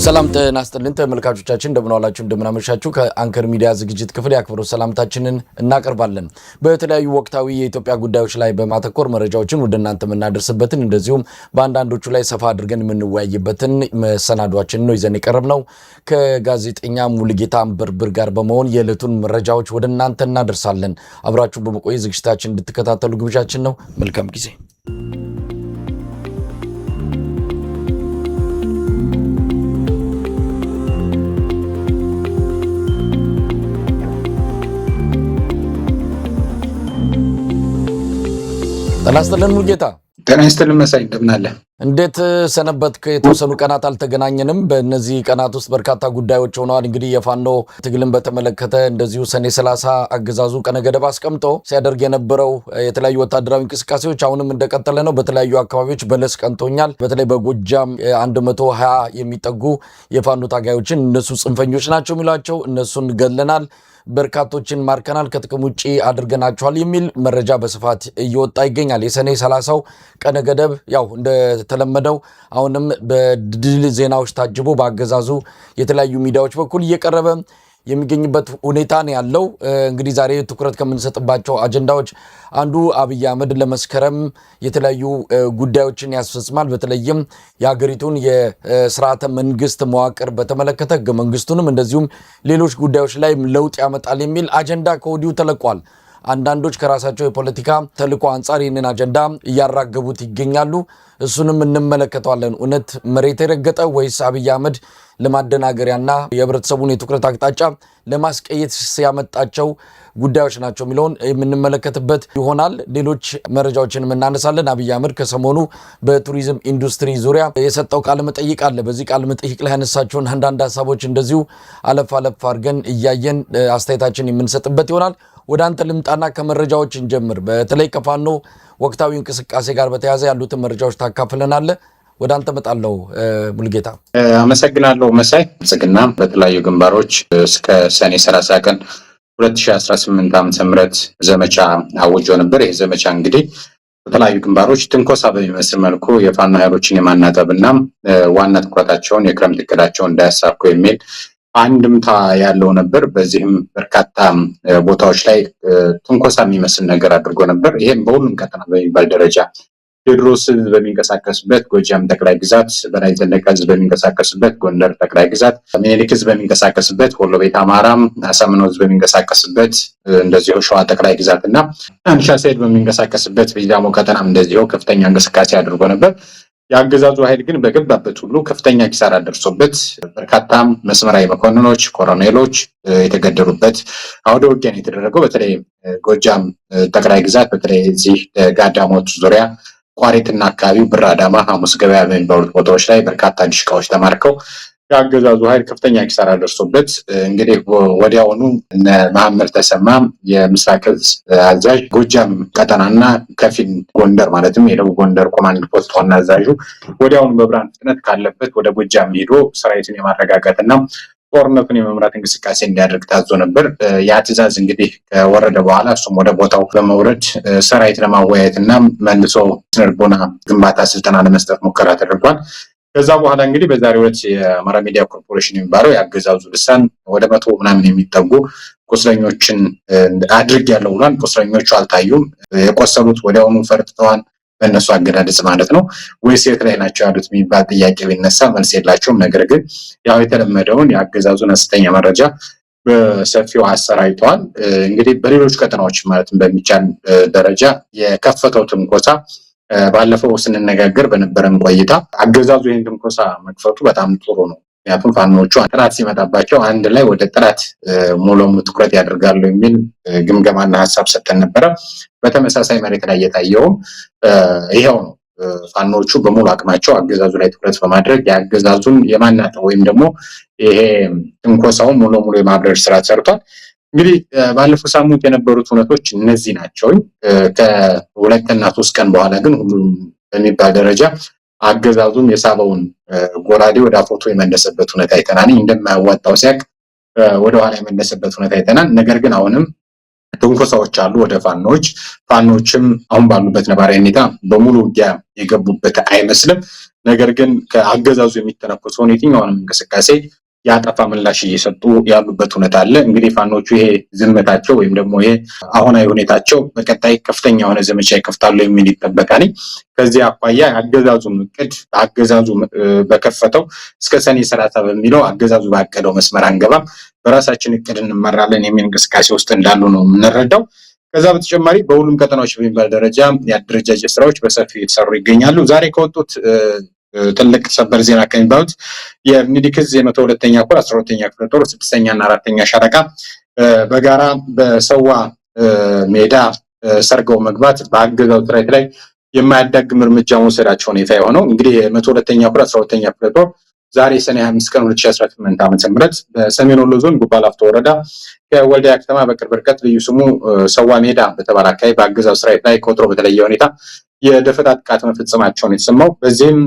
ሰላም ጤና ይስጥልን ተመልካቾቻችን እንደምን ዋላችሁ እንደምን አመሻችሁ ከአንከር ሚዲያ ዝግጅት ክፍል ያክብሩ ሰላምታችንን እናቀርባለን። በተለያዩ ወቅታዊ የኢትዮጵያ ጉዳዮች ላይ በማተኮር መረጃዎችን ወደ እናንተ የምናደርስበትን እንደዚሁም በአንዳንዶቹ ላይ ሰፋ አድርገን የምንወያይበትን መሰናዷችን ነው ይዘን የቀረብነው። ከጋዜጠኛ ሙሉጌታ አንበርብር ጋር በመሆን የዕለቱን መረጃዎች ወደ እናንተ እናደርሳለን። አብራችሁ በመቆየት ዝግጅታችን እንድትከታተሉ ግብዣችን ነው። መልካም ጊዜ። ጤና ይስጥልን ሙሉጌታ። ጤና ይስጥልን መሳይ፣ እንደምን አለ? እንዴት ሰነበትክ? የተወሰኑ ቀናት አልተገናኘንም። በእነዚህ ቀናት ውስጥ በርካታ ጉዳዮች ሆነዋል። እንግዲህ የፋኖ ትግልን በተመለከተ እንደዚሁ ሰኔ 30 አገዛዙ ቀነ ገደብ አስቀምጦ ሲያደርግ የነበረው የተለያዩ ወታደራዊ እንቅስቃሴዎች አሁንም እንደቀጠለ ነው። በተለያዩ አካባቢዎች በለስ ቀንቶኛል። በተለይ በጎጃም 120 የሚጠጉ የፋኖ ታጋዮችን እነሱ ጽንፈኞች ናቸው የሚሏቸው እነሱን ገለናል፣ በርካቶችን ማርከናል፣ ከጥቅም ውጪ አድርገናቸዋል የሚል መረጃ በስፋት እየወጣ ይገኛል። የሰኔ 30ው ቀነ ገደብ ያው እንደተለመደው አሁንም በድል ዜናዎች ታጅቦ በአገዛዙ የተለያዩ ሚዲያዎች በኩል እየቀረበ የሚገኝበት ሁኔታ ነው ያለው። እንግዲህ ዛሬ ትኩረት ከምንሰጥባቸው አጀንዳዎች አንዱ አብይ አህመድ ለመስከረም የተለያዩ ጉዳዮችን ያስፈጽማል። በተለይም የሀገሪቱን የስርዓተ መንግስት መዋቅር በተመለከተ ህገ መንግስቱንም እንደዚሁም ሌሎች ጉዳዮች ላይ ለውጥ ያመጣል የሚል አጀንዳ ከወዲሁ ተለቋል። አንዳንዶች ከራሳቸው የፖለቲካ ተልዕኮ አንጻር ይህንን አጀንዳ እያራገቡት ይገኛሉ። እሱንም እንመለከተዋለን። እውነት መሬት የረገጠ ወይስ አብይ አህመድ ለማደናገሪያና የህብረተሰቡን የትኩረት አቅጣጫ ለማስቀየት ያመጣቸው ጉዳዮች ናቸው የሚለውን የምንመለከትበት ይሆናል። ሌሎች መረጃዎችን እናነሳለን። አብይ አህመድ ከሰሞኑ በቱሪዝም ኢንዱስትሪ ዙሪያ የሰጠው ቃለ መጠይቅ አለ። በዚህ ቃለ መጠይቅ ላይ ያነሳቸውን አንዳንድ ሀሳቦች እንደዚሁ አለፍ አድርገን እያየን አስተያየታችን የምንሰጥበት ይሆናል። ወደ አንተ ልምጣና ከመረጃዎች እንጀምር። በተለይ ከፋኖ ወቅታዊ እንቅስቃሴ ጋር በተያያዘ ያሉትን መረጃዎች ታካፍለናለህ። ወደ አንተ መጣለው ሙሉጌታ። አመሰግናለሁ መሳይ። ጽግና በተለያዩ ግንባሮች እስከ ሰኔ 30 ቀን 2018 ዓ.ም ዘመቻ አውጆ ነበር። ይህ ዘመቻ እንግዲህ በተለያዩ ግንባሮች ትንኮሳ በሚመስል መልኩ የፋኖ ኃይሎችን የማናጠብና ዋና ትኩረታቸውን የክረምት እቅዳቸውን እንዳያሳኩ የሚል አንድምታ ያለው ነበር። በዚህም በርካታ ቦታዎች ላይ ትንኮሳ የሚመስል ነገር አድርጎ ነበር። ይህም በሁሉም ቀጠና በሚባል ደረጃ ቴዎድሮስ በሚንቀሳቀስበት ጎጃም ጠቅላይ ግዛት፣ በላይ ዘለቀ ህዝብ በሚንቀሳቀስበት ጎንደር ጠቅላይ ግዛት፣ ምኒልክ ህዝብ በሚንቀሳቀስበት ወሎ ቤት አማራ፣ አሳምነው ህዝብ በሚንቀሳቀስበት እንደዚሁ ሸዋ ጠቅላይ ግዛት እና አንሻ ሰይድ በሚንቀሳቀስበት በጃሞ ቀጠናም እንደዚሁ ከፍተኛ እንቅስቃሴ አድርጎ ነበር። የአገዛዙ ኃይል ግን በገባበት ሁሉ ከፍተኛ ኪሳራ ደርሶበት በርካታ መስመራዊ መኮንኖች፣ ኮሎኔሎች የተገደሉበት አውደ ውጊያ የተደረገው በተለይ ጎጃም ጠቅላይ ግዛት በተለይ እዚህ ጋዳሞት ዙሪያ ቋሪትና አካባቢው ብር አዳማ፣ ሐሙስ ገበያ በሚባሉት ቦታዎች ላይ በርካታ ዲሽቃዎች ተማርከው የአገዛዙ ኃይል ከፍተኛ ኪሳራ ደርሶበት እንግዲህ ወዲያውኑ እነ መሐመድ ተሰማ የምስራቅ ዕዝ አዛዥ ጎጃም ቀጠናና ከፊል ጎንደር ማለትም የደቡብ ጎንደር ኮማንድ ፖስት ዋና አዛዡ ወዲያውኑ በብርሃን ፍጥነት ካለበት ወደ ጎጃም ሄዶ ሰራዊቱን የማረጋጋትና ጦርነቱን የመምራት እንቅስቃሴ እንዲያደርግ ታዞ ነበር። ያ ትዕዛዝ እንግዲህ ከወረደ በኋላ እሱም ወደ ቦታው በመውረድ ሰራዊት ለማወያየትና መልሶ ስነልቦና ግንባታ ስልጠና ለመስጠት ሙከራ ተደርጓል። ከዛ በኋላ እንግዲህ በዛሬው ዕለት የአማራ ሚዲያ ኮርፖሬሽን የሚባለው የአገዛዙ ልሳን ወደ 100 ምናምን የሚጠጉ ቁስለኞችን አድርጌያለሁ ብሏል። ቁስለኞቹ አልታዩም። የቆሰሉት ወዲያውኑ ፈርጥተዋል፣ በእነሱ አገዳደጽ ማለት ነው። ወይስ የት ላይ ናቸው ያሉት የሚባል ጥያቄ ቢነሳ መልስ የላቸውም። ነገር ግን ያው የተለመደውን የአገዛዙን ሐሰተኛ መረጃ በሰፊው አሰራጭተዋል። እንግዲህ በሌሎች ቀጠናዎች ማለትም በሚቻል ደረጃ የከፈተው ትንኮሳ ባለፈው ስንነጋገር በነበረን ቆይታ አገዛዙ ይህን ትንኮሳ መክፈቱ በጣም ጥሩ ነው። ምክንያቱም ፋኖቹ ጥራት ሲመጣባቸው አንድ ላይ ወደ ጥራት ሙሉ ትኩረት ያደርጋሉ የሚል ግምገማና ሀሳብ ሰጥተን ነበረ። በተመሳሳይ መሬት ላይ የታየውም ይሄው ነው። ፋኖቹ በሙሉ አቅማቸው አገዛዙ ላይ ትኩረት በማድረግ የአገዛዙን የማናጠው ወይም ደግሞ ይሄ ትንኮሳውን ሙሉ የማብረር ስራ ሰርቷል። እንግዲህ ባለፈው ሳምንት የነበሩት እውነቶች እነዚህ ናቸው። ከሁለትና 3 ቀን በኋላ ግን ሁሉም በሚባል ደረጃ አገዛዙም የሳበውን ጎራዴ ወደ አፎቶ የመለሰበት ሁኔታ አይተናል። እንደማያዋጣው ሲያቅ ወደ ኋላ የመለሰበት ሁኔታ አይተናል። ነገር ግን አሁንም ትንኮሳዎች አሉ ወደ ፋኖችም አሁን ባሉበት ነባራዊ ሁኔታ በሙሉ ውጊያ የገቡበት አይመስልም። ነገር ግን ከአገዛዙ የሚተነኮሰውን የትኛውንም እንቅስቃሴ ያጠፋ ምላሽ እየሰጡ ያሉበት ሁኔታ አለ። እንግዲህ ፋኖቹ ይሄ ዝምታቸው ወይም ደግሞ ይሄ አሁናዊ ሁኔታቸው በቀጣይ ከፍተኛ የሆነ ዘመቻ ይከፍታሉ የሚል ይጠበቃል። ከዚህ አኳያ አገዛዙ እቅድ አገዛዙ በከፈተው እስከ ሰኔ 30 በሚለው አገዛዙ ባቀደው መስመር አንገባም፣ በራሳችን እቅድ እንመራለን የሚል እንቅስቃሴ ውስጥ እንዳሉ ነው የምንረዳው። ከዛ በተጨማሪ በሁሉም ቀጠናዎች በሚባል ደረጃ የአደረጃጀት ስራዎች በሰፊው የተሰሩ ይገኛሉ። ዛሬ ከወጡት ትልቅ ሰበር ዜና ከሚባሉት የሚኒሊክ ዕዝ የ102ኛ ኮር 12ኛ ክፍለ ጦር 6ኛ እና 4ኛ ሻለቃ በጋራ በሰዋ ሜዳ ሰርገው መግባት በአገዛዙ ሰራዊት ላይ የማያዳግም እርምጃ መውሰዳቸውን ይፋ የሆነው እንግዲህ የ102ኛ ኮር 12ኛ ክፍለ ጦር ዛሬ ሰኔ 25 ቀን 2018 ዓ.ም በሰሜን ወሎ ዞን ጉባ ላፍቶ ወረዳ ከወልዲያ ከተማ በቅርብ ርቀት ልዩ ስሙ ሰዋ ሜዳ በተባለ አካባቢ በአገዛዙ ሰራዊት ላይ ከወትሮ በተለየ ሁኔታ የደፈጣ ጥቃት መፈጸማቸውን የተሰማው። በዚህም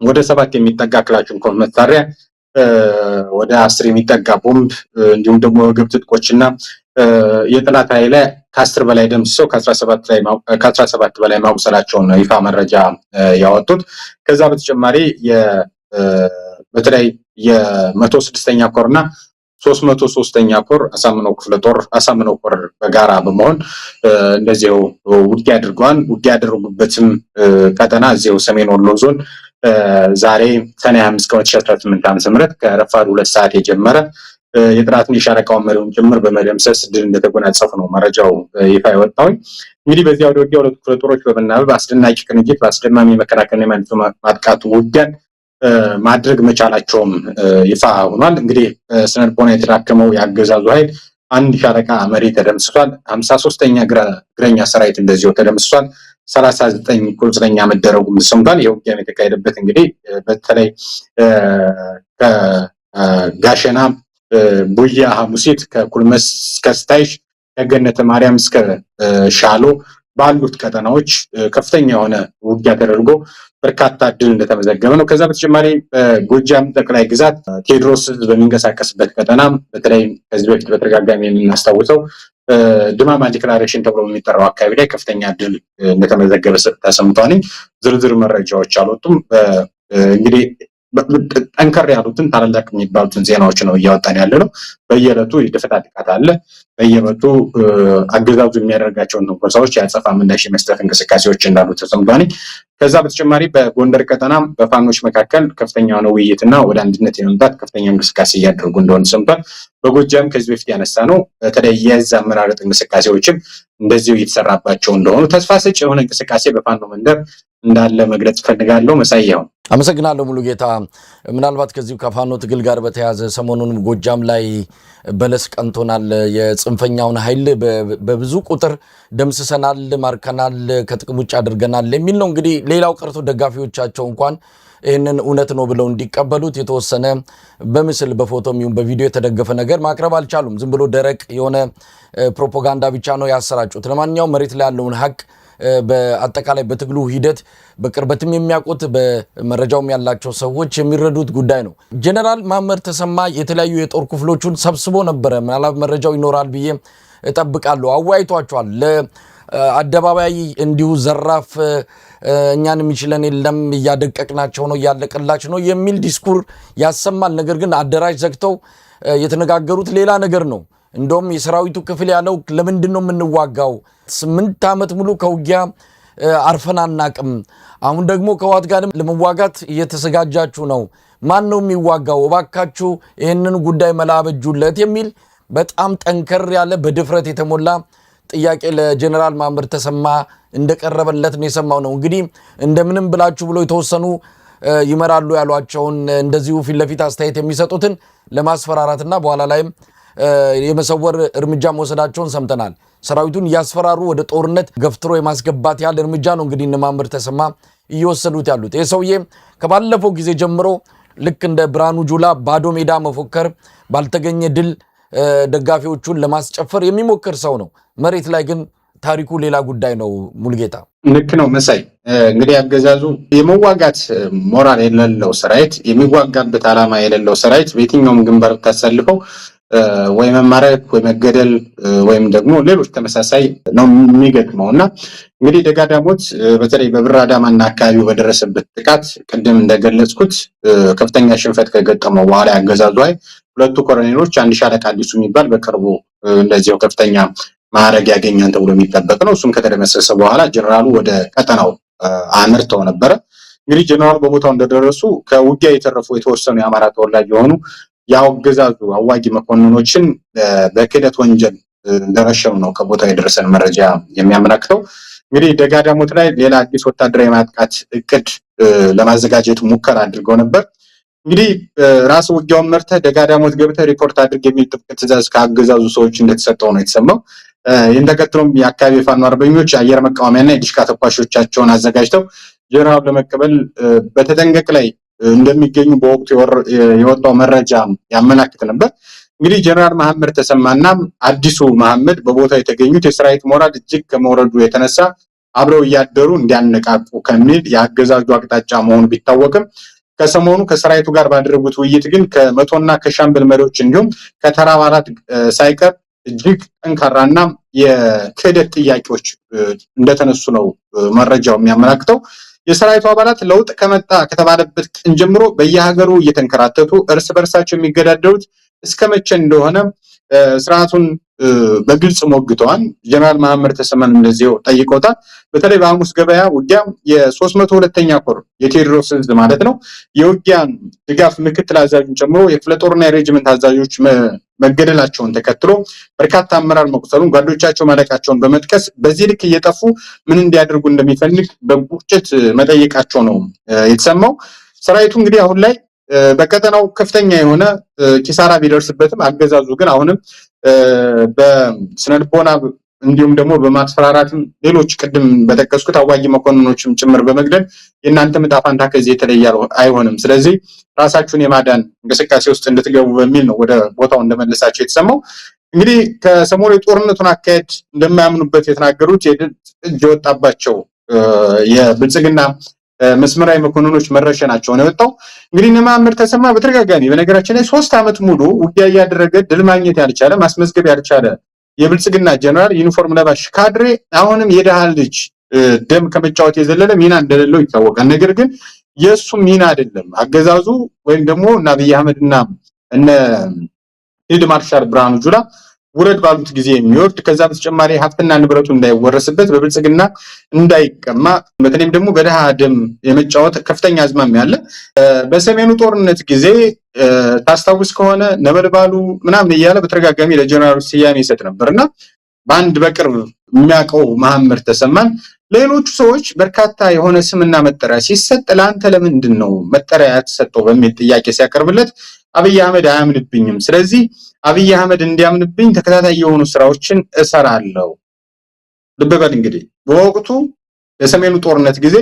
ወደ 7 የሚጠጋ ክላሽንኮቭ መሳሪያ፣ ወደ 10 የሚጠጋ ቦምብ እንዲሁም ደግሞ የወገብ ትጥቆችና የጠላት ኃይል ከ10 በላይ ደምስሰው ከ17 በላይ ማቁሰላቸውን ይፋ መረጃ ያወጡት። ከዛ በተጨማሪ በተለይ የ106ኛ ኮርና 303ኛ ኮር አሳምነው ክፍለ ጦር አሳምነው ኮር በጋራ በመሆን እንደዚሁ ውጊያ አድርገዋል። ውጊያ ያደረጉበትም ቀጠና እዚሁ ሰሜን ወሎ ዞን ዛሬ ሰኔ 25 ቀን 2018 ዓ.ም ከረፋዱ 2 ሰዓት የጀመረ የጥራትን የሻለቃውን መሪውን ጭምር በመደምሰስ ድል እንደተጎናጸፉ ነው መረጃው ይፋ የወጣው። እንግዲህ በዚያ ወደ ውጊያ ሁለቱ ክፍለ ጦሮች በመናበብ አስደናቂ ቅንጅት በአስደማሚ መከላከልና የመልሶ ማጥቃቱ ውጊያን ማድረግ መቻላቸውም ይፋ ሆኗል። እንግዲህ ስነልቦና የተዳከመው የአገዛዙ ኃይል 1 ሻለቃ መሪ ተደምስሷል። 53ኛ እግረኛ ሰራዊት እንደዚሁ ተደምስሷል። 39 ቁስለኛ መደረጉም ሰምቷል። የውጊያ የተካሄደበት እንግዲህ በተለይ ከጋሸና ቡያ ሐሙሲት ከኩልመስ እስከ ስታይሽ ከገነተ ማርያም እስከ ሻሎ ባሉት ቀጠናዎች ከፍተኛ የሆነ ውጊያ ተደርጎ በርካታ ድል እንደተመዘገበ ነው። ከዛ በተጨማሪ በጎጃም ጠቅላይ ግዛት ቴዎድሮስ በሚንቀሳቀስበት ቀጠና በተለይ ከዚህ በፊት በተደጋጋሚ የምናስታውሰው ድማማ ዲክላሬሽን ተብሎ በሚጠራው አካባቢ ላይ ከፍተኛ ድል እንደተመዘገበ ተሰምቷል። ዝርዝር መረጃዎች አልወጡም። እንግዲህ ጠንከር ያሉትን ታላላቅ የሚባሉትን ዜናዎች ነው እያወጣን ያለ ነው። በየዕለቱ የደፈጣ ጥቃት አለ። በየዕለቱ አገዛዙ የሚያደርጋቸውን ትንኮሳዎች ያጸፋ ምላሽ የመስጠት እንቅስቃሴዎች እንዳሉ ተሰምቷል። ከዛ በተጨማሪ በጎንደር ቀጠና በፋኖች መካከል ከፍተኛ የሆነ ውይይትና ወደ አንድነት የመምጣት ከፍተኛ እንቅስቃሴ እያደረጉ እንደሆነ ሰምቷል። በጎጃም ከዚህ በፊት ያነሳ ነው በተለይ የዕዝ አመራረጥ እንቅስቃሴዎችም እንደዚሁ እየተሰራባቸው እንደሆኑ ተስፋ ሰጪ የሆነ እንቅስቃሴ በፋኖ መንደር እንዳለ መግለጽ ፈልጋለሁ። መሳያው አመሰግናለሁ ሙሉጌታ። ምናልባት ከዚሁ ከፋኖ ትግል ጋር በተያያዘ ሰሞኑንም ጎጃም ላይ በለስ ቀንቶናል፣ የጽንፈኛውን ኃይል በብዙ ቁጥር ደምስሰናል፣ ማርከናል፣ ከጥቅም ውጭ አድርገናል የሚል ነው። እንግዲህ ሌላው ቀርቶ ደጋፊዎቻቸው እንኳን ይህንን እውነት ነው ብለው እንዲቀበሉት የተወሰነ በምስል በፎቶም ይሁን በቪዲዮ የተደገፈ ነገር ማቅረብ አልቻሉም። ዝም ብሎ ደረቅ የሆነ ፕሮፓጋንዳ ብቻ ነው ያሰራጩት። ለማንኛውም መሬት ላይ ያለውን ሀቅ በአጠቃላይ በትግሉ ሂደት በቅርበትም የሚያውቁት በመረጃውም ያላቸው ሰዎች የሚረዱት ጉዳይ ነው። ጀነራል መሐመድ ተሰማ የተለያዩ የጦር ክፍሎቹን ሰብስቦ ነበረ። ምናልባት መረጃው ይኖራል ብዬ እጠብቃለሁ። አወያይቷቸዋል። ለአደባባይ እንዲሁ ዘራፍ እኛን የሚችለን የለም እያደቀቅናቸው ነው እያለቀላቸው ነው የሚል ዲስኩር ያሰማል። ነገር ግን አዳራሽ ዘግተው የተነጋገሩት ሌላ ነገር ነው። እንደውም የሰራዊቱ ክፍል ያለው ለምንድን ነው የምንዋጋው? 8 ዓመት ሙሉ ከውጊያ አርፈን አናቅም። አሁን ደግሞ ከህወሓት ጋርም ለመዋጋት እየተዘጋጃችሁ ነው። ማን ነው የሚዋጋው? እባካችሁ ይህንን ጉዳይ መላበጁለት የሚል በጣም ጠንከር ያለ በድፍረት የተሞላ ጥያቄ ለጀነራል መሐመድ ተሰማ እንደቀረበለት ነው የሰማው ነው። እንግዲህ እንደምንም ብላችሁ ብሎ የተወሰኑ ይመራሉ ያሏቸውን እንደዚሁ ፊት ለፊት አስተያየት የሚሰጡትን ለማስፈራራትና በኋላ ላይም የመሰወር እርምጃ መውሰዳቸውን ሰምተናል። ሰራዊቱን እያስፈራሩ ወደ ጦርነት ገፍትሮ የማስገባት ያለ እርምጃ ነው እንግዲህ እነ መሐመድ ተሰማ እየወሰዱት ያሉት። ይህ ሰውዬ ከባለፈው ጊዜ ጀምሮ ልክ እንደ ብርሃኑ ጁላ ባዶ ሜዳ መፎከር፣ ባልተገኘ ድል ደጋፊዎቹን ለማስጨፈር የሚሞክር ሰው ነው። መሬት ላይ ግን ታሪኩ ሌላ ጉዳይ ነው። ሙልጌታ ልክ ነው መሳይ። እንግዲህ አገዛዙ የመዋጋት ሞራል የሌለው ሰራዊት፣ የሚዋጋበት ዓላማ የሌለው ሰራዊት በየትኛውም ግንባር ተሰልፈው ወይ መማረክ ወይ መገደል ወይም ደግሞ ሌሎች ተመሳሳይ ነው የሚገጥመው እና እንግዲህ ደጋዳሞት በተለይ በብር አዳማና አካባቢው በደረሰበት ጥቃት ቅድም እንደገለጽኩት ከፍተኛ ሽንፈት ከገጠመው በኋላ ያገዛዙ ሁለቱ ኮሎኔሎች አንድ ሻለቃ አዲሱ የሚባል በቅርቡ እንደዚያው ከፍተኛ ማዕረግ ያገኛል ተብሎ የሚጠበቅ ነው። እሱም ከተደመሰሰ በኋላ ጀነራሉ ወደ ቀጠናው አምርተው ነበረ። እንግዲህ ጀነራሉ በቦታው እንደደረሱ ከውጊያ የተረፉ የተወሰኑ የአማራ ተወላጅ የሆኑ የአገዛዙ አዋጊ መኮንኖችን በክህደት ወንጀል እንደረሸኑ ነው ከቦታው የደረሰን መረጃ የሚያመለክተው። እንግዲህ ደጋዳሞት ላይ ሌላ አዲስ ወታደራዊ ማጥቃት እቅድ ለማዘጋጀት ሙከራ አድርገው ነበር። እንግዲህ ራስ ውጊያውን መርተህ ደጋዳሞት ገብተህ ሪፖርት አድርግ የሚል ጥብቅ ትዕዛዝ ከአገዛዙ ሰዎች እንደተሰጠው ነው የተሰማው። ይህን ተከትሎም የአካባቢ የፋኖ አርበኞች አየር መቃወሚያና የዲሽቃ ተኳሾቻቸውን አዘጋጅተው ጀነራሉ ለመቀበል በተጠንቀቅ ላይ እንደሚገኙ በወቅቱ የወጣው መረጃ ያመላክት ነበር። እንግዲህ ጀነራል መሐመድ ተሰማና አዲሱ መሐመድ በቦታው የተገኙት የሰራዊት ሞራል እጅግ ከመውረዱ የተነሳ አብረው እያደሩ እንዲያነቃቁ ከሚል የአገዛዙ አቅጣጫ መሆኑ ቢታወቅም ከሰሞኑ ከሰራዊቱ ጋር ባደረጉት ውይይት ግን ከመቶና ከሻምበል መሪዎች እንዲሁም ከተራ አባላት ሳይቀር እጅግ ጠንካራና የክህደት ጥያቄዎች እንደተነሱ ነው መረጃው የሚያመላክተው። የሰራዊቱ አባላት ለውጥ ከመጣ ከተባለበት ቀን ጀምሮ በየሀገሩ እየተንከራተቱ እርስ በርሳቸው የሚገዳደሩት እስከ መቼ እንደሆነ ስርዓቱን በግልጽ ሞግተዋል። ጀነራል መሐመድ ተሰማን እንደዚሁ ጠይቀውታል። በተለይ በሐሙስ ገበያ ውጊያ የ302ኛ ኮር የቴዎድሮስ ዕዝ ማለት ነው የውጊያ ድጋፍ ምክትል አዛዡን ጨምሮ የክፍለ ጦርና የሬጅመንት አዛዦች መገደላቸውን ተከትሎ በርካታ አመራር መቁሰሉን ጓዶቻቸው ማለቃቸውን በመጥቀስ በዚህ ልክ እየጠፉ ምን እንዲያደርጉ እንደሚፈልግ በቁጭት መጠየቃቸው ነው የተሰማው። ሰራዊቱ እንግዲህ አሁን ላይ በቀጠናው ከፍተኛ የሆነ ኪሳራ ቢደርስበትም አገዛዙ ግን አሁንም በስነልቦና እንዲሁም ደግሞ በማስፈራራትም ሌሎች ቅድም በጠቀስኩት አዋጊ መኮንኖችም ጭምር በመግደል የእናንተ ዕጣ ፈንታ ከዚህ የተለየ አይሆንም፣ ስለዚህ ራሳችሁን የማዳን እንቅስቃሴ ውስጥ እንድትገቡ በሚል ነው ወደ ቦታው እንደመለሳቸው የተሰማው። እንግዲህ ከሰሞኑ የጦርነቱን አካሄድ እንደማያምኑበት የተናገሩት እጅ የወጣባቸው የብልጽግና መስመራዊ መኮንኖች መረሸናቸው ነው የወጣው። እንግዲህ እነ መሐመድ ተሰማ በተደጋጋሚ በነገራችን ላይ 3 ዓመት ሙሉ ውጊያ እያደረገ ድል ማግኘት ያልቻለ ማስመዝገብ ያልቻለ የብልጽግና ጀነራል ዩኒፎርም ለባሽ ካድሬ አሁንም የደሃ ልጅ ደም ከመጫወት የዘለለ ሚና እንደሌለው ይታወቃል። ነገር ግን የሱ ሚና አይደለም አገዛዙ ወይም ደግሞ እነ አብይ አህመድና እነ ፊልድ ማርሻል ብርሃኑ ጁላ ውረድ ባሉት ጊዜ የሚወርድ ከዛ በተጨማሪ ሀብትና ንብረቱ እንዳይወረስበት በብልጽግና እንዳይቀማ በተለይም ደግሞ በደሃ ደም የመጫወት ከፍተኛ አዝማሚያ አለ። በሰሜኑ ጦርነት ጊዜ ታስታውስ ከሆነ ነበልባሉ ምናምን እያለ በተደጋጋሚ ለጀነራሉ ስያሜ ይሰጥ ነበርና በአንድ በቅርብ የሚያውቀው መሐመድ ተሰማን ሌሎቹ ሰዎች በርካታ የሆነ ስምና መጠሪያ ሲሰጥ ለአንተ ለምንድን ነው መጠሪያ ያተሰጠው በሚል ጥያቄ ሲያቀርብለት አብይ አህመድ አያምንብኝም፣ ስለዚህ አብይ አህመድ እንዲያምንብኝ ተከታታይ የሆኑ ስራዎችን እሰራለሁ። ልብ በል እንግዲህ በወቅቱ የሰሜኑ ጦርነት ጊዜ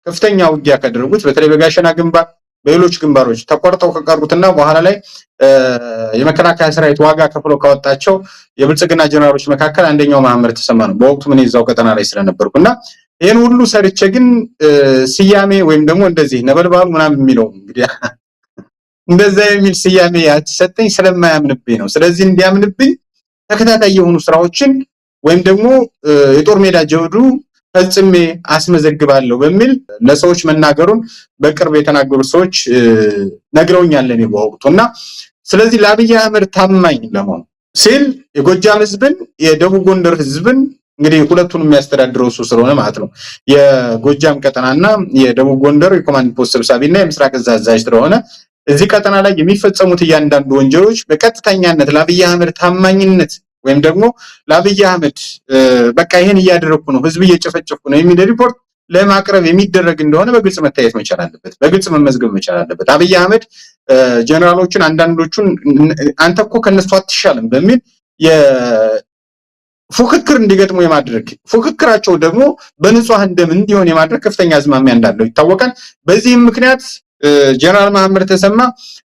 ከፍተኛ ውጊያ ካደረጉት በተለይ በጋሸና ግንባር በሌሎች ግንባሮች ተቆርጠው ከቀሩትና በኋላ ላይ የመከላከያ ሰራዊት ዋጋ ከፍሎ ካወጣቸው የብልጽግና ጀነራሎች መካከል አንደኛው መሐመድ ተሰማ ነው። በወቅቱ ምን እዛው ቀጠና ላይ ስለነበርኩና ይሄን ሁሉ ሰርቼ ግን ስያሜ ወይም ደግሞ እንደዚህ ነበልባሉ ምናምን የሚለው እንግዲህ እንደዛ የሚል ስያሜ ያተሰጠኝ ስለማያምንብኝ ነው። ስለዚህ እንዲያምንብኝ ተከታታይ የሆኑ ስራዎችን ወይም ደግሞ የጦር ሜዳ ጀብዱ ፈጽሜ አስመዘግባለሁ በሚል ለሰዎች መናገሩን በቅርብ የተናገሩ ሰዎች ነግረውኛል እኔ በወቅቱና ስለዚህ ለአብይ አህመድ ታማኝ ለመሆን ሲል የጎጃም ህዝብን የደቡብ ጎንደር ህዝብን እንግዲህ ሁለቱን የሚያስተዳድረው እሱ ስለሆነ ማለት ነው የጎጃም ቀጠናና የደቡብ ጎንደር የኮማንድ ፖስት ሰብሳቢና የምስራቅ እዝ አዛዥ ስለሆነ እዚህ ቀጠና ላይ የሚፈጸሙት እያንዳንዱ ወንጀሎች በቀጥተኛነት ለአብይ አህመድ ታማኝነት ወይም ደግሞ ለአብይ አህመድ በቃ ይሄን እያደረኩ ነው ህዝብ እየጨፈጨፍኩ ነው የሚል ሪፖርት ለማቅረብ የሚደረግ እንደሆነ በግልጽ መታየት መቻል አለበት፣ በግልጽ መመዝገብ መቻል አለበት። አብይ አህመድ ጀነራሎችን አንዳንዶቹን አንተ እኮ ከነሱ አትሻልም በሚል ፉክክር እንዲገጥሙ የማድረግ ፉክክራቸው ደግሞ በንጹሃን ደም እንዲሆን የማድረግ ከፍተኛ አዝማሚያ እንዳለው ይታወቃል። በዚህም ምክንያት ጀነራል መሐመድ ተሰማ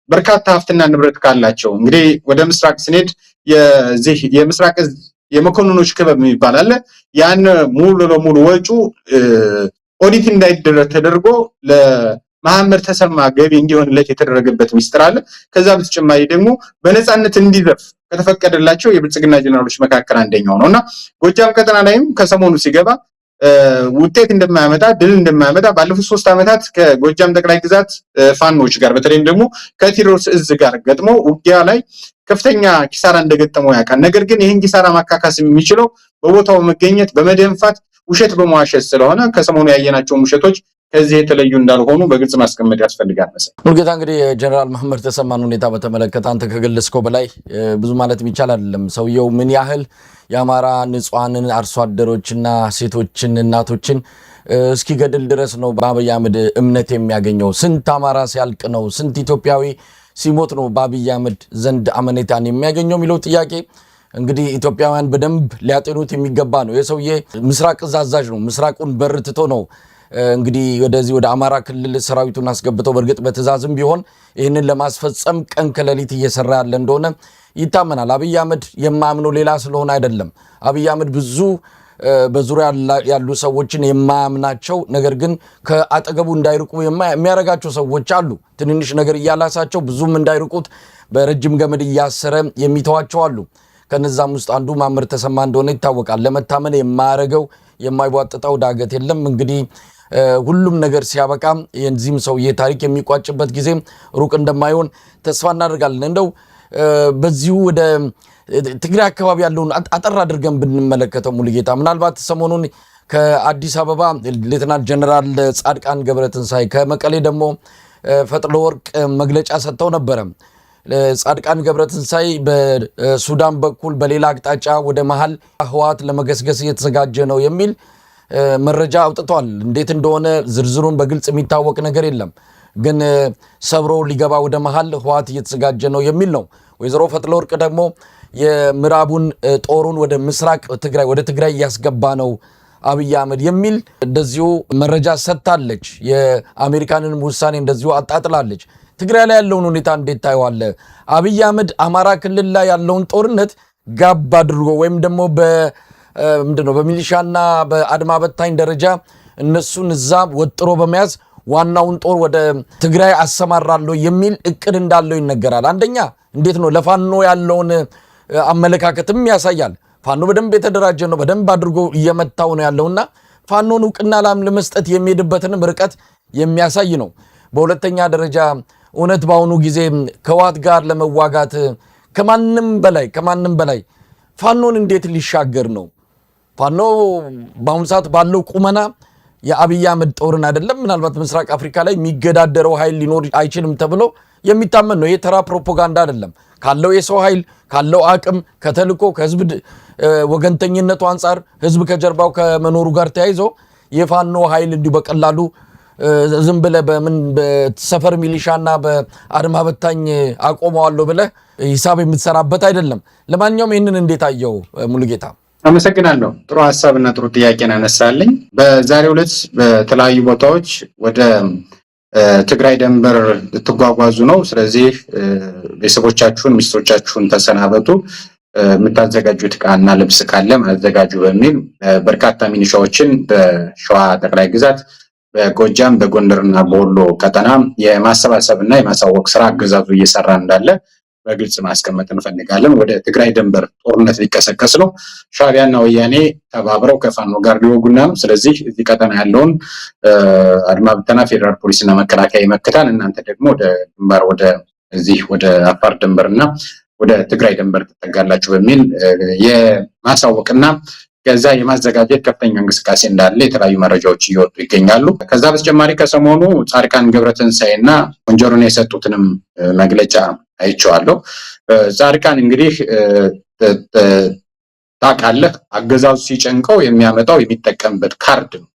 በርካታ ሀብትና ንብረት ካላቸው እንግዲህ ወደ ምስራቅ ስንሄድ የዚህ የምስራቅ የመኮንኖች ክበብ የሚባል አለ። ያን ሙሉ ለሙሉ ወጪ ኦዲት እንዳይደረግ ተደርጎ ለመሐመድ ተሰማ ገቢ እንዲሆንለት የተደረገበት ሚስጥር አለ። ከዛ በተጨማሪ ደግሞ በነፃነት እንዲዘርፍ ከተፈቀደላቸው የብልጽግና ጀነራሎች መካከል አንደኛው ነውና ጎጃም ቀጠና ላይም ከሰሞኑ ሲገባ ውጤት እንደማያመጣ ድል እንደማያመጣ ባለፉት 3 ዓመታት ከጎጃም ጠቅላይ ግዛት ፋኖች ጋር በተለይም ደግሞ ከቴዎድሮስ እዝ ጋር ገጥሞ ውጊያ ላይ ከፍተኛ ኪሳራ እንደገጠመው ያውቃል። ነገር ግን ይህን ኪሳራ ማካካስ የሚችለው በቦታው መገኘት በመደንፋት ውሸት በመዋሸት ስለሆነ ከሰሞኑ ያየናቸው ውሸቶች ከዚህ የተለዩ እንዳልሆኑ በግልጽ ማስቀመጥ ያስፈልጋል መሰለኝ። ሙሉጌታ እንግዲህ ጀነራል መሐመድ ተሰማን ሁኔታ በተመለከተ አንተ ከገለጽከው በላይ ብዙ ማለት የሚቻል አይደለም። ሰውየው ምን ያህል የአማራ ንጹሃንን አርሶ አደሮችና ሴቶችን እናቶችን እስኪገድል ድረስ ነው በአብይ አህመድ እምነት የሚያገኘው? ስንት አማራ ሲያልቅ ነው? ስንት ኢትዮጵያዊ ሲሞት ነው በአብይ አህመድ ዘንድ አመኔታን የሚያገኘው የሚለው ጥያቄ እንግዲህ ኢትዮጵያውያን በደንብ ሊያጤኑት የሚገባ ነው። የሰውዬ ምስራቅ እዝ አዛዥ ነው። ምስራቁን በር ትቶ ነው እንግዲህ ወደዚህ ወደ አማራ ክልል ሰራዊቱን አስገብተው በእርግጥ በትእዛዝም ቢሆን ይህንን ለማስፈጸም ቀን ከሌሊት እየሰራ ያለ እንደሆነ ይታመናል። አብይ አህመድ የማያምነው ሌላ ስለሆነ አይደለም። አብይ አህመድ ብዙ በዙሪያ ያሉ ሰዎችን የማያምናቸው ነገር ግን ከአጠገቡ እንዳይርቁ የሚያረጋቸው ሰዎች አሉ። ትንንሽ ነገር እያላሳቸው ብዙም እንዳይርቁት በረጅም ገመድ እያሰረ የሚተዋቸው አሉ። ከነዛም ውስጥ አንዱ መሐመድ ተሰማ እንደሆነ ይታወቃል። ለመታመን የማያረገው የማይቧጥጠው ዳገት የለም። እንግዲህ ሁሉም ነገር ሲያበቃ የዚህም ሰውዬ ታሪክ የሚቋጭበት ጊዜ ሩቅ እንደማይሆን ተስፋ እናደርጋለን። እንደው በዚሁ ወደ ትግራይ አካባቢ ያለውን አጠር አድርገን ብንመለከተው ሙሉጌታ፣ ምናልባት ሰሞኑን ከአዲስ አበባ ሌተናንት ጀነራል ጻድቃን ገብረትንሳኤ ከመቀሌ ደግሞ ፈትለ ወርቅ መግለጫ ሰጥተው ነበረ። ጻድቃን ገብረትንሳኤ በሱዳን በኩል በሌላ አቅጣጫ ወደ መሃል ህወሓት ለመገስገስ እየተዘጋጀ ነው የሚል መረጃ አውጥቷል። እንዴት እንደሆነ ዝርዝሩን በግልጽ የሚታወቅ ነገር የለም፣ ግን ሰብሮ ሊገባ ወደ መሃል ህወሓት እየተዘጋጀ ነው የሚል ነው። ወይዘሮ ፈትለ ወርቅ ደግሞ የምዕራቡን ጦሩን ወደ ምስራቅ ትግራይ ወደ ትግራይ እያስገባ ነው አብይ አህመድ የሚል እንደዚሁ መረጃ ሰጥታለች። የአሜሪካንን ውሳኔ እንደዚሁ አጣጥላለች። ትግራይ ላይ ያለውን ሁኔታ እንዴት ታየዋለህ? አብይ አህመድ አማራ ክልል ላይ ያለውን ጦርነት ጋብ አድርጎ ወይም ደግሞ ምንድነው በሚሊሻና በአድማ በታኝ ደረጃ እነሱን እዛ ወጥሮ በመያዝ ዋናውን ጦር ወደ ትግራይ አሰማራለሁ የሚል እቅድ እንዳለው ይነገራል። አንደኛ እንዴት ነው ለፋኖ ያለውን አመለካከትም ያሳያል። ፋኖ በደንብ የተደራጀ ነው፣ በደንብ አድርጎ እየመታው ነው ያለውና ፋኖን እውቅና ለመስጠት የሚሄድበትንም ርቀት የሚያሳይ ነው። በሁለተኛ ደረጃ እውነት በአሁኑ ጊዜ ከህወሓት ጋር ለመዋጋት ከማንም በላይ ፋኖን እንዴት ሊሻገር ነው? ፋኖ በአሁኑ ሰዓት ባለው ቁመና የአብይ አህመድ ጦርን አይደለም ምናልባት ምስራቅ አፍሪካ ላይ የሚገዳደረው ኃይል ሊኖር አይችልም ተብሎ የሚታመን ነው። ይሄ ተራ ፕሮፓጋንዳ አይደለም። ካለው የሰው ኃይል ካለው አቅም ከተልኮ ከህዝብ ወገንተኝነቱ አንጻር ህዝብ ከጀርባው ከመኖሩ ጋር ተያይዞ የፋኖ ኃይል እንዲሁ በቀላሉ ዝም ብለህ በሰፈር ሚሊሻና በአድማ በታኝ አቆመዋለሁ ብለህ ሂሳብ የምትሰራበት አይደለም። ለማንኛውም ይህንን እንዴት አየው ሙሉጌታ? አመሰግናለሁ። ጥሩ ሀሳብና ጥሩ ጥያቄን አነሳልኝ። በዛሬው ዕለት በተለያዩ ቦታዎች ወደ ትግራይ ድንበር ልትጓጓዙ ነው። ስለዚህ ቤተሰቦቻችሁን፣ ሚስቶቻችሁን ተሰናበቱ፣ የምታዘጋጁት ዕቃና ልብስ ካለ ማዘጋጁ በሚል በርካታ ሚኒሻዎችን በሸዋ ጠቅላይ ግዛት በጎጃም በጎንደርና በወሎ ቀጠና የማሰባሰብና የማሳወቅ ስራ አገዛዙ እየሰራ እንዳለ በግልጽ ማስቀመጥ እንፈልጋለን። ወደ ትግራይ ድንበር ጦርነት ሊቀሰቀስ ነው። ሻዕቢያና ወያኔ ተባብረው ከፋኖ ጋር ሊወጉና ነው። ስለዚህ እዚህ ቀጠና ያለውን አድማ ብተና፣ ፌዴራል ፖሊስና መከላከያ ይመክታል። እናንተ ደግሞ ወደ ግንባር ወደ አፋር ድንበርና ወደ ትግራይ ድንበር ትጠጋላችሁ በሚል የማሳወቅና ከዛ የማዘጋጀት ከፍተኛ እንቅስቃሴ እንዳለ የተለያዩ መረጃዎች እየወጡ ይገኛሉ። ከዛ በተጨማሪ ከሰሞኑ ጻድቃን ገብረትንሳኤና ወንጀሩን የሰጡትንም መግለጫ አይቼዋለሁ። ጻድቃን እንግዲህ ታውቃለህ፣ አገዛዙ ሲጨንቀው የሚያመጣው የሚጠቀምበት ካርድ ነው።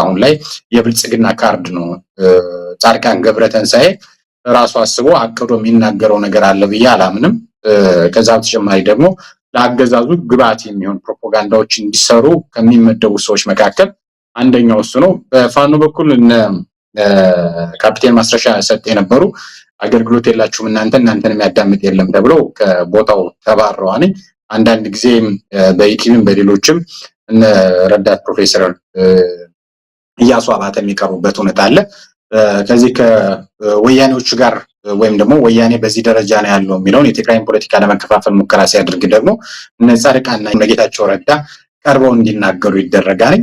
አሁን ላይ የብልጽግና ካርድ ነው። ጻድቃን ገብረትንሳኤ ራሱ አስቦ አቅዶ የሚናገረው ነገር አለ ብዬ አላምንም። ከዛ በተጨማሪ ደግሞ ለአገዛዙ ግብዓት የሚሆን ፕሮፓጋንዳዎች እንዲሰሩ ከሚመደቡ ሰዎች መካከል አንደኛው እሱ ነው። በፋኖ በኩል ካፒቴን ማስረሻ ሰጥ የነበሩ አገልግሎት የላችሁም እናንተን የሚያዳምጥ የለም ተብለው ከቦታው ተባረዋል። አንዳንድ ጊዜ በኢቲቪም በሌሎችም እነ ረዳት ፕሮፌሰር እያሱ አባተ የሚቀርቡበት ሁኔታ አለ። ከዚህ ከወያኔዎቹ ጋር ወይም ደግሞ ወያኔ በዚህ ደረጃ ነው ያለው የሚለውን የትግራይን ፖለቲካ ለመከፋፈል ሙከራ ሲያደርግ ደግሞ እነ ጻድቃንና ጌታቸው ረዳ ቀርበው እንዲናገሩ ይደረጋል።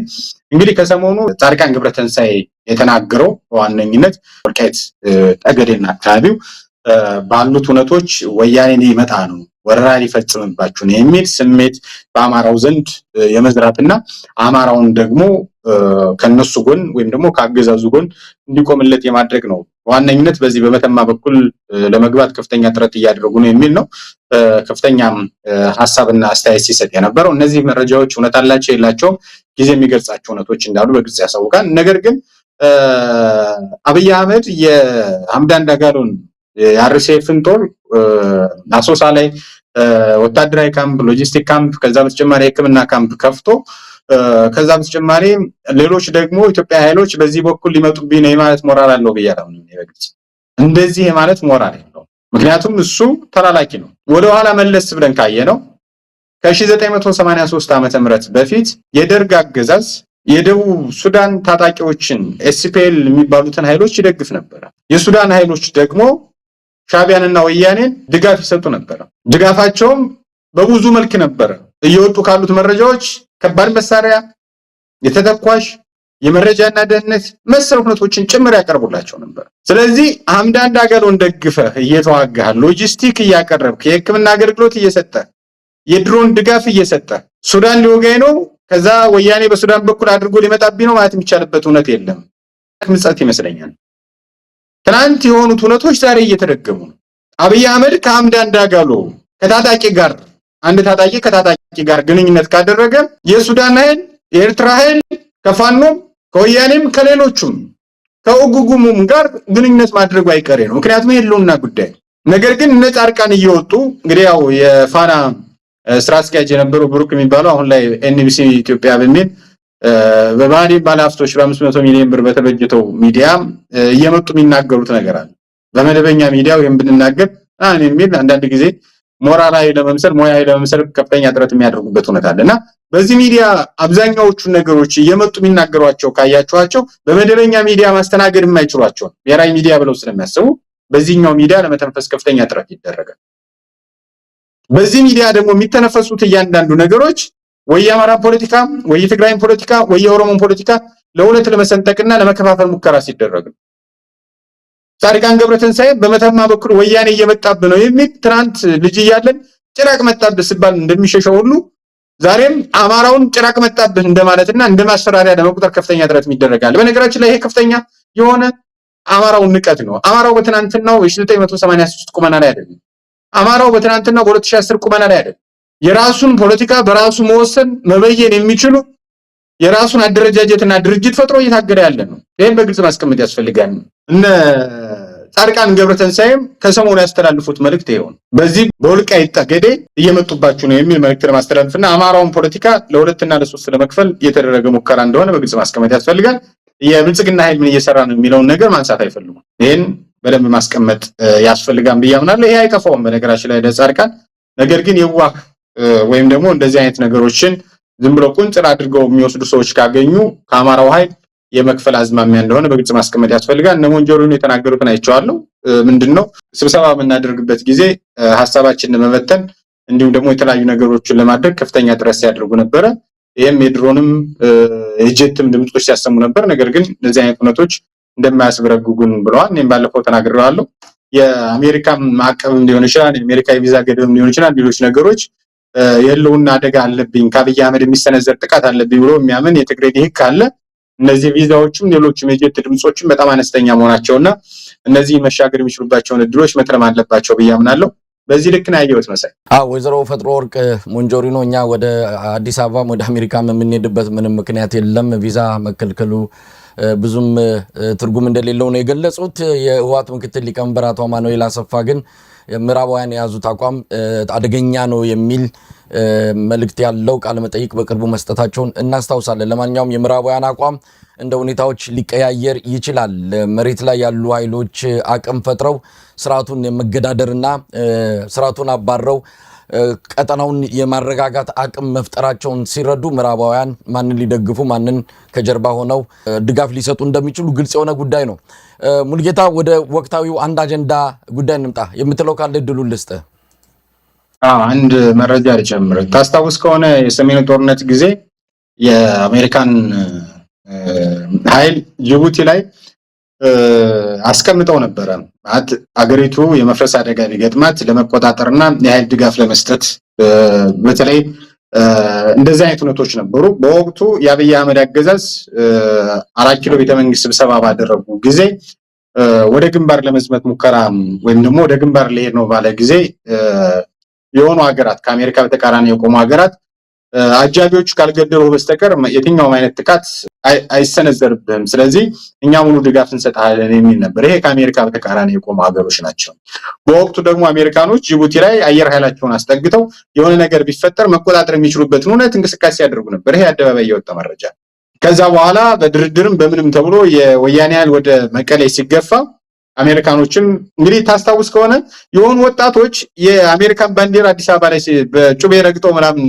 እንግዲህ ከሰሞኑ ጻድቃን ገብረተንሳኤ የተናገረው በዋነኝነት ወልቃይት ጠገዴና አካባቢው ባሉት ሁነቶች ወያኔ ሊመጣ ነው፣ ወረራ ሊፈጽምባችሁ ነው የሚል ስሜት በአማራው ዘንድ የመዝራትና አማራውን ደግሞ ከነሱ ጎን ወይም ደግሞ ከአገዛዙ ጎን እንዲቆምለት የማድረግ ነው። በዋነኝነት በዚህ በመተማ በኩል ለመግባት ከፍተኛ ጥረት እያደረጉ ነው የሚል ነው ከፍተኛ ሀሳብና አስተያየት ሲሰጥ የነበረው። እነዚህ መረጃዎች እውነት አላቸው የላቸውም ጊዜ የሚገልጻቸው እውነቶች እንዳሉ በግልጽ ያሳውቃል። ነገር ግን አብይ አህመድ የሐምዳን ዳጋሎን የአርሴፍን ጦር አሶሳ ላይ ወታደራዊ ካምፕ፣ ሎጂስቲክ ካምፕ፣ ከዛ በተጨማሪ የሕክምና ካምፕ ከፍቶ ከዛ በተጨማሪ ሌሎች ደግሞ ኢትዮጵያ ኃይሎች በዚህ በኩል ሊመጡብኝ ነው ማለት ሞራል አለው ብያለሁ። በግልጽ እንደዚህ ማለት ሞራል የለውም። ምክንያቱም እሱ ተላላኪ ነው። ወደኋላ መለስ ብለን ካየነው ከ1983 ዓመተ ምህረት በፊት የደርግ አገዛዝ የደቡብ ሱዳን ታጣቂዎችን ኤስፒኤል የሚባሉትን ኃይሎች ይደግፍ ነበር። የሱዳን ኃይሎች ደግሞ ሻዕቢያንና ወያኔን ድጋፍ ይሰጡ ነበር። ድጋፋቸውም በብዙ መልክ ነበር። እየወጡ ካሉት መረጃዎች ከባድ መሳሪያ፣ የተተኳሽ፣ የመረጃና ደህንነት መሰል ሁነቶችን ጭምር ያቀርቡላቸው ነበር። ስለዚህ ሐምዳን ዳጋሎን ደግፈህ እየተዋጋህ ሎጂስቲክ እያቀረብክ የሕክምና አገልግሎት እየሰጠህ የድሮን ድጋፍ እየሰጠህ ሱዳን ሊወጋኝ ነው ከዛ ወያኔ በሱዳን በኩል አድርጎ ሊመጣብኝ ነው ማለት የሚቻልበት እውነት የለም። ምጸት ይመስለኛል። ትናንት የሆኑት እውነቶች ዛሬ እየተደገሙ ነው። አብይ አህመድ ከሐምዳን ዳጋሎ ከታጣቂ ጋር አንድ ታጣቂ ከታጣቂ ጋር ግንኙነት ካደረገ የሱዳን ኃይል የኤርትራ ኃይል ከፋኖም ከወያኔም ከሌሎቹም ከኡጉጉሙም ጋር ግንኙነት ማድረጉ አይቀሬ ነው። ምክንያቱም የህልውና ጉዳይ። ነገር ግን እነ ጻድቃን እየወጡ እንግዲህ ያው የፋና ስራ አስኪያጅ የነበረው ብሩክ የሚባለው አሁን ላይ ኤንቢሲ ኢትዮጵያ በሚል በባህሪ ባለሀብቶች በ500 ሚሊዮን ብር በተበጀተው ሚዲያ እየመጡ የሚናገሩት ነገር አለ። በመደበኛ ሚዲያው ብንናገር የሚል አንዳንድ ጊዜ ሞራላዊ ለመምሰል ሞያዊ ለመምሰል ከፍተኛ ጥረት የሚያደርጉበት ሁኔታ አለና በዚህ ሚዲያ አብዛኛዎቹ ነገሮች እየመጡ የሚናገሯቸው ካያችኋቸው በመደበኛ ሚዲያ ማስተናገድ የማይችሏቸው ብሔራዊ ሚዲያ ብለው ስለሚያስቡ በዚህኛው ሚዲያ ለመተንፈስ ከፍተኛ ጥረት ይደረጋል። በዚህ ሚዲያ ደግሞ የሚተነፈሱት እያንዳንዱ ነገሮች ወይ የአማራ ፖለቲካ ወይ የትግራይን ፖለቲካ ወይ የኦሮሞን ፖለቲካ ለሁለት ለመሰንጠቅና ለመከፋፈል ሙከራ ሲደረግ ጻድቃን ገብረተንሳኤ በመተማ በኩል ወያኔ እየመጣብህ ነው የሚል ትናንት ልጅ እያለን ጭራቅ መጣብህ ሲባል እንደሚሸሸው ሁሉ ዛሬም አማራውን ጭራቅ መጣብህ እንደማለትና እንደማስፈራሪያ ለመቁጠር ከፍተኛ ጥረት ይደረጋል። በነገራችን ላይ ይሄ ከፍተኛ የሆነ አማራውን ንቀት ነው። አማራው በትናንትናው 1983 ቁመና ላይ አይደለም። አማራው በትናንትናው በ2010 ቁመና ላይ አይደለም። የራሱን ፖለቲካ በራሱ መወሰን መበየን የሚችሉ የራሱን አደረጃጀትና ድርጅት ፈጥሮ እየታገለ ያለ ነው። ይሄን በግልጽ ማስቀመጥ ያስፈልጋል። እነ ጻድቃን ገብረተንሳኤም ከሰሞኑ ያስተላልፉት መልእክት ይሆን በዚህ በወልቃይት ጠገዴ እየመጡባችሁ ነው የሚል መልእክት ለማስተላለፍና አማራውን ፖለቲካ ለሁለትና ለሶስት ለመክፈል የተደረገ ሙከራ እንደሆነ በግልጽ ማስቀመጥ ያስፈልጋል። የብልጽግና ኃይል ምን እየሰራ ነው የሚለውን ነገር ማንሳት አይፈልጉም። ይሄን በደንብ ማስቀመጥ ያስፈልጋል ብዬ አምናለሁ። ይሄ አይከፋውም በነገራችን ላይ ለጻድቃን። ነገር ግን የዋህ ወይም ደግሞ እንደዚህ አይነት ነገሮችን ዝም ብሎ ቁንጽር አድርገው የሚወስዱ ሰዎች ካገኙ ከአማራው ኃይል የመክፈል አዝማሚያ እንደሆነ በግልጽ ማስቀመጥ ያስፈልጋል። እነ ሞንጆሪኖ የተናገሩትን አይቼዋለሁ። ምንድነው ስብሰባ የምናደርግበት ጊዜ ሐሳባችንን መመተን እንዲሁም ደግሞ የተለያዩ ነገሮችን ለማድረግ ከፍተኛ ጥረት ሲያደርጉ ነበረ። ይሄም የድሮንም የጀትም ድምጾች ሲያሰሙ ነበር። ነገር ግን እነዚህ አይነት ሁነቶች እንደማያስበረግጉን ብለዋል። እኔም ባለፈው ተናግሬዋለሁ። የአሜሪካ ማዕቀብም ሊሆን ይችላል፣ የአሜሪካ የቪዛ ገደብም ሊሆን ይችላል፣ ሌሎች ነገሮች የህልውና አደጋ አለብኝ ከአብይ አህመድ የሚሰነዘር ጥቃት አለብኝ ብሎ የሚያምን የትግራይ ዲህ ካለ እነዚህ ቪዛዎችም ሌሎችም የጀት ድምጾችም በጣም አነስተኛ መሆናቸውና እነዚህ መሻገር የሚችሉባቸውን እድሎች መትረም አለባቸው ብዬ አምናለሁ። በዚህ ልክ ነው ያየሁት መሳይ። ወይዘሮ ፈጥሮ ወርቅ ሞንጆሪኖ እኛ ወደ አዲስ አበባ ወደ አሜሪካም የምንሄድበት ምንም ምክንያት የለም፣ ቪዛ መከልከሉ ብዙም ትርጉም እንደሌለው ነው የገለጹት። የህወሓት ምክትል ሊቀመንበር አቶ አማኑኤል አሰፋ ግን ምዕራባውያን የያዙት አቋም አደገኛ ነው የሚል መልእክት ያለው ቃለ መጠይቅ በቅርቡ መስጠታቸውን እናስታውሳለን። ለማንኛውም የምዕራባውያን አቋም እንደ ሁኔታዎች ሊቀያየር ይችላል። መሬት ላይ ያሉ ኃይሎች አቅም ፈጥረው ስርዓቱን የመገዳደርና ስርዓቱን አባረው ቀጠናውን የማረጋጋት አቅም መፍጠራቸውን ሲረዱ ምዕራባውያን ማንን ሊደግፉ ማንን ከጀርባ ሆነው ድጋፍ ሊሰጡ እንደሚችሉ ግልጽ የሆነ ጉዳይ ነው። ሙልጌታ ወደ ወቅታዊው አንድ አጀንዳ ጉዳይ እንምጣ። የምትለው ካለ እድሉን ልስጥህ። አንድ መረጃ ልጨምር። ታስታውስ ከሆነ የሰሜኑ ጦርነት ጊዜ የአሜሪካን ኃይል ጅቡቲ ላይ አስቀምጠው ነበረ። አገሪቱ የመፍረስ አደጋ ሊገጥማት ለመቆጣጠርና የኃይል ድጋፍ ለመስጠት በተለይ እንደዚህ አይነት ሁኔታዎች ነበሩ። በወቅቱ የአብይ አህመድ አገዛዝ 4 ኪሎ ቤተመንግስት ስብሰባ ባደረጉ ጊዜ ወደ ግንባር ለመዝመት ሙከራ ወይም ደግሞ ወደ ግንባር ሊሄድ ነው ባለ ጊዜ የሆኑ ሀገራት ከአሜሪካ በተቃራኒ የቆሙ ሀገራት አጃቢዎቹ ካልገደሉ በስተቀር የትኛውም አይነት ጥቃት አይሰነዘርብህም፣ ስለዚህ እኛ ሙሉ ድጋፍ እንሰጣለን የሚል ነበር። ይሄ ከአሜሪካ በተቃራኒ የቆሙ ሀገሮች ናቸው። በወቅቱ ደግሞ አሜሪካኖች ጅቡቲ ላይ አየር ኃይላቸውን አስጠግተው የሆነ ነገር ቢፈጠር መቆጣጠር የሚችሉበትን እውነት እንቅስቃሴ ያደርጉ ነበር። ይሄ አደባባይ የወጣ መረጃ። ከዛ በኋላ በድርድርም በምንም ተብሎ የወያኔ ኃይል ወደ መቀሌ ሲገፋ አሜሪካኖችም እንግዲህ ታስታውስ ከሆነ የሆኑ ወጣቶች የአሜሪካን ባንዲራ አዲስ አበባ ላይ በጩቤ ረግጠው ምናምን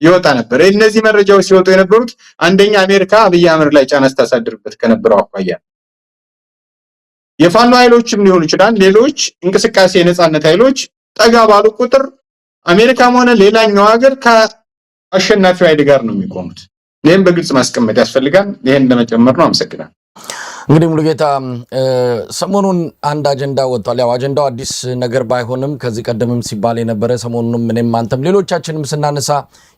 ይወጣ ነበር። እነዚህ መረጃዎች ሲወጡ የነበሩት አንደኛ አሜሪካ አብይ አህመድ ላይ ጫና ስታሳድርበት ከነበረው አኳያ የፋኖ ኃይሎችም ሊሆኑ ይችላል ሌሎች እንቅስቃሴ የነጻነት ኃይሎች ጠጋ ባሉ ቁጥር አሜሪካም ሆነ ሌላኛው ሀገር ከአሸናፊው ኃይል ጋር ነው የሚቆሙት። ይህም በግልጽ ማስቀመጥ ያስፈልጋል። ይህን እንደመጨመር ነው። አመሰግናለሁ። እንግዲህ ሙሉጌታ ሰሞኑን አንድ አጀንዳ ወጥቷል። ያው አጀንዳው አዲስ ነገር ባይሆንም ከዚህ ቀደምም ሲባል የነበረ ሰሞኑንም እኔም አንተም ሌሎቻችንም ስናነሳ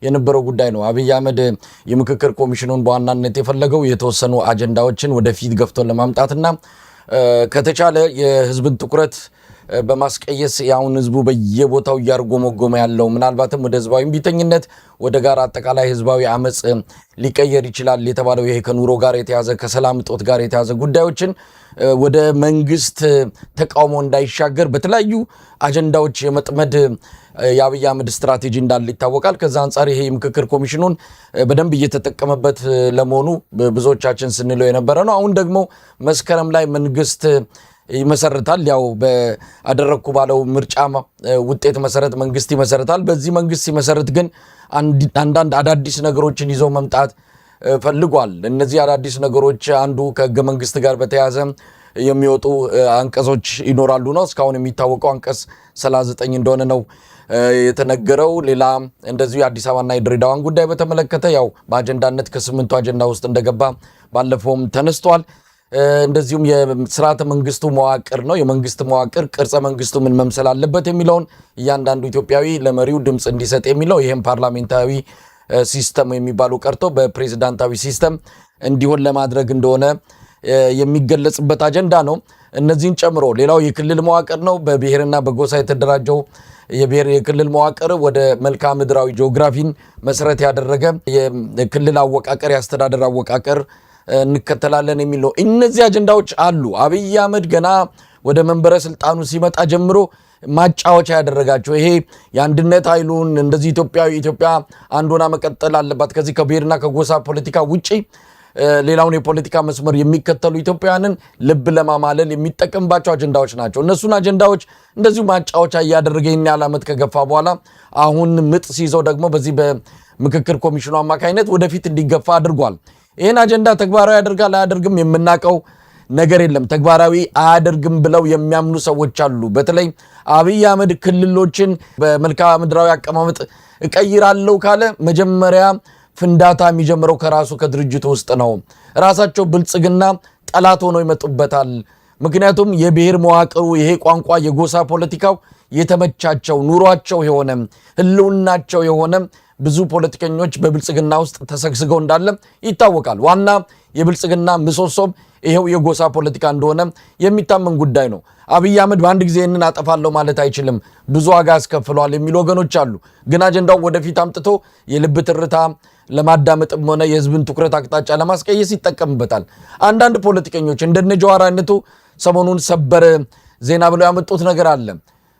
የነበረው ጉዳይ ነው። አብይ አህመድ የምክክር ኮሚሽኑን በዋናነት የፈለገው የተወሰኑ አጀንዳዎችን ወደፊት ገፍቶ ለማምጣትና ከተቻለ የህዝብን ትኩረት በማስቀየስ ያውን ህዝቡ በየቦታው እያርጎመጎመ ያለው ምናልባትም ወደ ህዝባዊ ቢተኝነት ወደ ጋር አጠቃላይ ህዝባዊ አመጽ ሊቀየር ይችላል የተባለው ይሄ ከኑሮ ጋር የተያዘ ከሰላም እጦት ጋር የተያዘ ጉዳዮችን ወደ መንግስት ተቃውሞ እንዳይሻገር በተለያዩ አጀንዳዎች የመጥመድ የአብይ አህመድ ስትራቴጂ እንዳለ ይታወቃል። ከዛ አንጻር ይሄ የምክክር ኮሚሽኑን በደንብ እየተጠቀመበት ለመሆኑ ብዙዎቻችን ስንለው የነበረ ነው። አሁን ደግሞ መስከረም ላይ መንግስት ይመሰርታል። ያው በአደረኩ ባለው ምርጫ ውጤት መሰረት መንግስት ይመሰርታል። በዚህ መንግስት ሲመሰርት ግን አንዳንድ አዳዲስ ነገሮችን ይዞ መምጣት ፈልጓል። እነዚህ አዳዲስ ነገሮች አንዱ ከህገ መንግስት ጋር በተያያዘ የሚወጡ አንቀጾች ይኖራሉ ነው። እስካሁን የሚታወቀው አንቀጽ 39 እንደሆነ ነው የተነገረው። ሌላ እንደዚሁ የአዲስ አበባና የድሬዳዋን ጉዳይ በተመለከተ ያው በአጀንዳነት ከ8ቱ አጀንዳ ውስጥ እንደገባ ባለፈውም ተነስቷል። እንደዚሁም የስርዓተ መንግስቱ መዋቅር ነው። የመንግስት መዋቅር ቅርጸ መንግስቱ ምን መምሰል አለበት የሚለውን እያንዳንዱ ኢትዮጵያዊ ለመሪው ድምፅ እንዲሰጥ የሚለው ይህም ፓርላሜንታዊ ሲስተም የሚባለው ቀርቶ በፕሬዝዳንታዊ ሲስተም እንዲሆን ለማድረግ እንደሆነ የሚገለጽበት አጀንዳ ነው። እነዚህን ጨምሮ ሌላው የክልል መዋቅር ነው። በብሔርና በጎሳ የተደራጀው የክልል መዋቅር ወደ መልክዓ ምድራዊ ጂኦግራፊን መሰረት ያደረገ የክልል አወቃቀር የአስተዳደር አወቃቀር እንከተላለን የሚል ነው። እነዚህ አጀንዳዎች አሉ። አብይ አህመድ ገና ወደ መንበረ ስልጣኑ ሲመጣ ጀምሮ ማጫወቻ ያደረጋቸው ይሄ የአንድነት ኃይሉን እንደዚህ ኢትዮጵያ አንድ ሆና መቀጠል አለባት ከዚህ ከብሔርና ከጎሳ ፖለቲካ ውጪ ሌላውን የፖለቲካ መስመር የሚከተሉ ኢትዮጵያውያንን ልብ ለማማለል የሚጠቀምባቸው አጀንዳዎች ናቸው። እነሱን አጀንዳዎች እንደዚሁ ማጫወቻ እያደረገ ያለ ዓመት ከገፋ በኋላ አሁን ምጥ ሲይዘው ደግሞ በዚህ በምክክር ኮሚሽኑ አማካኝነት ወደፊት እንዲገፋ አድርጓል። ይህን አጀንዳ ተግባራዊ ያደርጋል አያደርግም የምናውቀው ነገር የለም። ተግባራዊ አያደርግም ብለው የሚያምኑ ሰዎች አሉ። በተለይ አብይ አህመድ ክልሎችን በመልክዓ ምድራዊ አቀማመጥ እቀይራለሁ ካለ መጀመሪያ ፍንዳታ የሚጀምረው ከራሱ ከድርጅቱ ውስጥ ነው። ራሳቸው ብልጽግና ጠላት ሆነው ይመጡበታል። ምክንያቱም የብሔር መዋቅሩ ይሄ ቋንቋ የጎሳ ፖለቲካው የተመቻቸው ኑሯቸው የሆነ ህልውናቸው የሆነ ብዙ ፖለቲከኞች በብልጽግና ውስጥ ተሰግስገው እንዳለ ይታወቃል። ዋና የብልጽግና ምሰሶም ይሄው የጎሳ ፖለቲካ እንደሆነ የሚታመን ጉዳይ ነው። አብይ አህመድ በአንድ ጊዜ ይህንን አጠፋለሁ ማለት አይችልም፣ ብዙ ዋጋ ያስከፍለዋል የሚሉ ወገኖች አሉ። ግን አጀንዳው ወደፊት አምጥቶ የልብ ትርታ ለማዳመጥም ሆነ የህዝብን ትኩረት አቅጣጫ ለማስቀየስ ይጠቀምበታል። አንዳንድ ፖለቲከኞች እንደነ ጀዋር አይነቱ ሰሞኑን ሰበር ዜና ብለው ያመጡት ነገር አለ።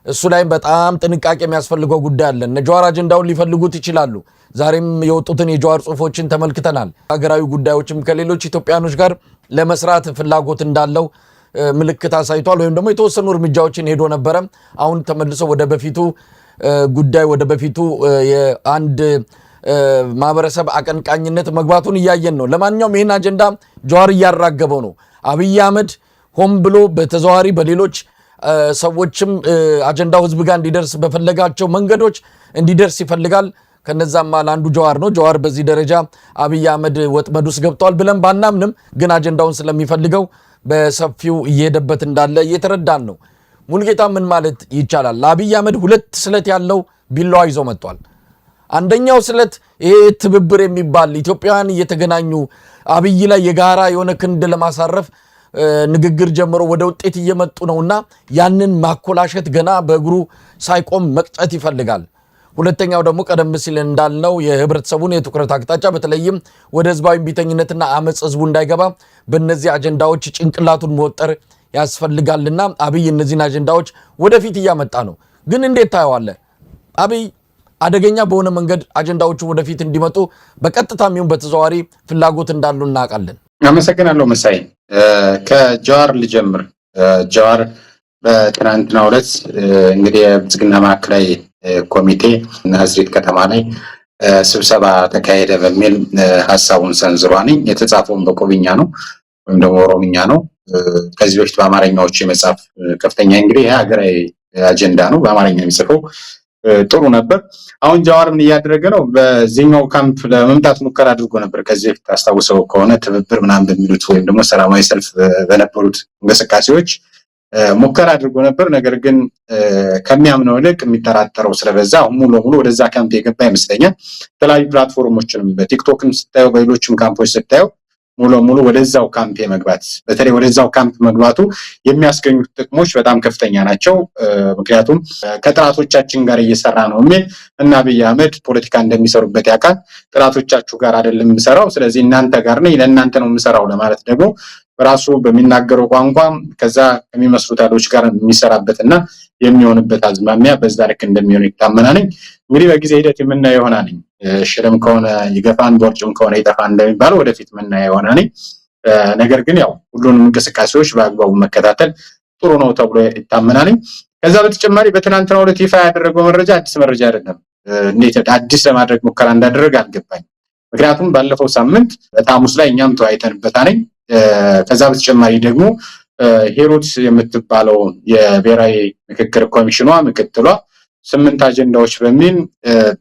እሱ ላይ በጣም ጥንቃቄ የሚያስፈልገው ጉዳይ አለ። እነ ጀዋር አጀንዳውን ሊፈልጉት ይችላሉ። ዛሬም የወጡትን የጀዋር ጽሁፎችን ተመልክተናል። ሀገራዊ ጉዳዮችም ከሌሎች ኢትዮጵያኖች ጋር ለመስራት ፍላጎት እንዳለው ምልክት አሳይቷል። ወይም ደግሞ የተወሰኑ እርምጃዎችን ሄዶ ነበረ። አሁን ተመልሶ ወደ በፊቱ ጉዳይ ወደ በፊቱ የአንድ ማህበረሰብ አቀንቃኝነት መግባቱን እያየን ነው። ለማንኛውም ይህን አጀንዳ ጀዋር እያራገበው ነው። አብይ አህመድ ሆን ብሎ በተዘዋዋሪ በሌሎች ሰዎችም አጀንዳው ህዝብ ጋር እንዲደርስ በፈለጋቸው መንገዶች እንዲደርስ ይፈልጋል። ከነዛም አንዱ ጀዋር ነው። ጀዋር በዚህ ደረጃ አብይ አህመድ ወጥመድ ውስጥ ገብቷል ብለን ባናምንም ግን አጀንዳውን ስለሚፈልገው በሰፊው እየሄደበት እንዳለ እየተረዳን ነው። ሙልጌታ ምን ማለት ይቻላል? ለአብይ አህመድ ሁለት ስለት ያለው ቢላዋ ይዞ መጥቷል። አንደኛው ስለት ይሄ ትብብር የሚባል ኢትዮጵያውያን እየተገናኙ አብይ ላይ የጋራ የሆነ ክንድ ለማሳረፍ ንግግር ጀምሮ ወደ ውጤት እየመጡ ነውና ያንን ማኮላሸት ገና በእግሩ ሳይቆም መቅጨት ይፈልጋል። ሁለተኛው ደግሞ ቀደም ሲል እንዳልነው የህብረተሰቡን የትኩረት አቅጣጫ በተለይም ወደ ህዝባዊ ቢተኝነትና አመጽ ህዝቡ እንዳይገባ በእነዚህ አጀንዳዎች ጭንቅላቱን መወጠር ያስፈልጋልና አብይ እነዚህን አጀንዳዎች ወደፊት እያመጣ ነው። ግን እንዴት ታየዋለህ? አብይ አደገኛ በሆነ መንገድ አጀንዳዎቹ ወደፊት እንዲመጡ በቀጥታም ይሁን በተዘዋዋሪ ፍላጎት እንዳሉ እናውቃለን። አመሰግናለሁ መሳይ። ከጀዋር ልጀምር። ጀዋር በትናንትናው ዕለት እንግዲህ የብልጽግና ማዕከላዊ ኮሚቴ ናዝሬት ከተማ ላይ ስብሰባ ተካሄደ በሚል ሀሳቡን ሰንዝሯል። የተጻፈውን በቆብኛ ነው ወይም ደግሞ ኦሮምኛ ነው። ከዚህ በፊት በአማርኛዎች የመጻፍ ከፍተኛ እንግዲህ የሀገራዊ አጀንዳ ነው። በአማርኛ የሚጽፈው ጥሩ ነበር። አሁን ጀዋር ምን እያደረገ ነው? በዚህኛው ካምፕ ለመምጣት ሙከራ አድርጎ ነበር። ከዚህ በፊት አስታውሰው ከሆነ ትብብር ምናምን በሚሉት ወይም ደግሞ ሰላማዊ ሰልፍ በነበሩት እንቅስቃሴዎች ሙከራ አድርጎ ነበር። ነገር ግን ከሚያምነው ይልቅ የሚጠራጠረው ስለበዛ ሙሉ ለሙሉ ወደዛ ካምፕ የገባ ይመስለኛል። የተለያዩ ፕላትፎርሞችንም በቲክቶክም ስታየው በሌሎችም ካምፖች ስታየው ሙሉ ለሙሉ ወደዛው ካምፕ የመግባት በተለይ ወደዛው ካምፕ መግባቱ የሚያስገኙት ጥቅሞች በጣም ከፍተኛ ናቸው። ምክንያቱም ከጥራቶቻችን ጋር እየሰራ ነው የሚል እና አብይ አህመድ ፖለቲካ እንደሚሰሩበት ያውቃል። ጥራቶቻችሁ ጋር አይደለም የምሰራው፣ ስለዚህ እናንተ ጋር ነኝ፣ ለእናንተ ነው የምሰራው ለማለት ደግሞ በራሱ በሚናገረው ቋንቋ ከዛ ከሚመስሉት አዶች ጋር የሚሰራበትና የሚሆንበት አዝማሚያ በዛ ልክ እንደሚሆን ይታመናል። እንግዲህ በጊዜ ሂደት የምናየው ይሆናል። ሽርም ከሆነ ይገፋን ቦርጭም ከሆነ ይጠፋን እንደሚባለው ወደፊት የምናየው ይሆናል። ነገር ግን ያው ሁሉንም እንቅስቃሴዎች በአግባቡ መከታተል ጥሩ ነው ተብሎ ይታመናል። ከዛ በተጨማሪ በትናንትናው ዕለት ይፋ ያደረገው መረጃ አዲስ መረጃ አይደለም። እንዴት አዲስ ለማድረግ ሙከራ እንዳደረገ አልገባኝ። ምክንያቱም ባለፈው ሳምንት ሐሙስ ላይ እኛም ተወያይተንበታል። ከዛ በተጨማሪ ደግሞ ሄሮድስ የምትባለው የብሔራዊ ምክክር ኮሚሽኗ ምክትሏ 8 አጀንዳዎች በሚል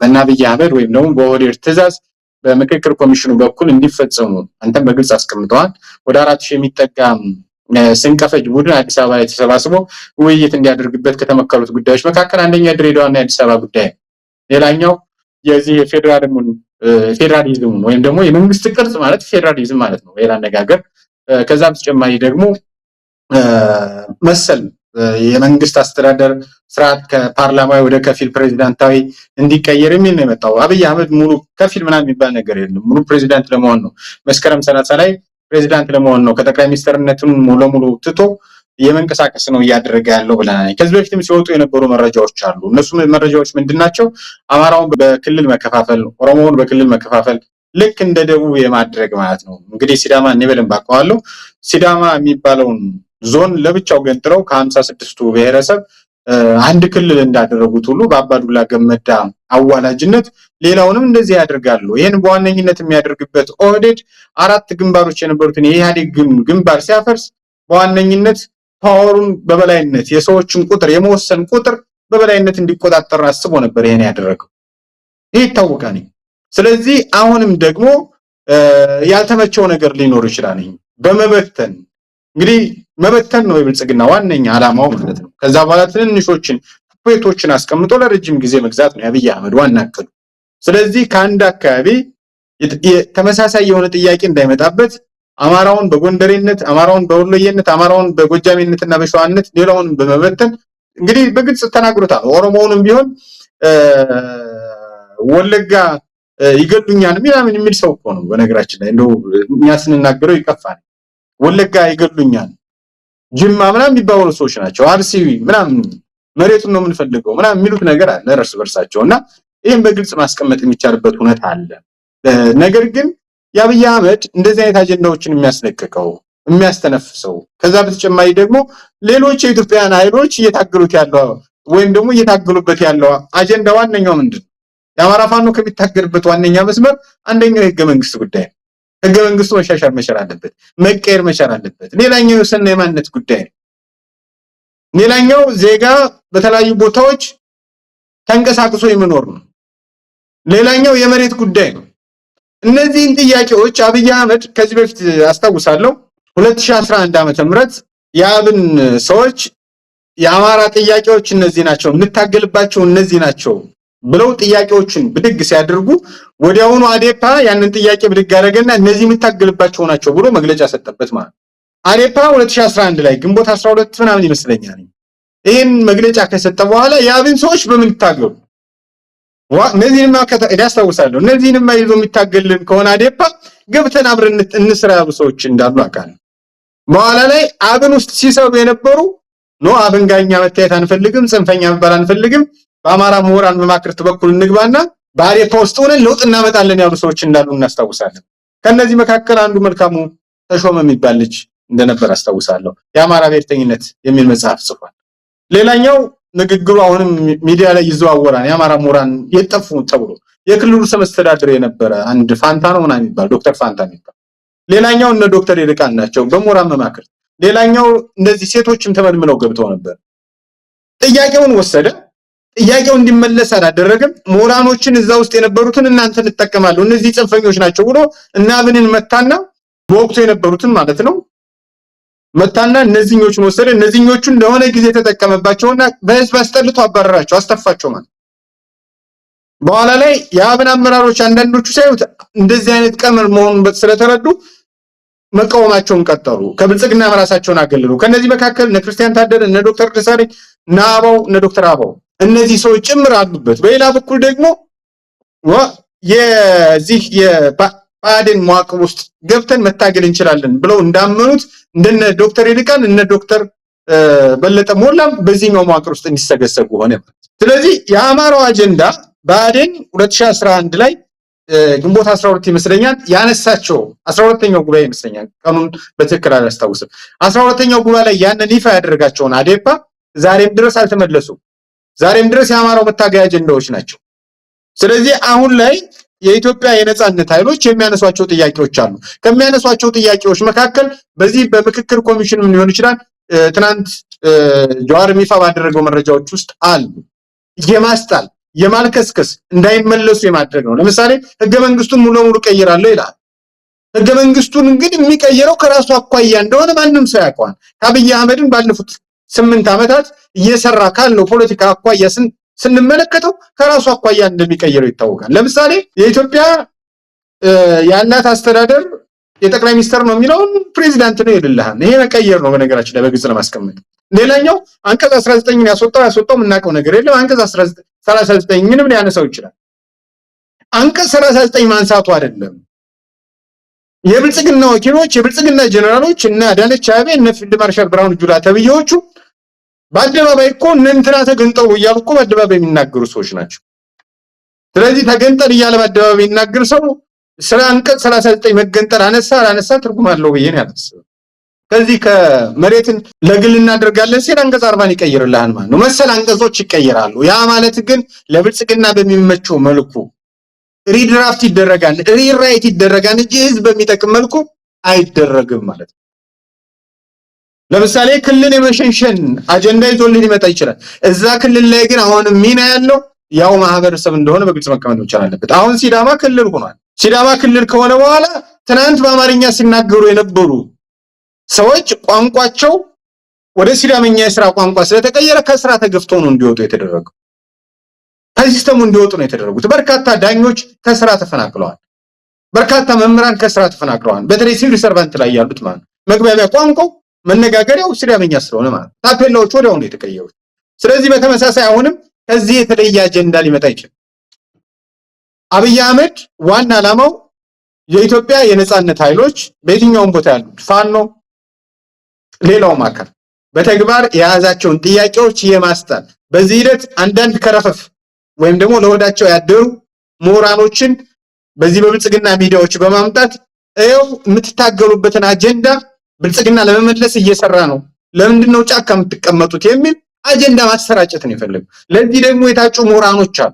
በአብይ አህመድ ወይም ደግሞ በኦህዴድ ትዕዛዝ በምክክር ኮሚሽኑ በኩል እንዲፈጸሙ አንተም በግልጽ አስቀምጠዋል። ወደ 4000 የሚጠጋ ስንቀፈጅ ቡድን አዲስ አበባ ላይ ተሰባስቦ ውይይት እንዲያደርግበት ከተመከሩት ጉዳዮች መካከል አንደኛ ድሬዳዋና የአዲስ አበባ ጉዳይ፣ ሌላኛው የዚህ ፌዴራሊዝም ወይም ደግሞ የመንግስት ቅርጽ ማለት ፌዴራሊዝም ማለት ነው ሌላ አነጋገር። ከዛ በተጨማሪ ደግሞ መሰል የመንግስት አስተዳደር ስርዓት ከፓርላማዊ ወደ ከፊል ፕሬዚዳንታዊ እንዲቀየር የሚል ነው የመጣው። አብይ አህመድ ሙሉ ከፊል ምናምን የሚባል ነገር የለም። ሙሉ ፕሬዚዳንት ለመሆን ነው። መስከረም 30 ላይ ፕሬዚዳንት ለመሆን ነው። ከጠቅላይ ሚኒስትርነቱን ሙሉ ለሙሉ ትቶ የመንቀሳቀስ ነው እያደረገ ያለው ብለናል። ከዚህ በፊትም ሲወጡ የነበሩ መረጃዎች አሉ። እነሱ መረጃዎች ምንድናቸው? አማራውን በክልል መከፋፈል፣ ኦሮሞውን በክልል መከፋፈል፣ ልክ እንደ ደቡብ የማድረግ ማለት ነው። እንግዲህ ሲዳማ እኔ በደንብ አውቀዋለሁ። ሲዳማ የሚባለውን ዞን ለብቻው ገንጥለው ከ56ቱ ብሔረሰብ አንድ ክልል እንዳደረጉት ሁሉ በአባዱላ ገመዳ አዋላጅነት ሌላውንም እንደዚህ ያደርጋሉ። ይህን በዋነኝነት የሚያደርግበት ኦህዴድ 4 ግንባሮች የነበሩትን የኢህአዴግ ግንባር ሲያፈርስ በዋነኝነት ፓወሩን በበላይነት የሰዎችን ቁጥር የመወሰን ቁጥር በበላይነት እንዲቆጣጠር አስቦ ነበር ይሄን ያደረገው። ይሄ ይታወቃል። ስለዚህ አሁንም ደግሞ ያልተመቸው ነገር ሊኖር ይችላል። በመበተን እንግዲህ መበተን ነው የብልጽግና ዋነኛ ዓላማው ማለት ነው። ከዛ በኋላ ትንንሾችን ፖይንቶችን አስቀምጦ ለረጅም ጊዜ መግዛት ነው የአብይ አህመድ ዋና እቅዱ። ስለዚህ ከአንድ አካባቢ ተመሳሳይ የሆነ ጥያቄ እንዳይመጣበት አማራውን በጎንደሬነት፣ አማራውን በወሎዬነት፣ አማራውን በጎጃሜነትና በሸዋነት ሌላውን በመበተን እንግዲህ በግልጽ ተናግሮታል። ኦሮሞውንም ቢሆን ወለጋ ይገሉኛል ምናምን የሚል ሰው እኮ ነው። በነገራችን ላይ እንደው እኛ ስንናገረው ይቀፋል። ወለጋ ይገሉኛል፣ ጅማ ምናምን የሚባሉ ሰዎች ናቸው። አርሲ ምናምን መሬቱን ነው የምንፈልገው ምናምን የሚሉት ነገር አለ እርስ በርሳቸውና ይሄን በግልጽ ማስቀመጥ የሚቻልበት ሁኔታ አለ። ነገር ግን የአብይ አህመድ እንደዚህ አይነት አጀንዳዎችን የሚያስለቅቀው የሚያስተነፍሰው ከዛ በተጨማሪ ደግሞ ሌሎች የኢትዮጵያን ኃይሎች እየታገሉት ያለው ወይም ደግሞ እየታገሉበት ያለው አጀንዳ ዋነኛው ምንድን ነው? የአማራ ፋኖ ከሚታገልበት ዋነኛ መስመር አንደኛው የህገ መንግስት ጉዳይ ነው። ህገ መንግስቱ መሻሻል መቻል አለበት፣ መቀየር መቻል አለበት። ሌላኛው የሰና የማንነት ጉዳይ ነው። ሌላኛው ዜጋ በተለያዩ ቦታዎች ተንቀሳቅሶ የመኖር ነው። ሌላኛው የመሬት ጉዳይ ነው። እነዚህን ጥያቄዎች አብይ አህመድ ከዚህ በፊት አስታውሳለሁ 2011 ዓ.ም የአብን ሰዎች የአማራ ጥያቄዎች እነዚህ ናቸው፣ እንታገልባቸው እነዚህ ናቸው ብለው ጥያቄዎችን ብድግ ሲያደርጉ ወዲያውኑ አዴፓ ያንን ጥያቄ ብድግ አደረገና እነዚህ የምታገልባቸው ናቸው ብሎ መግለጫ ሰጠበት ማለት ነው። አዴፓ 2011 ላይ ግንቦት 12 ምናምን ይመስለኛል ይሄን መግለጫ ከሰጠ በኋላ የአብን ሰዎች በምን ይታገሉ? እነዚህንማ ያስታውሳለሁ። እነዚህንማ ይዞ የሚታገልን ከሆነ አዴፓ ገብተን አብረን እንስራ ያሉ ሰዎች እንዳሉ አውቃለሁ። በኋላ ላይ አብን ውስጥ ሲሰሩ የነበሩ አብን ጋኛ መታየት አንፈልግም፣ ጽንፈኛ መባል አንፈልግም፣ በአማራ ምሁራን መማክርት በኩል እንግባና በአዴፓ ውስጥ ሆነን ለውጥ እናመጣለን ያሉ ሰዎች እንዳሉ እናስታውሳለን። ከነዚህ መካከል አንዱ መልካሙ ተሾመ የሚባል ልጅ እንደነበር አስታውሳለሁ። የአማራ ብሔርተኝነት የሚል መጽሐፍ ጽፏል። ሌላኛው ንግግሩ አሁንም ሚዲያ ላይ ይዘዋወራል። የአማራ ምሁራን የጠፉ ተብሎ የክልሉ ርዕሰ መስተዳድር የነበረ አንድ ፋንታ ነው ምናምን የሚባል ዶክተር ፋንታ የሚባል። ሌላኛው እነ ዶክተር ይልቃል ናቸው በምሁራን መማክርት። ሌላኛው እንደዚህ ሴቶችም ተመልምለው ገብተው ነበር። ጥያቄውን ወሰደ። ጥያቄው እንዲመለስ አላደረገም። ምሁራኖችን እዛ ውስጥ የነበሩትን እናንተ እንጠቀማለሁ እነዚህ ጽንፈኞች ናቸው ብሎ እና አብንን መታና በወቅቱ የነበሩትን ማለት ነው መታና እነዚህኞቹን ወሰደ። እነዚህኞቹን ለሆነ ጊዜ ተጠቀመባቸውና በህዝብ አስጠልቶ አባረራቸው፣ አስተፋቸው ማለት። በኋላ ላይ የአብን አመራሮች አንዳንዶቹ ሳይሆን እንደዚህ አይነት ቀመር መሆኑን ስለተረዱ መቃወማቸውን ቀጠሉ። ከብልጽግና ራሳቸውን አገለሉ። ከነዚህ መካከል እነ ክርስቲያን ታደለ፣ እነ ዶክተር ደሳለኝ፣ እነ አባው፣ እነ ዶክተር አባው እነዚህ ሰዎች ጭምር አሉበት። በሌላ በኩል ደግሞ የዚህ የባዴን መዋቅር ውስጥ ገብተን መታገል እንችላለን ብለው እንዳመኑት እንደነ ዶክተር ይልቃል እነ ዶክተር በለጠ ሞላም በዚህኛው መዋቅር ውስጥ እንዲሰገሰጉ ሆነ። ስለዚህ የአማራው አጀንዳ ባዴን 2011 ላይ ግንቦት 12 ይመስለኛል ያነሳቸው 12ኛው ጉባኤ ይመስለኛል፣ ቀኑን በትክክል አላስታውስም። 12ኛው ጉባኤ ላይ ያንን ይፋ ያደረጋቸውን አዴፓ ዛሬም ድረስ አልተመለሱም። ዛሬም ድረስ የአማራው መታገያ አጀንዳዎች ናቸው። ስለዚህ አሁን ላይ የኢትዮጵያ የነጻነት ኃይሎች የሚያነሷቸው ጥያቄዎች አሉ። ከሚያነሷቸው ጥያቄዎች መካከል በዚህ በምክክር ኮሚሽን ምን ሊሆን ይችላል ትናንት ጀዋር ይፋ ባደረገው መረጃዎች ውስጥ አሉ። የማስጣል የማልከስከስ እንዳይመለሱ የማድረግ ነው። ለምሳሌ ህገ መንግስቱን ሙሉ ለሙሉ ቀይራለሁ ይላል። ህገ መንግስቱን እንግዲህ የሚቀይረው ከራሱ አኳያ እንደሆነ ማንም ሰው ያውቀዋል። አብይ አህመድን ባለፉት 8 ዓመታት እየሰራ ካለው ፖለቲካ አኳያ ስንመለከተው ከራሱ አኳያ እንደሚቀይረው ይታወቃል። ለምሳሌ የኢትዮጵያ ያላት አስተዳደር የጠቅላይ ሚኒስትር ነው የሚለውን ፕሬዚዳንት ነው ይልልሃል። ይሄ መቀየር ነው በነገራችን ላይ በግልጽ ለማስቀመጥ። ሌላኛው አንቀጽ 19ን ያስወጣው የምናውቀው ነገር የለም። አንቀጽ 39 ምንም ሊያነሳው ይችላል። አንቀጽ 39 ማንሳቱ አይደለም የብልጽግና ወኪሎች የብልጽግና ጀነራሎች እና አዳነች አቤቤ እና ፊልድ ማርሻል ብርሃኑ ጁላ ተብዬዎቹ በአደባባይ እኮ እነንትና ተገንጠሉ እያሉ እኮ በአደባባይ የሚናገሩ ሰዎች ናቸው። ስለዚህ ተገንጠል እያለ በአደባባይ የሚናገር ሰው ስለ አንቀጽ 39 መገንጠል አነሳ አላነሳ ትርጉም አለው ብዬ ነው ያነሳው። ከዚህ ከመሬትን ለግል እናደርጋለን ሲል አንቀጽ 40 ይቀይርልሃል ማለት ነው። መሰል አንቀጾች ይቀየራሉ። ያ ማለት ግን ለብልጽግና በሚመቸው መልኩ ሪድራፍት ይደረጋል፣ ሪራይት ይደረጋል እንጂ ህዝብ በሚጠቅም መልኩ አይደረግም ማለት ነው። ለምሳሌ ክልል የመሸንሸን አጀንዳ ይዞልን ሊመጣ ይችላል። እዛ ክልል ላይ ግን አሁንም ሚና ያለው ያው ማህበረሰብ እንደሆነ በግልጽ መቀመጥ መቻል አለበት። አሁን ሲዳማ ክልል ሆኗል። ሲዳማ ክልል ከሆነ በኋላ ትናንት በአማርኛ ሲናገሩ የነበሩ ሰዎች ቋንቋቸው ወደ ሲዳመኛ የስራ ቋንቋ ስለተቀየረ ከስራ ተገፍተው ነው እንዲወጡ የተደረገው። ከሲስተሙ እንዲወጡ ነው የተደረጉት። በርካታ ዳኞች ከስራ ተፈናቅለዋል። በርካታ መምህራን ከስራ ተፈናቅለዋል። በተለይ ሲቪል ሰርቫንት ላይ ያሉት ማለት መግባቢያ ቋንቋው መነጋገሪያው ሲዳመኛ ስለሆነ ማለት ታፔላዎች ወዲያው ነው የተቀየሩት። ስለዚህ በተመሳሳይ አሁንም ከዚህ የተለየ አጀንዳ ሊመጣ ይችላል። አብይ አህመድ ዋና ዓላማው የኢትዮጵያ የነጻነት ኃይሎች በየትኛውም ቦታ ያሉት ፋኖ ሌላውም አካል በተግባር የያዛቸውን ጥያቄዎች የማስጣል በዚህ ሂደት አንዳንድ ከረፈፍ ወይም ደግሞ ለወዳቸው ያደሩ ምሁራኖችን በዚህ በብልጽግና ሚዲያዎች በማምጣት ይኸው የምትታገሉበትን አጀንዳ ብልጽግና ለመመለስ እየሰራ ነው፣ ለምንድን ነው ጫካ የምትቀመጡት የሚል አጀንዳ ማሰራጨት ነው የፈለገው። ለዚህ ደግሞ የታጩ ምሁራኖች አሉ።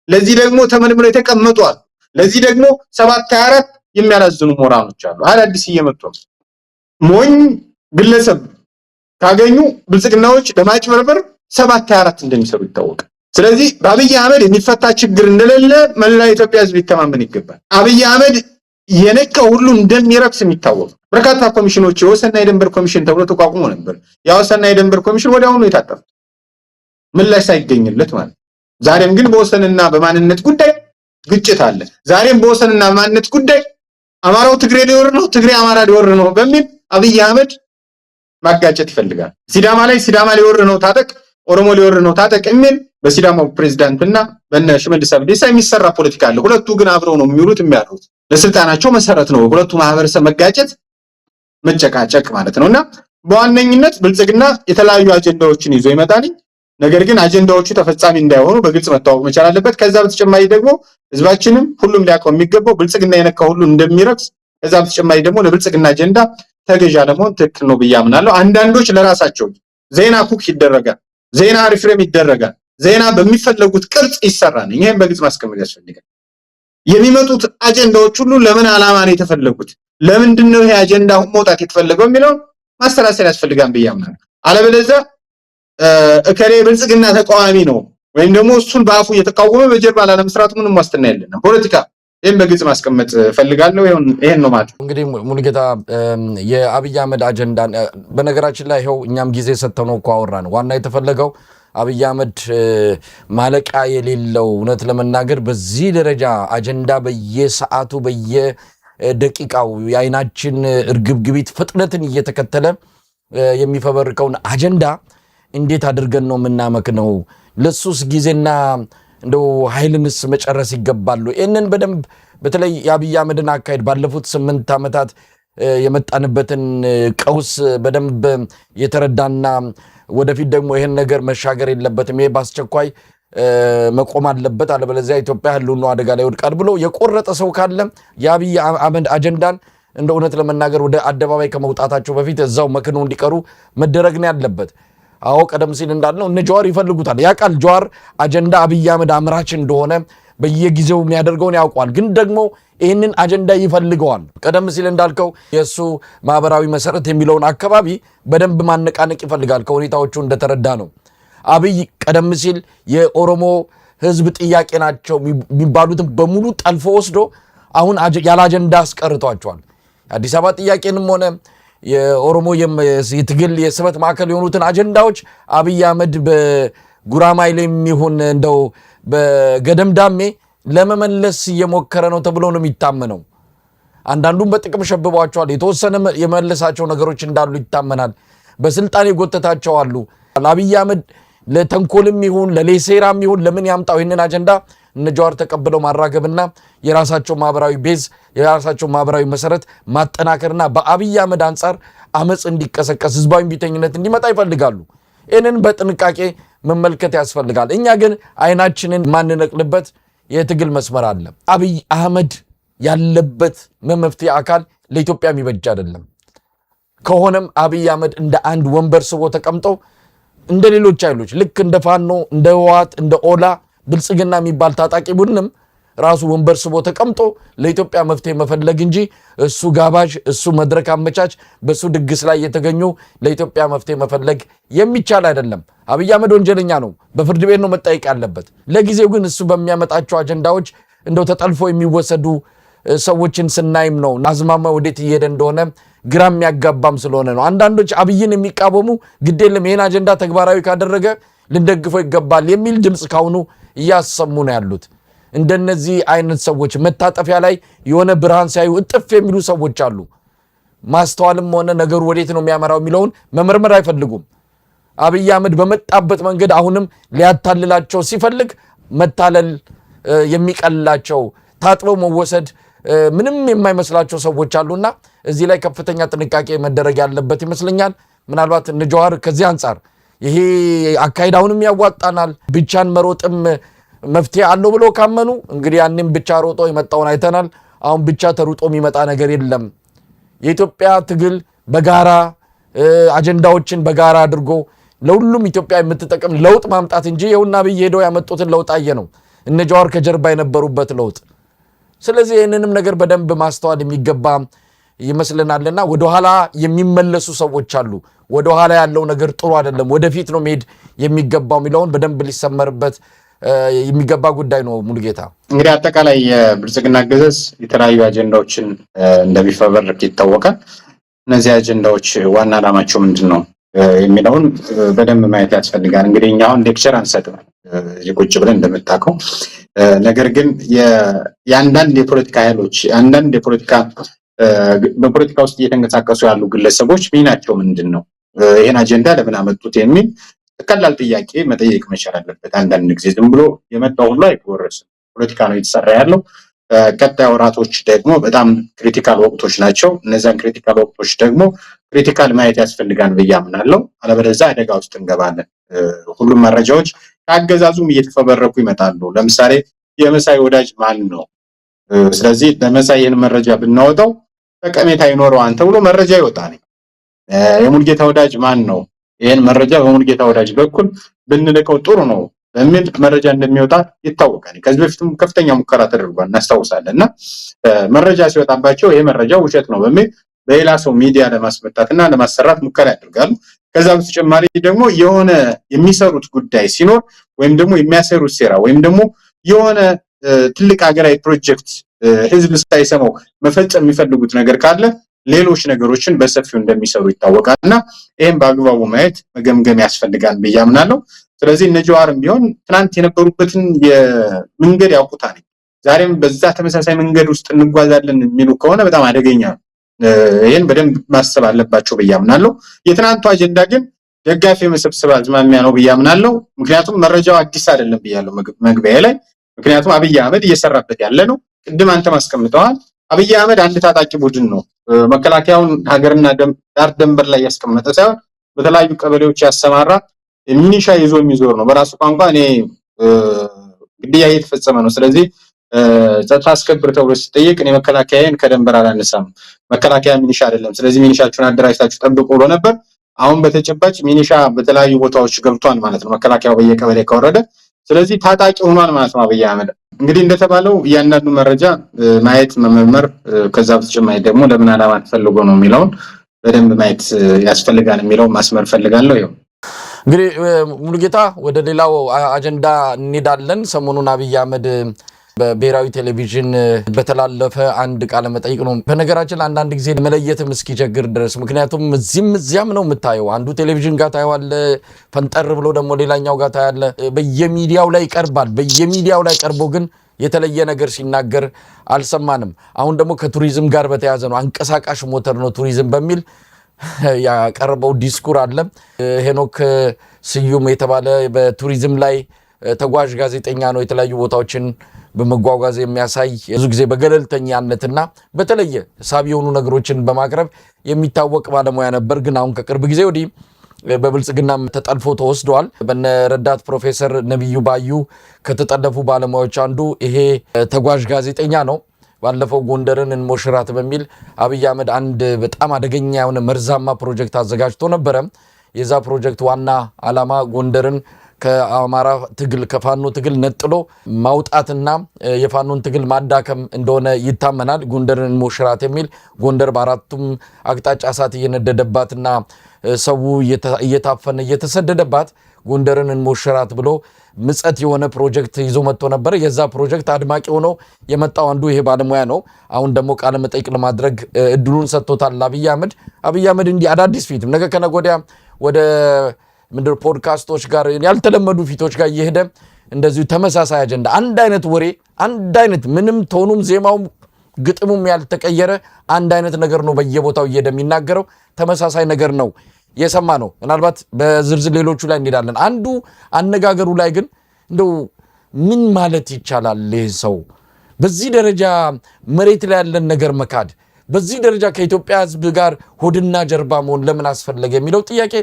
ለዚህ ደግሞ ተመልምለው የተቀመጡ አሉ። ለዚህ ደግሞ 724 የሚያላዝኑ ምሁራኖች አሉ። አዳዲስ እየመጡ ነው። ሞኝ ግለሰብ ካገኙ ብልጽግናዎች ለማጭበርበር 724 እንደሚሰሩ ይታወቃል። ስለዚህ በአብይ አህመድ የሚፈታ ችግር እንደሌለ መላ ኢትዮጵያ ሕዝብ ሊተማመን ይገባል። አብይ አህመድ የነካው ሁሉ እንደሚረክስ የሚታወቅ በርካታ ኮሚሽኖች የወሰንና የድንበር ኮሚሽን ተብሎ ተቋቁሞ ነበር። የወሰንና የድንበር ኮሚሽን ወዲያውኑ የታጠፈ ምላሽ ሳይገኝለት ማለት። ዛሬም ግን በወሰንና በማንነት ጉዳይ ግጭት አለ። ዛሬም በወሰንና በማንነት ጉዳይ አማራው ትግሬ ሊወር ነው፣ ትግሬ አማራ ሊወር ነው በሚል አብይ አህመድ ማጋጨት ይፈልጋል። ሲዳማ ላይ ሲዳማ ሊወር ነው ታጠቅ፣ ኦሮሞ ሊወር ነው ታጠቅ የሚል በሲዳማው ፕሬዝዳንትና በነ ሽመልስ አብዲሳ የሚሰራ ፖለቲካ አለ። ሁለቱ ግን አብረው ነው የሚውሉት የሚያድሩት። ለስልጣናቸው መሰረት ነው ሁለቱ ማህበረሰብ መጋጨት መጨቃጨቅ ማለት ነውና በዋነኝነት ብልጽግና የተለያዩ አጀንዳዎችን ይዞ ይመጣል። ነገር ግን አጀንዳዎቹ ተፈጻሚ እንዳይሆኑ በግልጽ መታወቅ መቻል አለበት። ከዛ በተጨማሪ ደግሞ ህዝባችንም ሁሉም ሊያውቀው የሚገባው ብልጽግና የነካ ሁሉ እንደሚረክስ፣ ከዛ በተጨማሪ ደግሞ ለብልጽግና አጀንዳ ተገዣ ለመሆን ትክክል ነው ብዬ አምናለሁ። አንዳንዶች ለራሳቸው ዜና ኩክ ይደረጋል፣ ዜና ሪፍሬም ይደረጋል፣ ዜና በሚፈለጉት ቅርጽ ይሰራል። ይሄን በግልጽ ማስቀመጥ ያስፈልጋል። የሚመጡት አጀንዳዎች ሁሉ ለምን ዓላማ ነው የተፈለጉት? ለምንድነው ይሄ አጀንዳ መውጣት የተፈለገው የሚለው ማስተራሰል ያስፈልጋል ብዬ አምናለሁ። አለበለዚያ እከሌ ብልጽግና ተቃዋሚ ነው ወይም ደግሞ እሱን በአፉ እየተቃወመ በጀርባ ላለመስራቱ ምንም ዋስትና የለንም። ፖለቲካ ይሄን በግልጽ ማስቀመጥ ፈልጋለሁ። ይሄን ነው ማለት። እንግዲህ ሙሉጌታ የአብይ አህመድ አጀንዳ በነገራችን ላይ ይኸው እኛም ጊዜ ሰጥተነው እኮ አወራን። ዋና የተፈለገው አብይ አህመድ ማለቂያ የሌለው እውነት ለመናገር በዚህ ደረጃ አጀንዳ በየሰዓቱ በየደቂቃው የአይናችን እርግብግቢት ፍጥነትን እየተከተለ የሚፈበርከውን አጀንዳ እንዴት አድርገን ነው የምናመክነው? ለሱስ ጊዜና እንደው ኃይልንስ መጨረስ ይገባሉ? ይህንን በደንብ በተለይ የአብይ አህመድን አካሄድ ባለፉት 8 ዓመታት የመጣንበትን ቀውስ በደንብ የተረዳና ወደፊት ደግሞ ይሄን ነገር መሻገር የለበትም፣ ይሄ በአስቸኳይ መቆም አለበት፣ አለበለዚያ ኢትዮጵያ ህልውና አደጋ ላይ ወድቃል ብሎ የቆረጠ ሰው ካለ የአብይ አህመድ አጀንዳን እንደ እውነት ለመናገር ወደ አደባባይ ከመውጣታቸው በፊት እዛው መክኖ እንዲቀሩ መደረግ ነው ያለበት። አዎ ቀደም ሲል እንዳልነው እነ ጀዋር ይፈልጉታል። ያውቃል ጀዋር አጀንዳ አብይ አህመድ አምራች እንደሆነ በየጊዜው የሚያደርገውን ያውቋል። ግን ደግሞ ይህንን አጀንዳ ይፈልገዋል። ቀደም ሲል እንዳልከው የእሱ ማህበራዊ መሰረት የሚለውን አካባቢ በደንብ ማነቃነቅ ይፈልጋል። ከሁኔታዎቹ እንደተረዳ ነው። አብይ ቀደም ሲል የኦሮሞ ህዝብ ጥያቄ ናቸው የሚባሉትን በሙሉ ጠልፎ ወስዶ አሁን ያለ አጀንዳ አስቀርቷቸዋል። የአዲስ አበባ ጥያቄንም ሆነ የኦሮሞ የትግል የስበት ማዕከል የሆኑትን አጀንዳዎች አብይ አህመድ በጉራማይሌ የሚሆን እንደው በገደምዳሜ ለመመለስ እየሞከረ ነው ተብሎ ነው የሚታመነው። አንዳንዱም በጥቅም ሸብቧቸዋል። የተወሰነ የመለሳቸው ነገሮች እንዳሉ ይታመናል። በስልጣን የጎተታቸው አሉ። አብይ አህመድ ለተንኮልም ይሁን ለሌሴራም ይሁን ለምን ያምጣው ይህንን አጀንዳ እነ ጀዋር ተቀብለው ማራገብና የራሳቸው ማህበራዊ ቤዝ የራሳቸው ማህበራዊ መሰረት ማጠናከርና በአብይ አህመድ አንጻር አመጽ እንዲቀሰቀስ ህዝባዊ ቢተኝነት እንዲመጣ ይፈልጋሉ። ይህንን በጥንቃቄ መመልከት ያስፈልጋል። እኛ ግን አይናችንን ማንነቅልበት የትግል መስመር አለ። አብይ አህመድ ያለበት መፍትሄ አካል ለኢትዮጵያ የሚበጅ አይደለም። ከሆነም አብይ አህመድ እንደ አንድ ወንበር ስቦ ተቀምጦ እንደ ሌሎች ኃይሎች ልክ እንደ ፋኖ እንደ ህወሓት እንደ ኦላ ብልጽግና የሚባል ታጣቂ ቡድንም ራሱ ወንበር ስቦ ተቀምጦ ለኢትዮጵያ መፍትሄ መፈለግ እንጂ እሱ ጋባዥ እሱ መድረክ አመቻች በሱ ድግስ ላይ የተገኙ ለኢትዮጵያ መፍትሄ መፈለግ የሚቻል አይደለም። አብይ አህመድ ወንጀለኛ ነው፣ በፍርድ ቤት ነው መጠየቅ ያለበት። ለጊዜው ግን እሱ በሚያመጣቸው አጀንዳዎች እንደው ተጠልፎ የሚወሰዱ ሰዎችን ስናይም ነው አዝማማ ወዴት እየሄደ እንደሆነ ግራ የሚያጋባም ስለሆነ ነው። አንዳንዶች አብይን የሚቃወሙ ግድ የለም ይሄን አጀንዳ ተግባራዊ ካደረገ ልንደግፈው ይገባል የሚል ድምፅ ካሁኑ እያሰሙ ነው ያሉት። እንደነዚህ አይነት ሰዎች መታጠፊያ ላይ የሆነ ብርሃን ሲያዩ እጥፍ የሚሉ ሰዎች አሉ። ማስተዋልም ሆነ ነገሩ ወዴት ነው የሚያመራው የሚለውን መመርመር አይፈልጉም። አብይ አህመድ በመጣበት መንገድ አሁንም ሊያታልላቸው ሲፈልግ መታለል የሚቀልላቸው ታጥበው መወሰድ ምንም የማይመስላቸው ሰዎች አሉና እዚህ ላይ ከፍተኛ ጥንቃቄ መደረግ ያለበት ይመስለኛል። ምናልባት እነ ጀዋር ከዚህ አንጻር ይሄ አካሄድ አሁንም ያዋጣናል ብቻን መሮጥም መፍትሄ አለው ብሎ ካመኑ እንግዲህ ያንም ብቻ ሮጦ የመጣውን አይተናል። አሁን ብቻ ተሩጦ የሚመጣ ነገር የለም። የኢትዮጵያ ትግል በጋራ አጀንዳዎችን በጋራ አድርጎ ለሁሉም ኢትዮጵያ የምትጠቅም ለውጥ ማምጣት እንጂ የውና አብይ ሄደው ያመጡትን ለውጥ አየ ነው እነ ጃዋር ከጀርባ የነበሩበት ለውጥ። ስለዚህ ይህንንም ነገር በደንብ ማስተዋል የሚገባ ይመስልናልና ወደ ኋላ የሚመለሱ ሰዎች አሉ። ወደ ኋላ ያለው ነገር ጥሩ አይደለም፣ ወደፊት ነው መሄድ የሚገባው የሚለውን በደንብ ሊሰመርበት የሚገባ ጉዳይ ነው። ሙሉጌታ እንግዲህ አጠቃላይ የብልጽግና አገዛዝ የተለያዩ አጀንዳዎችን እንደሚፈበርክ ይታወቃል። እነዚህ አጀንዳዎች ዋና ዓላማቸው ምንድን ነው የሚለውን በደንብ ማየት ያስፈልጋል። እንግዲህ እኛ አሁን ሌክቸር አንሰጥም ቁጭ ብለን እንደምታውቀው፣ ነገር ግን የአንዳንድ የፖለቲካ ኃይሎች አንዳንድ በፖለቲካ ውስጥ እየተንቀሳቀሱ ያሉ ግለሰቦች ሚናቸው ምንድን ነው፣ ይህን አጀንዳ ለምን አመጡት የሚል ቀላል ጥያቄ መጠየቅ መቻል አለበት። አንዳንድ ጊዜ ዝም ብሎ የመጣው ሁሉ አይወረስም። ፖለቲካ ነው የተሰራ ያለው። ቀጣይ ወራቶች ደግሞ በጣም ክሪቲካል ወቅቶች ናቸው። እነዛን ክሪቲካል ወቅቶች ደግሞ ክሪቲካል ማየት ያስፈልጋል ብዬ አምናለሁ። አለበለዚያ አደጋ ውስጥ እንገባለን። ሁሉም መረጃዎች ከአገዛዙም እየተፈበረኩ ይመጣሉ። ለምሳሌ የመሳይ ወዳጅ ማን ነው? ስለዚህ ለመሳይ ይህን መረጃ ብናወጣው ጠቀሜታ ይኖረዋል ተብሎ መረጃ ይወጣል። የሙሉጌታ ወዳጅ ማን ነው? ይህን መረጃ በሙሉጌታ ወዳጅ በኩል ብንልቀው ጥሩ ነው በሚል መረጃ እንደሚወጣ ይታወቃል። ከዚህ በፊትም ከፍተኛ ሙከራ ተደርጓል እናስታውሳለን። እና መረጃ ሲወጣባቸው ይሄ መረጃ ውሸት ነው በሚል በሌላ ሰው ሚዲያ ለማስመጣትና ለማሰራት ሙከራ ያደርጋሉ። ከዛ በተጨማሪ ደግሞ የሆነ የሚሰሩት ጉዳይ ሲኖር ወይም ደግሞ የሚያሰሩት ሴራ ወይም ደግሞ የሆነ ትልቅ ሀገራዊ ፕሮጀክት ህዝብ ሳይሰማው መፈጸም የሚፈልጉት ነገር ካለ ሌሎች ነገሮችን በሰፊው እንደሚሰሩ ይታወቃል። እና ይህም በአግባቡ ማየት መገምገም ያስፈልጋል ብዬ አምናለሁ። ስለዚህ እነ ጃዋርም ቢሆን ትናንት የነበሩበትን የመንገድ ያውቁታል። ዛሬም በዛ ተመሳሳይ መንገድ ውስጥ እንጓዛለን የሚሉ ከሆነ በጣም አደገኛ ነው። ይህን በደንብ ማሰብ አለባቸው ብዬ አምናለሁ። የትናንቱ አጀንዳ ግን ደጋፊ የመሰብሰብ አዝማሚያ ነው ብዬ አምናለሁ። ምክንያቱም መረጃው አዲስ አይደለም ብያለሁ መግቢያ ላይ። ምክንያቱም አብይ አህመድ እየሰራበት ያለ ነው። ቅድም አንተም አስቀምጠዋል። አብይ አህመድ አንድ ታጣቂ ቡድን ነው። መከላከያውን ሀገርና ዳር ድንበር ላይ ያስቀመጠ ሳይሆን በተለያዩ ቀበሌዎች ያሰማራ ሚኒሻ ይዞ የሚዞር ነው። በራሱ ቋንቋ እኔ ግድያ እየተፈጸመ ነው፣ ስለዚህ ጸጥታ አስከብር ተብሎ ሲጠየቅ እኔ መከላከያን ከድንበር አላነሳም፣ መከላከያ ሚኒሻ አይደለም፣ ስለዚህ ሚኒሻችሁን አደራጅታችሁ ጠብቁ ብሎ ነበር። አሁን በተጨባጭ ሚኒሻ በተለያዩ ቦታዎች ገብቷል ማለት ነው፣ መከላከያው በየቀበሌ ከወረደ። ስለዚህ ታጣቂ ሆኗል ማለት ነው አብይ አህመድ። እንግዲህ እንደተባለው እያንዳንዱ መረጃ ማየት መመርመር፣ ከዛ በተጨማሪ ደግሞ ለምን ዓላማ ተፈልጎ ነው የሚለውን በደንብ ማየት ያስፈልጋል የሚለውን ማስመር ፈልጋለሁ። ይኸው እንግዲህ ሙሉጌታ ወደ ሌላው አጀንዳ እንሄዳለን። ሰሞኑን አብይ አህመድ በብሔራዊ ቴሌቪዥን በተላለፈ አንድ ቃለ መጠይቅ ነው። በነገራችን አንዳንድ ጊዜ መለየትም እስኪቸግር ድረስ፣ ምክንያቱም እዚህም እዚያም ነው የምታየው። አንዱ ቴሌቪዥን ጋር ታየዋለ፣ ፈንጠር ብሎ ደግሞ ሌላኛው ጋር ታያለ። በየሚዲያው ላይ ይቀርባል። በየሚዲያው ላይ ቀርቦ ግን የተለየ ነገር ሲናገር አልሰማንም። አሁን ደግሞ ከቱሪዝም ጋር በተያያዘ ነው። አንቀሳቃሽ ሞተር ነው ቱሪዝም በሚል ያቀረበው ዲስኩር አለ። ሄኖክ ስዩም የተባለ በቱሪዝም ላይ ተጓዥ ጋዜጠኛ ነው። የተለያዩ ቦታዎችን በመጓጓዝ የሚያሳይ ብዙ ጊዜ በገለልተኛነትና በተለየ ሳቢ የሆኑ ነገሮችን በማቅረብ የሚታወቅ ባለሙያ ነበር። ግን አሁን ከቅርብ ጊዜ ወዲህ በብልጽግና ተጠልፎ ተወስዷል። በነ ረዳት ፕሮፌሰር ነብዩ ባዩ ከተጠለፉ ባለሙያዎች አንዱ ይሄ ተጓዥ ጋዜጠኛ ነው። ባለፈው ጎንደርን እንሞሽራት በሚል አብይ አህመድ አንድ በጣም አደገኛ የሆነ መርዛማ ፕሮጀክት አዘጋጅቶ ነበረ። የዛ ፕሮጀክት ዋና ዓላማ ጎንደርን ከአማራ ትግል ከፋኖ ትግል ነጥሎ ማውጣትና የፋኖን ትግል ማዳከም እንደሆነ ይታመናል። ጎንደርን እንሞሽራት የሚል ጎንደር በአራቱም አቅጣጫ እሳት እየነደደባትና ሰው እየታፈነ እየተሰደደባት ጎንደርን እንሞሽራት ብሎ ምጸት የሆነ ፕሮጀክት ይዞ መጥቶ ነበር። የዛ ፕሮጀክት አድማቂ ሆኖ የመጣው አንዱ ይሄ ባለሙያ ነው። አሁን ደግሞ ቃለ መጠይቅ ለማድረግ እድሉን ሰጥቶታል አብይ አህመድ። አብይ አህመድ እንዲህ አዳዲስ ፊትም ነገ ከነገ ወዲያ ወደ ምንድር ፖድካስቶች ጋር ያልተለመዱ ፊቶች ጋር እየሄደ እንደዚሁ ተመሳሳይ አጀንዳ፣ አንድ አይነት ወሬ፣ አንድ አይነት ምንም ቶኑም ዜማውም ግጥሙም ያልተቀየረ አንድ አይነት ነገር ነው በየቦታው እየሄደ የሚናገረው። ተመሳሳይ ነገር ነው የሰማ ነው። ምናልባት በዝርዝር ሌሎቹ ላይ እንሄዳለን። አንዱ አነጋገሩ ላይ ግን እንደው ምን ማለት ይቻላል? ይህ ሰው በዚህ ደረጃ መሬት ላይ ያለን ነገር መካድ፣ በዚህ ደረጃ ከኢትዮጵያ ሕዝብ ጋር ሆድና ጀርባ መሆን ለምን አስፈለገ የሚለው ጥያቄ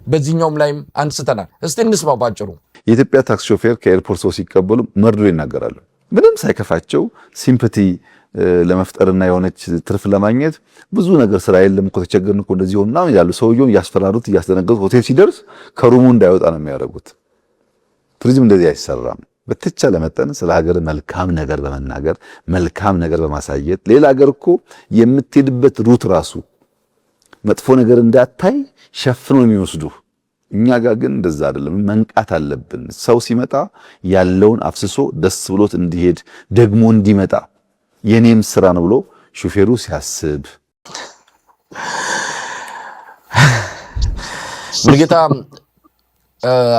በዚህኛውም ላይም አንስተናል። እስቲ እንስማው ባጭሩ። የኢትዮጵያ ታክሲ ሾፌር ከኤርፖርት ሰው ሲቀበሉ መርዶ ይናገራሉ። ምንም ሳይከፋቸው ሲምፓቲ ለመፍጠርና የሆነች ትርፍ ለማግኘት ብዙ ነገር ስራ የለም እኮ ተቸገርን እኮ እንደዚህ ሆነና ያሉ ሰውየው ያስፈራሩት ያስደነገጡት ሆቴል ሲደርስ ከሩሙ እንዳይወጣ ነው የሚያደርጉት። ቱሪዝም እንደዚህ አይሰራም። በተቻለ መጠን ስለ ሀገር መልካም ነገር በመናገር መልካም ነገር በማሳየት ሌላ ሀገር እኮ የምትሄድበት ሩት ራሱ መጥፎ ነገር እንዳታይ ሸፍኖ የሚወስዱ እኛ ጋር ግን እንደዛ አይደለም። መንቃት አለብን። ሰው ሲመጣ ያለውን አፍስሶ ደስ ብሎት እንዲሄድ ደግሞ እንዲመጣ የኔም ስራ ነው ብሎ ሹፌሩ ሲያስብ ሙሉጌታ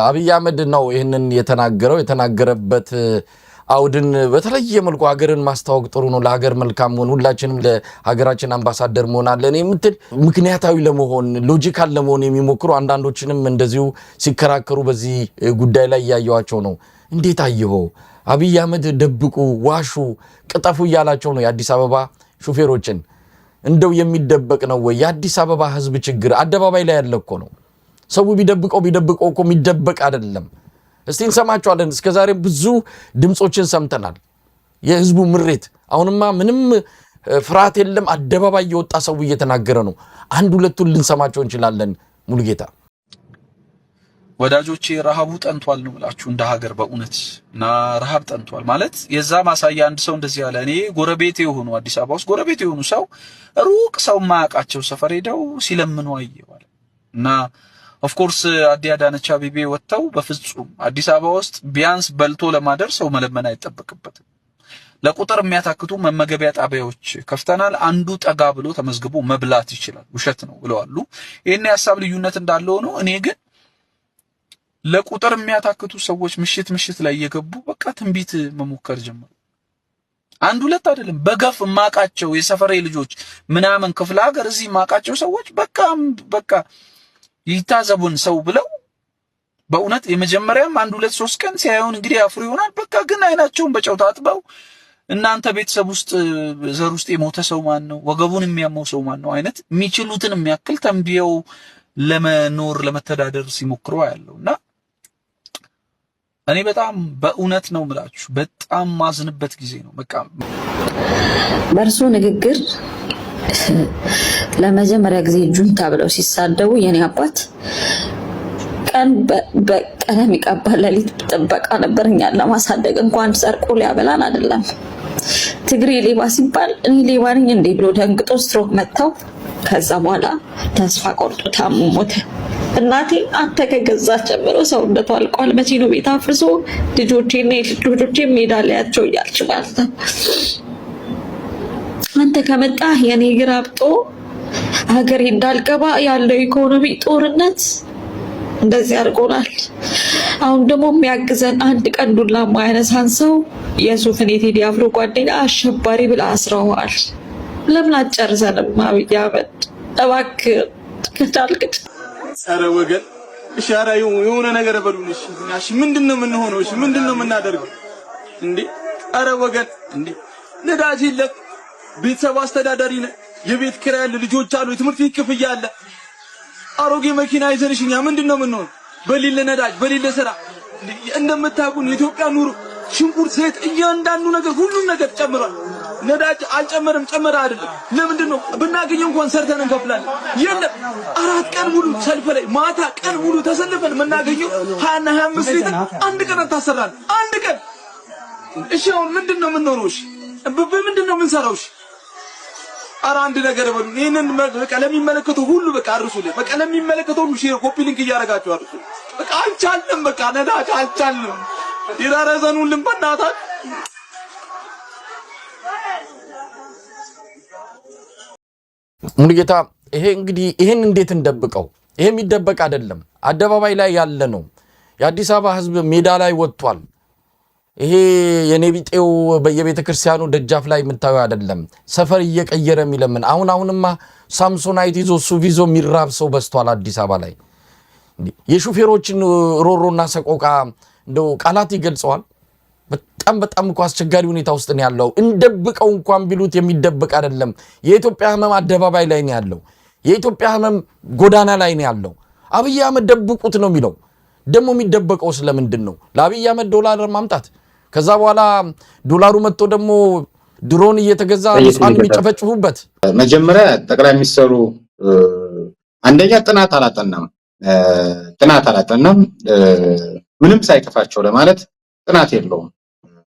አብይ አህመድ ነው ይሄንን የተናገረበት አውድን በተለየ መልኩ ሀገርን ማስተዋወቅ ጥሩ ነው፣ ለሀገር መልካም መሆን ሁላችንም ለሀገራችን አምባሳደር መሆን አለን የምትል ምክንያታዊ ለመሆን ሎጂካል ለመሆን የሚሞክሩ አንዳንዶችንም እንደዚሁ ሲከራከሩ በዚህ ጉዳይ ላይ ያያዩዋቸው ነው። እንዴት አየኸው? አብይ አህመድ ደብቁ፣ ዋሹ፣ ቅጠፉ እያላቸው ነው የአዲስ አበባ ሹፌሮችን። እንደው የሚደበቅ ነው ወይ? የአዲስ አበባ ህዝብ ችግር አደባባይ ላይ ያለ እኮ ነው። ሰው ቢደብቀው እኮ የሚደበቅ አይደለም። እስቲ እንሰማቸዋለን። እስከዛሬ ብዙ ድምጾችን ሰምተናል። የህዝቡ ምሬት አሁንማ ምንም ፍርሃት የለም። አደባባይ የወጣ ሰው እየተናገረ ነው። አንድ ሁለቱን ልንሰማቸው እንችላለን። ሙሉጌታ ወዳጆቼ ረሃቡ ጠንቷል ነው ብላችሁ እንደ ሀገር በእውነት እና ረሃብ ጠንቷል ማለት የዛ ማሳያ አንድ ሰው እንደዚህ ያለ እኔ ጎረቤት የሆኑ አዲስ አበባ ውስጥ ጎረቤት የሆኑ ሰው ሩቅ ሰው ማያውቃቸው ሰፈር ሄደው ሲለምኑ አየዋል እና ኦፍ ኮርስ አዳነች አቤቤ ወጥተው በፍጹም አዲስ አበባ ውስጥ ቢያንስ በልቶ ለማደር ሰው መለመን አይጠበቅበትም። ለቁጥር የሚያታክቱ መመገቢያ ጣቢያዎች ከፍተናል፣ አንዱ ጠጋ ብሎ ተመዝግቦ መብላት ይችላል፣ ውሸት ነው ብለዋል። ይሄን የሐሳብ ልዩነት እንዳለው ነው። እኔ ግን ለቁጥር የሚያታክቱ ሰዎች ምሽት ላይ እየገቡ በቃ ትንቢት መሞከር ጀመሩ። አንድ ሁለት አይደለም፣ በገፍ ማቃቸው የሰፈሬ ልጆች ምናምን ክፍለ ሀገር እዚህ ማቃቸው ሰዎች በቃ ይታዘቡን ሰው ብለው በእውነት የመጀመሪያም አንድ ሁለት ሶስት ቀን ሲያዩን እንግዲህ አፍሩ ይሆናል። በቃ ግን አይናቸውን በጨው ታጥበው እናንተ ቤተሰብ ውስጥ ዘር ውስጥ የሞተ ሰው ማን ነው፣ ወገቡን የሚያመው ሰው ማን ነው አይነት የሚችሉትን የሚያክል ተንቢየው ለመኖር ለመተዳደር ሲሞክሩ ያለውና እኔ በጣም በእውነት ነው የምላችሁ በጣም ማዝንበት ጊዜ ነው። በቃ በእርሱ ንግግር ለመጀመሪያ ጊዜ ጁንታ ብለው ሲሳደቡ የኔ አባት ቀን በቀለም ይቀባል፣ ሌሊት ጥበቃ ነበር እኛን ለማሳደግ እንኳን ሰርቆ ሊያበላን አይደለም። ትግሬ ሌባ ሲባል እኔ ሌባ ነኝ እንዴ ብሎ ደንግጦ ስትሮክ መታው። ከዛ በኋላ ተስፋ ቆርጦ ታሞ ሞተ። እናቴ አንተ ከገዛ ጀምሮ ሰውነቱ አልቋል፣ መቼ ነው ቤት አፍርሶ ልጆቼና ልጆቼ ሜዳ ላያቸው እያልች ማለት ነው። አንተ ከመጣ የኔ ግራ አብጦ ሀገሬ እንዳልገባ ያለው ኢኮኖሚ ጦርነት እንደዚህ አድርጎናል። አሁን ደግሞ የሚያግዘን አንድ ቀን ዱላ ማያነሳን ሰው የሱፍን የቴዲ አፍሮ ጓደኛ አሸባሪ ብላ አስረዋል። ለምን አጨርሰንም? አብይ አህመድ እባክህ ከቻልክ ኧረ ወገን እሺ፣ ኧረ የሆነ ነገር በሉን። እሺ ምንድነው የምንሆነው? እሺ ምንድነው የምናደርገው እንዴ? ኧረ ወገን እንዴ ነዳጅ የለም፣ ቤተሰብ አስተዳዳሪ ነህ፣ የቤት ኪራይ አለ፣ ልጆች አሉ፣ የትምህርት ቤት ክፍያ አለ። አሮጌ መኪና ይዘንሽ እኛ ምንድነው የምንሆነው? በሌለ ነዳጅ በሌለ ስራ እንደምታውቁን የኢትዮጵያ ኑሮ ሽንኩርት፣ ዘይት፣ እያንዳንዱ ነገር ሁሉም ነገር ጨምሯል። ነዳጅ አልጨመረም፣ ጨመረ አይደለም። ለምንድን ነው ብናገኘው እንኳን ሰርተን እንከፍላለን። የለም 4 ቀን ሙሉ ሰልፍ ላይ ማታ ቀን ሙሉ ተሰልፈን የምናገኘው 20 እና 25 ሊትር አንድ ቀን ታሰራል። አንድ ቀን እሺ፣ አሁን ምንድነው የምንሆነው? እሺ በምንድን ነው የምንሰራው? እሺ ኧረ አንድ ነገር በሉ። ይሄንን በቃ ለሚመለከተው ሁሉ በቃ አድርሱልኝ። በቃ ለሚመለከተው ሁሉ ሼር ኮፒ ሊንክ እያደረጋችሁ አድርሱ። በቃ አልቻልንም፣ በቃ ነዳጅ አልቻልንም። ይራረዘኑልን በእናታችሁ። ሙሉጌታ ይሄ እንግዲህ ይሄን እንዴት እንደብቀው? ይሄ የሚደበቅ አይደለም፣ አደባባይ ላይ ያለ ነው። የአዲስ አበባ ህዝብ ሜዳ ላይ ወጥቷል። ይሄ የኔቢጤው በየቤተ ክርስቲያኑ ደጃፍ ላይ የምታዩ አይደለም። ሰፈር እየቀየረ የሚለምን አሁንማ ሳምሶናይት ይዞ ሱፍ ይዞ የሚራብ ሰው በዝቷል አዲስ አበባ ላይ። የሹፌሮችን ሮሮና ሰቆቃ እንደው ቃላት ይገልጸዋል። በጣም እኮ አስቸጋሪ ሁኔታ ውስጥ ነው ያለው። እንደብቀው እንኳን ቢሉት የሚደበቅ አይደለም። የኢትዮጵያ ህመም አደባባይ ላይ ነው ያለው። የኢትዮጵያ ህመም ጎዳና ላይ ነው ያለው። አብይ አህመድ ደብቁት ነው የሚለው። ደግሞ የሚደበቀው ስለምንድን ነው? ለአብይ አህመድ ዶላር ማምጣት፣ ከዛ በኋላ ዶላሩ መጥቶ ደግሞ ድሮን እየተገዛ ንጹሃን የሚጨፈጭፉበት። መጀመሪያ ጠቅላይ ሚኒስትሩ አንደኛ ጥናት አላጠናም ምንም ሳይከፋቸው ለማለት ጥናት የለውም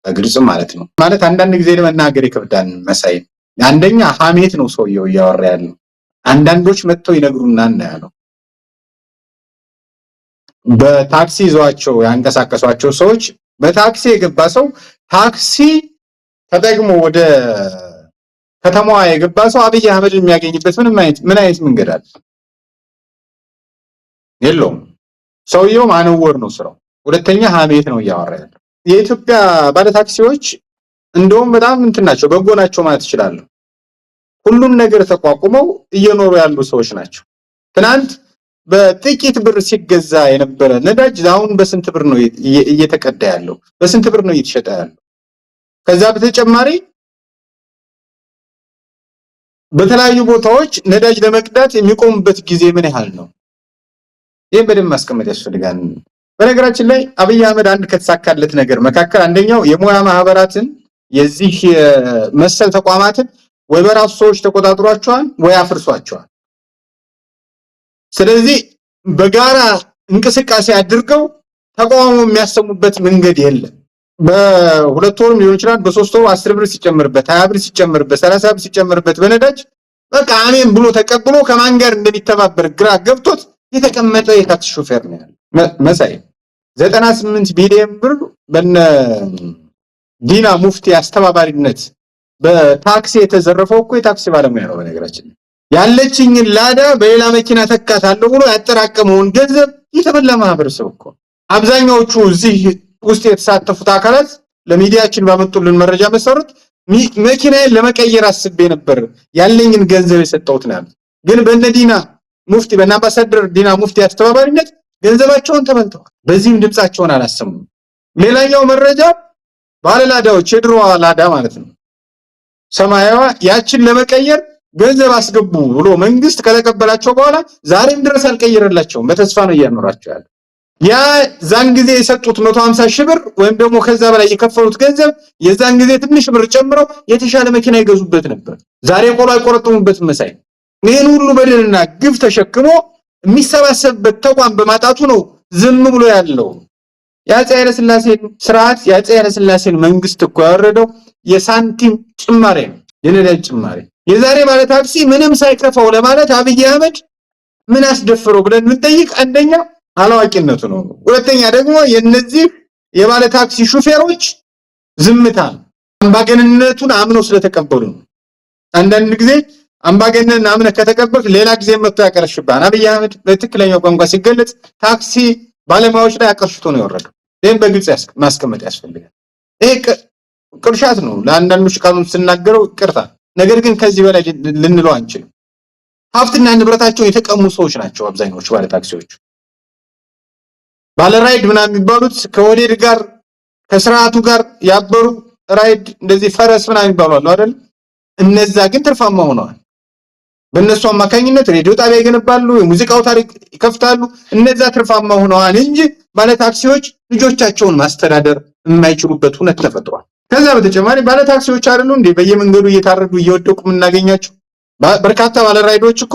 በግልጽም ማለት ነው። ማለት አንዳንድ ጊዜ ለመናገር ይከብዳል መሳይ። አንደኛ ሐሜት ነው ሰውየው እያወራ ያለው። አንዳንዶች መጥተው ይነግሩናል ነው ያለው። በታክሲ ይዟቸው ያንቀሳቀሷቸው ሰዎች በታክሲ የገባ ሰው ታክሲ ተጠቅሞ ወደ ከተማዋ የገባ ሰው አብይ አህመድ የሚያገኝበት ምን አይነት መንገድ አለ? የለውም። ሰውየው ማነወር ነው ስራው። ሁለተኛ ሐሜት ነው እያወራ ያለው። የኢትዮጵያ ባለታክሲዎች እንደውም በጣም እንትን ናቸው፣ በጎ ናቸው ማለት ይችላል። ሁሉም ነገር ተቋቁመው እየኖሩ ያሉ ሰዎች ናቸው። ትናንት በጥቂት ብር ሲገዛ የነበረ ነዳጅ አሁን በስንት ብር ነው እየተቀዳ ያለው? በስንት ብር ነው እየተሸጠ ያለው? ከዛ በተጨማሪ በተለያዩ ቦታዎች ነዳጅ ለመቅዳት የሚቆምበት ጊዜ ምን ያህል ነው? ይሄን በደንብ ማስቀመጥ ያስፈልጋል። በነገራችን ላይ አብይ አህመድ አንድ ከተሳካለት ነገር መካከል አንደኛው የሙያ ማህበራትን የዚህ መሰል ተቋማትን ወይ በራሱ ሰዎች ተቆጣጥሯቸዋል ወይ አፍርሷቸዋል። ስለዚህ በጋራ እንቅስቃሴ አድርገው ተቃውሞ የሚያሰሙበት መንገድ የለም። በሁለት ወርም ሊሆን ይችላል፣ በሶስት ወር 10 ብር ሲጨምርበት፣ 20 ብር ሲጨምርበት፣ 30 ብር ሲጨምርበት በነዳጅ በቃ አሜን ብሎ ተቀብሎ ከማን ጋር እንደሚተባበር ግራ ገብቶት የተቀመጠ የታክሲ ሾፌር ነው ያለው። መሳይ 98 ቢሊዮን ብር በነ ዲና ሙፍቲ አስተባባሪነት በታክሲ የተዘረፈው እኮ የታክሲ ባለሙያ ነው። በነገራችን ያለችኝን ላዳ በሌላ መኪና ተካታለሁ ብሎ ያጠራቀመውን ገንዘብ የተበላ ማህበረሰብ እኮ። አብዛኛዎቹ እዚህ ውስጥ የተሳተፉት አካላት ለሚዲያችን ባመጡልን መረጃ መሰረት መኪናዬን ለመቀየር አስቤ ነበር ያለኝን ገንዘብ የሰጠሁት ነው ያሉት። ግን በነ ዲና ሙፍቲ በእነ አምባሳደር ዲና ሙፍቲ አስተባባሪነት ገንዘባቸውን ተበልተዋል። በዚህም ድምጻቸውን አላሰሙም። ሌላኛው መረጃ ባለላዳዎች የድሮዋ ላዳ ማለት ነው ሰማያዋ ያችን ለመቀየር ገንዘብ አስገቡ ብሎ መንግስት ከተቀበላቸው በኋላ ዛሬም ድረስ አልቀየረላቸውም። በተስፋ ነው እያኖራቸው ያለው። ያ ዛን ጊዜ የሰጡት 150 ሺህ ብር ወይም ደግሞ ከዛ በላይ የከፈሉት ገንዘብ የዛን ጊዜ ትንሽ ብር ጨምረው የተሻለ መኪና ይገዙበት ነበር። ዛሬ ቆሎ አይቆረጥሙበትም መሳይ። ይህን ሁሉ በደልና ግፍ ተሸክሞ የሚሰባሰብበት ተቋም በማጣቱ ነው ዝም ብሎ ያለው። የአፄ ኃይለሥላሴን ስርዓት የአፄ ኃይለሥላሴን መንግስት እኮ ያወረደው የሳንቲም ጭማሬ ነው፣ የነዳጅ ጭማሬ። የዛሬ ባለ ታክሲ ምንም ሳይከፋው ለማለት አብይ አህመድ ምን አስደፈረው ብለን እንጠይቅ። አንደኛ አላዋቂነቱ ነው። ሁለተኛ ደግሞ የነዚህ የባለ ታክሲ ሹፌሮች ዝምታ አምባገነንነቱን አምነው ስለተቀበሉ ነው። አንዳንድ ጊዜ አምባገነን አምነህ ከተቀበልክ ሌላ ጊዜ መጥቶ ያቀርሽብሃል። አብይ አህመድ በትክክለኛው ቋንቋ ሲገለጽ ታክሲ ባለሙያዎች ላይ አቀርሽቶ ነው የወረደው። ይሄን በግልጽ ማስቀመጥ ያስፈልጋል። ይሄ ቅርሻት ነው። ለአንዳንዶች ቃሉን ስናገረው ይቅርታ፣ ነገር ግን ከዚህ በላይ ልንለው አንችልም። ሀብትና ንብረታቸውን የተቀሙ ሰዎች ናቸው አብዛኞቹ ባለ ታክሲዎች። ባለ ራይድ ምናምን የሚባሉት ከወዴድ ጋር ከስርዓቱ ጋር ያበሩ ራይድ እንደዚህ ፈረስ ምናምን ይባላሉ አይደል? እነዛ ግን ትርፋማ ሆነዋል። በእነሱ አማካኝነት ሬዲዮ ጣቢያ ይገነባሉ፣ የሙዚቃው ታሪክ ይከፍታሉ። እነዛ ትርፋማ ሆነዋል እንጂ ባለ ታክሲዎች ልጆቻቸውን ማስተዳደር የማይችሉበት ሁኔታ ተፈጥሯል። ከዛ በተጨማሪ ባለ ታክሲዎች አይደሉ እንዴ በየመንገዱ እየታረዱ እየወደቁ የምናገኛቸው? በርካታ ባለ ራይዶች እኮ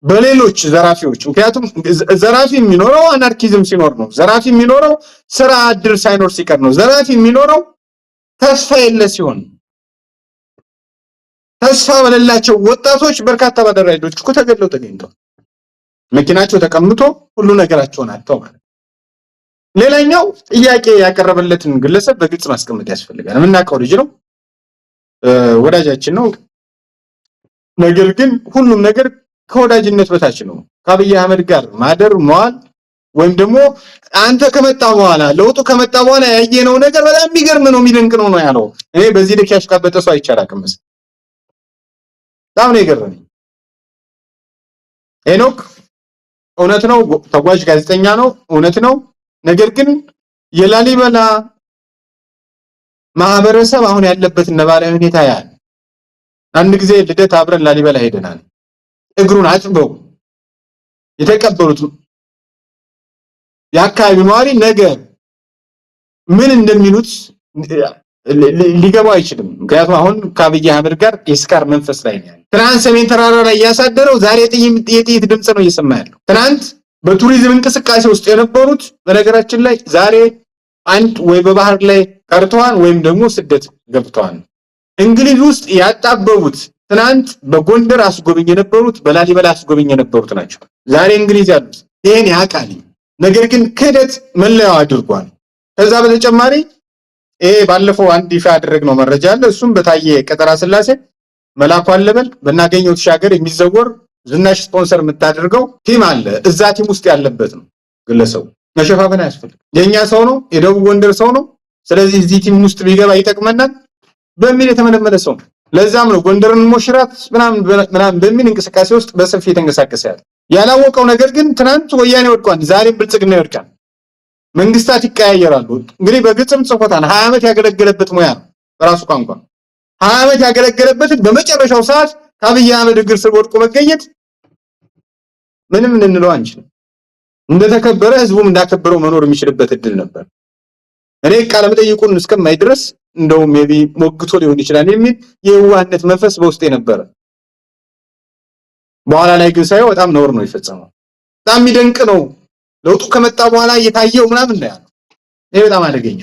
በሌሎች ዘራፊዎች። ምክንያቱም ዘራፊ የሚኖረው አናርኪዝም ሲኖር ነው። ዘራፊ የሚኖረው ስራ እድል ሳይኖር ሲቀር ነው። ዘራፊ የሚኖረው ተስፋ የለ ሲሆን፣ ተስፋ በሌላቸው ወጣቶች በርካታ ባለ ራይዶች እኮ ተገድለው ተገኝተዋል። መኪናቸው ተቀምጦ ሁሉ ነገራቸውን አጥተው ማለት። ሌላኛው ጥያቄ ያቀረበለትን ግለሰብ በግልጽ ማስቀመጥ ያስፈልጋል። የምናውቀው ልጅ ነው፣ ወዳጃችን ነው። ነገር ግን ሁሉም ነገር ከወዳጅነት በታች ነው። ከአብይ አህመድ ጋር ማደር መዋል ወይም ደግሞ አንተ ከመጣ በኋላ ለውጡ ከመጣ በኋላ ያየነው ነገር በጣም የሚገርም ነው የሚደንቅ ነው ነው ያለው። እኔ በዚህ ልክ ያሽቃበጠ ሰው አይቻላቅም። በጣም ነው የገረመኝ። ሄኖክ እውነት ነው፣ ተጓዥ ጋዜጠኛ ነው፣ እውነት ነው። ነገር ግን የላሊበላ ማህበረሰብ አሁን ያለበት ነባራዊ ሁኔታ ያለ አንድ ጊዜ ልደት አብረን ላሊበላ ሄደናል። እግሩን አጥበው የተቀበሉት የአካባቢው ነዋሪ ነገ ምን እንደሚሉት ሊገባው አይችልም። ምክንያቱም አሁን ከአብይ አህመድ ጋር የስካር መንፈስ ላይ ነው። ትናንት ሰሜን ተራራ ላይ ያሳደረው ዛሬ የጥይት ድምጽ ነው እየሰማ ያለው። ትናንት በቱሪዝም እንቅስቃሴ ውስጥ የነበሩት በነገራችን ላይ ዛሬ አንድ ወይ በባህር ላይ ቀርተዋል ወይም ደግሞ ስደት ገብተዋል። እንግሊዝ ውስጥ ያጣበቡት ትናንት በጎንደር አስጎብኝ የነበሩት በላሊበላ አስጎብኝ የነበሩት ናቸው ዛሬ እንግሊዝ ያሉት። ይሄን ያውቃል። ነገር ግን ክህደት መለያው አድርጓል። ከዛ በተጨማሪ ይሄ ባለፈው አንድ ይፋ ያደረግነው መረጃ አለ። እሱም በታየ ቀጠራ ስላሴ መላኩ አለበል በናገኘው ተሻገር የሚዘወር ዝናሽ ስፖንሰር የምታደርገው ቲም አለ። እዛ ቲም ውስጥ ያለበት ነው ግለሰቡ። መሸፋፈን አያስፈልግም። የኛ ሰው ነው፣ የደቡብ ጎንደር ሰው ነው። ስለዚህ እዚህ ቲም ውስጥ ቢገባ ይጠቅመናል በሚል የተመለመለ ሰው ነው። ለዛም ነው ጎንደርን ሞሽራት ምናምን በሚል እንቅስቃሴ ውስጥ በሰፊ የተንቀሳቀሰ ያለ። ያላወቀው ነገር ግን ትናንት ወያኔ ወድቋል፣ ዛሬም ብልጽግና ይወድቃል። መንግስታት ይቀያየራሉ። እንግዲህ በግልጽም ጽፎታል። 20 ዓመት ያገለገለበት ሙያ ነው በራሱ ቋንቋ 20 ዓመት ያገለገለበትን በመጨረሻው ሰዓት ከአብይ አህመድ እግር ስር ወድቆ መገኘት ምንም እንለው አንችልም። እንደተከበረ ህዝቡም እንዳከበረው መኖር የሚችልበት እድል ነበር። እኔ ቃለ መጠይቁን እስከማይ ድረስ እንደው ሜቢ ሞግቶ ሊሆን ይችላል የሚል የዋህነት መንፈስ በውስጤ ነበር። በኋላ ላይ ግን ሳይው በጣም ነውር ነው የፈጸመው። በጣም የሚደንቅ ነው። ለውጡ ከመጣ በኋላ እየታየው ምናምን ነው ያለው። ይሄ በጣም አደገኛ።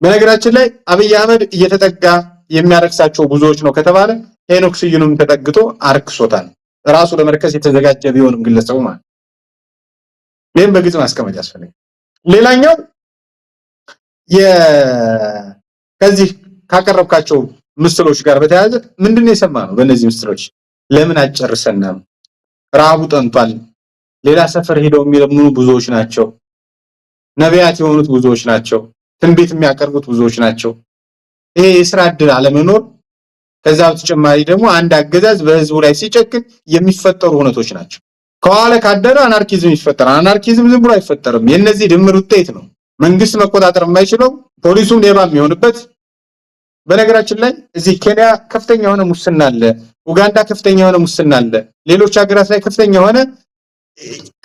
በነገራችን ላይ አብይ አህመድ እየተጠጋ የሚያረክሳቸው ብዙዎች ነው ከተባለ ሄኖክ ስዩንም ተጠግቶ አርክሶታል። ራሱ ለመርከስ የተዘጋጀ ቢሆንም ግለሰቡ ማለት ይሄን በግልጽ ማስቀመጥ ያስፈልጋል። ሌላኛው ከዚህ ካቀረብካቸው ምስሎች ጋር በተያያዘ ምንድነው የሰማነው? በእነዚህ ምስሎች ለምን አጨርሰናል? ረሃቡ ጠንቷል። ሌላ ሰፈር ሄደው የሚለምኑ ብዙዎች ናቸው። ነቢያት የሆኑት ብዙዎች ናቸው። ትንቢት የሚያቀርቡት ብዙዎች ናቸው። ይሄ የሥራ ዕድል አለመኖር፣ ከዛ በተጨማሪ ደግሞ አንድ አገዛዝ በህዝቡ ላይ ሲጨክን የሚፈጠሩ ሁነቶች ናቸው። ከኋላ ካደረ አናርኪዝም ይፈጠራል። አናርኪዝም ዝም ብሎ አይፈጠርም። የነዚህ ድምር ውጤት ነው። መንግስት መቆጣጠር የማይችለው ፖሊሱም ሌባ የሚሆንበት። በነገራችን ላይ እዚህ ኬንያ ከፍተኛ የሆነ ሙስና አለ፣ ኡጋንዳ ከፍተኛ የሆነ ሙስና አለ፣ ሌሎች ሀገራት ላይ ከፍተኛ የሆነ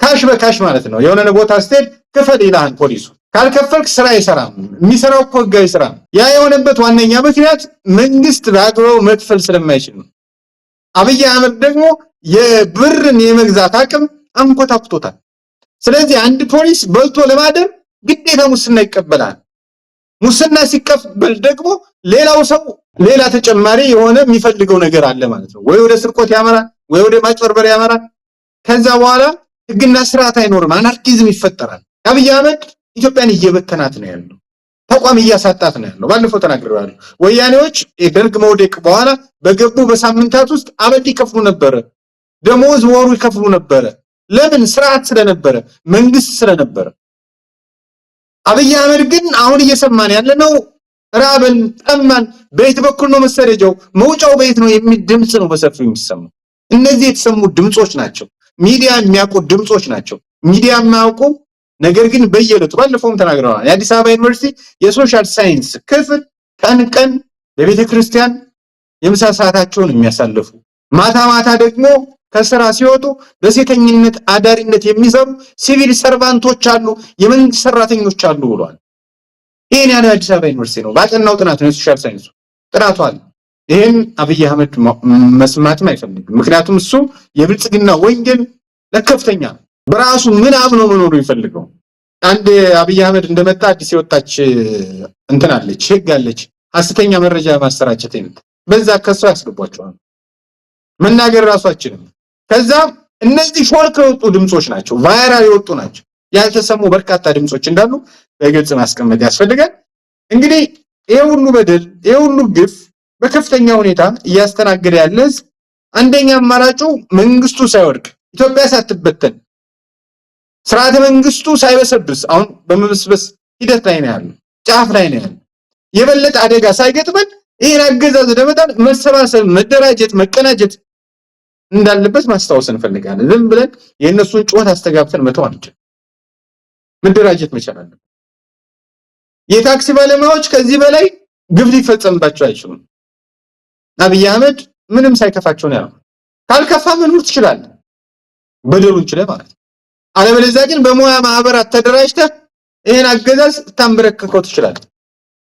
ካሽ በካሽ ማለት ነው። የሆነ ቦታ ስትሄድ ክፈል ይልሃል ፖሊሱ። ካልከፈልክ ስራ አይሰራም። የሚሰራው እኮ ህጋዊ ስራ። ያ የሆነበት ዋነኛ ምክንያት መንግስት በአግባቡ መክፈል ስለማይችል ነው። አብይ አህመድ ደግሞ የብርን የመግዛት አቅም አንኮታኩቶታል። ስለዚህ አንድ ፖሊስ በልቶ ለማደር ግዴታ ሙስና ይቀበላል። ሙስና ሲቀበል ደግሞ ሌላው ሰው ሌላ ተጨማሪ የሆነ የሚፈልገው ነገር አለ ማለት ነው። ወይ ወደ ስርቆት ያመራል፣ ወይ ወደ ማጭበርበር ያመራል። ከዛ በኋላ ህግና ስርዓት አይኖርም፣ አናርኪዝም ይፈጠራል። አብይ አህመድ ኢትዮጵያን እየበተናት ነው ያለው፣ ተቋም እያሳጣት ነው ያለው። ባለፈው ተናግሬዋለሁ። ወያኔዎች የደርግ መውደቅ በኋላ በገቡ በሳምንታት ውስጥ አበል ይከፍሉ ነበረ፣ ደሞዝ ወሩ ይከፍሉ ነበረ። ለምን? ስርዓት ስለነበረ፣ መንግስት ስለነበረ። አብይ አህመድ ግን አሁን እየሰማን ያለነው ራበን፣ ጠማን፣ በየት በኩል ነው መሰደጃው፣ መውጫው በየት ነው የሚል ድምጽ ነው በሰፊው የሚሰማው። እነዚህ የተሰሙ ድምጾች ናቸው፣ ሚዲያ የሚያውቁ ድምጾች ናቸው። ሚዲያ የማያውቁ ነገር ግን በየዕለቱ ባለፈውም ተናግረዋል። የአዲስ አበባ ዩኒቨርሲቲ የሶሻል ሳይንስ ክፍል ቀን ቀን በቤተ ክርስቲያን የምሳ ሰዓታቸውን የሚያሳልፉ ማታ ማታ ደግሞ ከስራ ሲወጡ በሴተኝነት አዳሪነት የሚሰሩ ሲቪል ሰርቫንቶች አሉ፣ የመንግስት ሰራተኞች አሉ ብሏል። ይሄን ያለው አዲስ አበባ ዩኒቨርሲቲ ነው። ባጠናው ጥናት ነው፣ የሶሻል ሳይንሱ ጥናቱ አለ። ይሄን አብይ አህመድ መስማትም አይፈልግም። ምክንያቱም እሱ የብልጽግና ወንጌል ለከፍተኛ በራሱ ምን አምኖ መኖር ይፈልገው። አንድ አብይ አህመድ እንደመጣ አዲስ የወጣች እንትን አለች፣ ህግ አለች፣ ሐሰተኛ መረጃ ማሰራጨት አይነት በዛ ከሰው ያስገቧቸዋል። መናገር ራሷችንም ከዛ እነዚህ ሾልክ የወጡ ድምጾች ናቸው፣ ቫይራል የወጡ ናቸው። ያልተሰሙ በርካታ ድምጾች እንዳሉ በግልጽ ማስቀመጥ ያስፈልጋል። እንግዲህ ይሄ ሁሉ በደል፣ ይሄ ሁሉ ግፍ በከፍተኛ ሁኔታ እያስተናገደ ያለ ህዝብ አንደኛ አማራጩ መንግስቱ ሳይወድቅ ኢትዮጵያ ሳትበተን ስርዓተ መንግስቱ ሳይበሰብስ አሁን በመበስበስ ሂደት ላይ ነው ያለው፣ ጫፍ ላይ ነው ያለው። የበለጠ አደጋ ሳይገጥመን ይሄን አገዛዝ ለመጣል መሰባሰብ፣ መደራጀት፣ መቀናጀት እንዳለበት ማስታወስ እንፈልጋለን። ዝም ብለን የእነሱን ጩኸት አስተጋብተን መተው አንችልም። መደራጀት መቻል አለብን። የታክሲ ባለሙያዎች ከዚህ በላይ ግፍ ሊፈጸምባቸው አይችሉም። አብይ አህመድ ምንም ሳይከፋቸው ነው ያለው። ካልከፋ መኖር ትችላለህ፣ በደሉን ችለህ ማለት ነው። አለበለዚያ ግን በሙያ ማህበራት ተደራጅተህ ይሄን አገዛዝ ታምበረከከው ትችላለህ።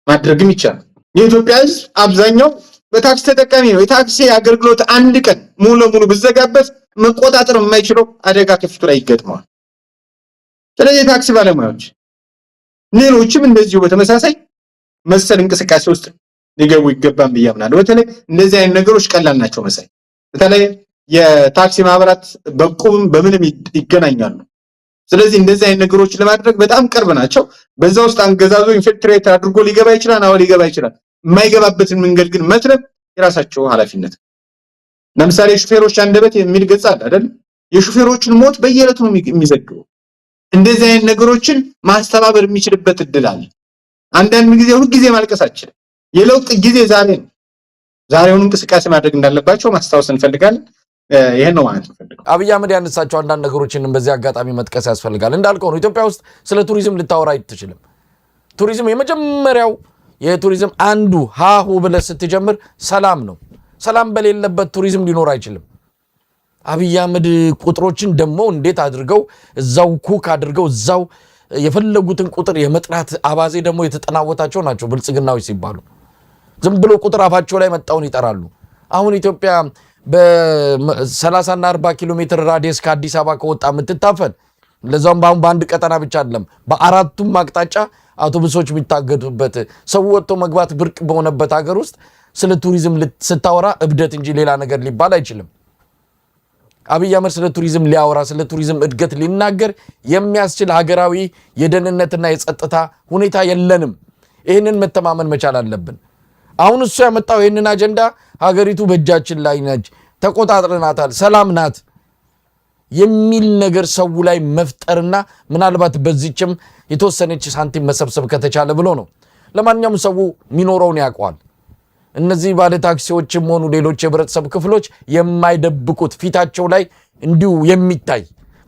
ማድረግም ይቻላል። የኢትዮጵያ ሕዝብ አብዛኛው በታክሲ ተጠቃሚ ነው። የታክሲ አገልግሎት አንድ ቀን ሙሉ ለሙሉ ብዘጋበት መቆጣጠር የማይችለው አደጋ ከፊቱ ላይ ይገጥመዋል። ስለዚህ የታክሲ ባለሙያዎች ሌሎችም እንደዚሁ በተመሳሳይ መሰል እንቅስቃሴ ውስጥ ሊገቡ ይገባል ብዬ አምናለሁ። በተለይ እንደዚህ አይነት ነገሮች ቀላል ናቸው መሳይ። በተለይ የታክሲ ማህበራት በቁብም በምንም ይገናኛሉ። ስለዚህ እንደዚህ አይነት ነገሮች ለማድረግ በጣም ቅርብ ናቸው። በዛ ውስጥ አንገዛዞ ኢንፊልትሬት አድርጎ ሊገባ ይችላል። አዎ ሊገባ ይችላል። የማይገባበትን መንገድ ግን መትረፍ የራሳቸው ኃላፊነት ነው። ለምሳሌ ሹፌሮች አንደበት የሚል ገጽ አለ አይደል? የሹፌሮችን ሞት በየዕለቱ ነው የሚዘግበው። እንደዚህ አይነት ነገሮችን ማስተባበር የሚችልበት እድል አለ። አንዳንድ ጊዜ ሁሉ ጊዜ ማልቀስ አይችልም። የለውጥ ጊዜ ዛሬ ነው። ዛሬውን እንቅስቃሴ ማድረግ እንዳለባቸው ማስታወስ እንፈልጋለን። ይሄን ነው ማለት እንፈልጋለን። አብይ አህመድ ያነሳቸው አንዳንድ ነገሮችን በዚህ አጋጣሚ መጥቀስ ያስፈልጋል። እንዳልከው ነው ኢትዮጵያ ውስጥ ስለ ቱሪዝም ልታወራ አትችልም። ቱሪዝም የመጀመሪያው የቱሪዝም አንዱ ሃሁ ብለህ ስትጀምር ሰላም ነው። ሰላም በሌለበት ቱሪዝም ሊኖር አይችልም። አብይ አህመድ ቁጥሮችን ደግሞ እንዴት አድርገው እዛው ኩክ አድርገው እዛው የፈለጉትን ቁጥር የመጥራት አባዜ ደግሞ የተጠናወታቸው ናቸው ብልጽግናዎች ሲባሉ። ዝም ብሎ ቁጥር አፋቸው ላይ መጣውን ይጠራሉ። አሁን ኢትዮጵያ በ30 እና 40 ኪሎ ሜትር ራዲየስ ከአዲስ አበባ ከወጣ የምትታፈን ለዛውም በአንድ ቀጠና ብቻ አይደለም፣ በአራቱም አቅጣጫ አውቶቡሶች የሚታገዱበት ሰው ወጥቶ መግባት ብርቅ በሆነበት ሀገር ውስጥ ስለ ቱሪዝም ስታወራ እብደት እንጂ ሌላ ነገር ሊባል አይችልም። አብይ አህመድ ስለ ቱሪዝም ሊያወራ ስለ ቱሪዝም እድገት ሊናገር የሚያስችል ሀገራዊ የደህንነትና የጸጥታ ሁኔታ የለንም። ይህንን መተማመን መቻል አለብን። አሁን እሱ ያመጣው ይህንን አጀንዳ ሀገሪቱ በእጃችን ላይ ነች፣ ተቆጣጥረናታል፣ ሰላም ናት የሚል ነገር ሰው ላይ መፍጠርና ምናልባት በዚህችም የተወሰነች ሳንቲም መሰብሰብ ከተቻለ ብሎ ነው። ለማንኛውም ሰው የሚኖረውን ያውቀዋል። እነዚህ ባለ ታክሲዎችም ሆኑ ሌሎች የህብረተሰብ ክፍሎች የማይደብቁት ፊታቸው ላይ እንዲሁ የሚታይ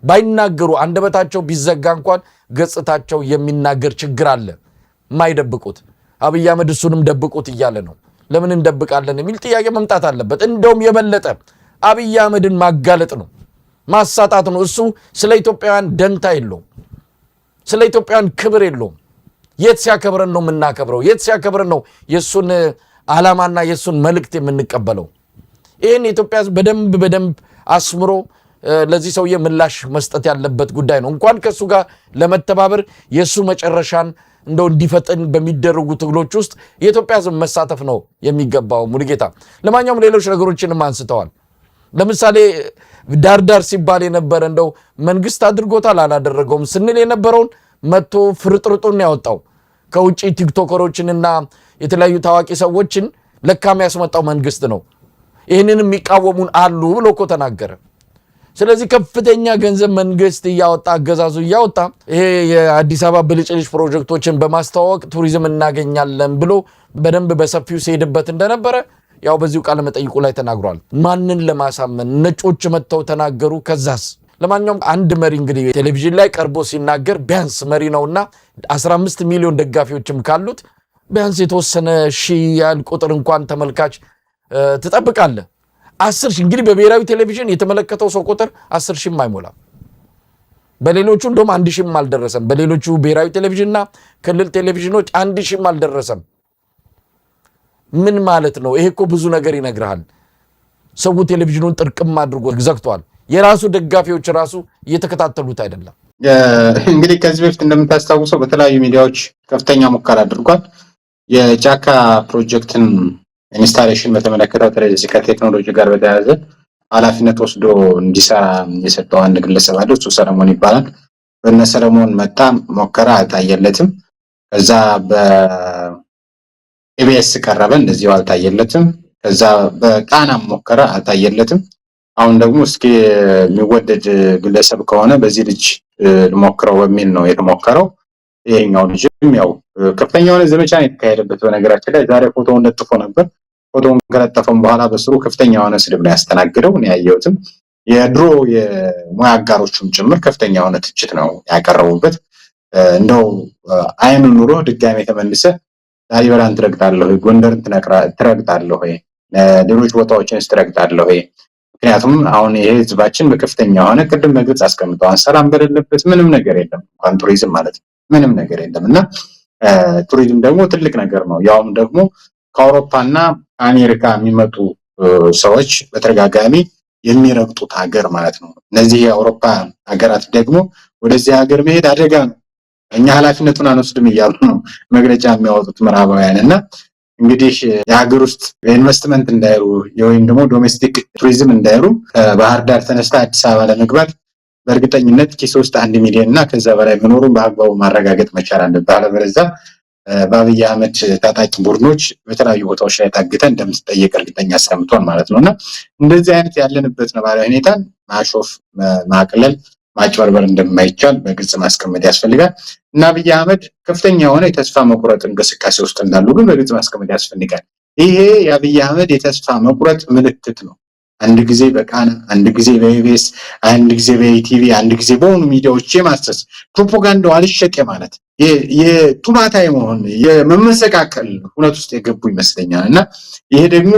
ባይናገሩ አንደበታቸው ቢዘጋ እንኳን ገጽታቸው የሚናገር ችግር አለ። የማይደብቁት አብይ አህመድ እሱንም ደብቁት እያለ ነው። ለምን እንደብቃለን የሚል ጥያቄ መምጣት አለበት። እንደውም የበለጠ አብይ አህመድን ማጋለጥ ነው፣ ማሳጣት ነው። እሱ ስለ ኢትዮጵያውያን ደንታ የለውም፣ ስለ ኢትዮጵያውያን ክብር የለውም። የት ሲያከብረን ነው የምናከብረው? የት ሲያከብረን ነው የእሱን ዓላማና የእሱን መልእክት የምንቀበለው? ይህን የኢትዮጵያ ሕዝብ በደንብ አስምሮ ለዚህ ሰውዬ ምላሽ መስጠት ያለበት ጉዳይ ነው። እንኳን ከእሱ ጋር ለመተባበር የእሱ መጨረሻን እንደው እንዲፈጥን በሚደረጉ ትግሎች ውስጥ የኢትዮጵያ ሕዝብ መሳተፍ ነው የሚገባው። ሙሉጌታ፣ ለማንኛውም ሌሎች ነገሮችንም አንስተዋል። ለምሳሌ ዳርዳር ሲባል የነበረ እንደው መንግስት አድርጎታል አላደረገውም ስንል የነበረውን መጥቶ ፍርጥርጡን ያወጣው ከውጪ ቲክቶከሮችንና የተለያዩ ታዋቂ ሰዎችን ለካም ያስመጣው መንግስት ነው። ይህንን የሚቃወሙን አሉ ብሎ እኮ ተናገረ። ስለዚህ ከፍተኛ ገንዘብ መንግስት እያወጣ አገዛዙ እያወጣ ይሄ የአዲስ አበባ ብልጭልጭ ፕሮጀክቶችን በማስተዋወቅ ቱሪዝም እናገኛለን ብሎ በደንብ በሰፊው ሲሄድበት እንደነበረ ያው በዚሁ ቃለ መጠይቁ ላይ ተናግሯል። ማንን ለማሳመን ነጮች መጥተው ተናገሩ? ከዛስ? ለማንኛውም አንድ መሪ እንግዲህ ቴሌቪዥን ላይ ቀርቦ ሲናገር ቢያንስ መሪ ነውና 15 ሚሊዮን ደጋፊዎችም ካሉት ቢያንስ የተወሰነ ሺህ ያህል ቁጥር እንኳን ተመልካች ትጠብቃለህ። 10 ሺህ እንግዲህ በብሔራዊ ቴሌቪዥን የተመለከተው ሰው ቁጥር 10 ሺህም አይሞላም። በሌሎቹ እንደውም 1 ሺህም አልደረሰም። በሌሎቹ ብሔራዊ ቴሌቪዥንና ክልል ቴሌቪዥኖች 1 ሺህም አልደረሰም። ምን ማለት ነው? ይሄ እኮ ብዙ ነገር ይነግርሃል። ሰው ቴሌቪዥኑን ጥርቅም አድርጎ ዘግቷል። የራሱ ደጋፊዎች ራሱ እየተከታተሉት አይደለም። እንግዲህ ከዚህ በፊት እንደምታስታውሰው በተለያዩ ሚዲያዎች ከፍተኛ ሙከራ አድርጓል። የጫካ ፕሮጀክትን ኢንስታሌሽን በተመለከተ በተለይ ከቴክኖሎጂ ጋር በተያያዘ ኃላፊነት ወስዶ እንዲሰራ የሰጠው አንድ ግለሰብ አለ። እሱ ሰለሞን ይባላል። በእነ ሰለሞን መጣ ሞከራ አልታየለትም። ከዛ በኢቢኤስ ቀረበ፣ እንደዚሁ አልታየለትም። ከዛ በቃናም ሞከራ አልታየለትም። አሁን ደግሞ እስኪ የሚወደድ ግለሰብ ከሆነ በዚህ ልጅ ልሞክረው በሚል ነው የተሞከረው። ይሄኛው ልጅም ያው ከፍተኛ የሆነ ዘመቻ ነው የተካሄደበት። በነገራችን ላይ ዛሬ ፎቶውን ለጥፎ ነበር። ፎቶውን ከለጠፈም በኋላ በስሩ ከፍተኛ የሆነ ስድብ ነው ያስተናግደው። እኔ ያየሁትም የድሮ የሙያ አጋሮቹም ጭምር ከፍተኛ የሆነ ትችት ነው ያቀረቡበት። እንደው አይኑ ኑሮ ድጋሜ ተመልሰ ላሊበላን ትረግጣለህ፣ ጎንደርን ትረግጣለህ፣ ሌሎች ቦታዎችን ትረግጣለህ። ምክንያቱም አሁን ይሄ ህዝባችን በከፍተኛ የሆነ ቅድም በግልጽ አስቀምጠዋል። ሰላም በሌለበት ምንም ነገር የለም፣ እንኳን ቱሪዝም ማለት ነው ምንም ነገር የለም። እና ቱሪዝም ደግሞ ትልቅ ነገር ነው። ያውም ደግሞ ከአውሮፓና አሜሪካ የሚመጡ ሰዎች በተደጋጋሚ የሚረግጡት ሀገር ማለት ነው። እነዚህ የአውሮፓ ሀገራት ደግሞ ወደዚህ ሀገር መሄድ አደጋ ነው፣ እኛ ኃላፊነቱን አንወስድም እያሉ ነው መግለጫ የሚያወጡት ምዕራባውያን። እና እንግዲህ የሀገር ውስጥ ኢንቨስትመንት እንዳይሩ ወይም ደግሞ ዶሜስቲክ ቱሪዝም እንዳይሩ ከባህር ዳር ተነስታ አዲስ አበባ ለመግባት በእርግጠኝነት ኪስ ውስጥ 1 ሚሊዮን እና ከዛ በላይ መኖሩን በአግባቡ ማረጋገጥ መቻል አለበት። አለበለዚያ በአብይ አህመድ ታጣቂ ቡድኖች በተለያዩ ቦታዎች ላይ ታግተን እንደምትጠየቅ እርግጠኛ አስቀምጧል ማለት ነው። እና እንደዚህ አይነት ያለንበት ነባራዊ ሁኔታን ማሾፍ፣ ማቅለል፣ ማጭበርበር እንደማይቻል በግልጽ ማስቀመጥ ያስፈልጋል። እና አብይ አህመድ ከፍተኛ የሆነ የተስፋ መቁረጥ እንቅስቃሴ ውስጥ እንዳሉ ግን በግልጽ ማስቀመጥ ያስፈልጋል። ይሄ የአብይ አህመድ የተስፋ መቁረጥ ምልክት ነው። አንድ ጊዜ በቃና፣ አንድ ጊዜ በኢቢኤስ፣ አንድ ጊዜ በኢቲቪ፣ አንድ ጊዜ በሆኑ ሚዲያዎች የማሰስ ፕሮፓጋንዳው አልሸቀ ማለት የቱማታ መሆን የመመሰቃቀል ሁነት ውስጥ የገቡ ይመስለኛል። እና ይሄ ደግሞ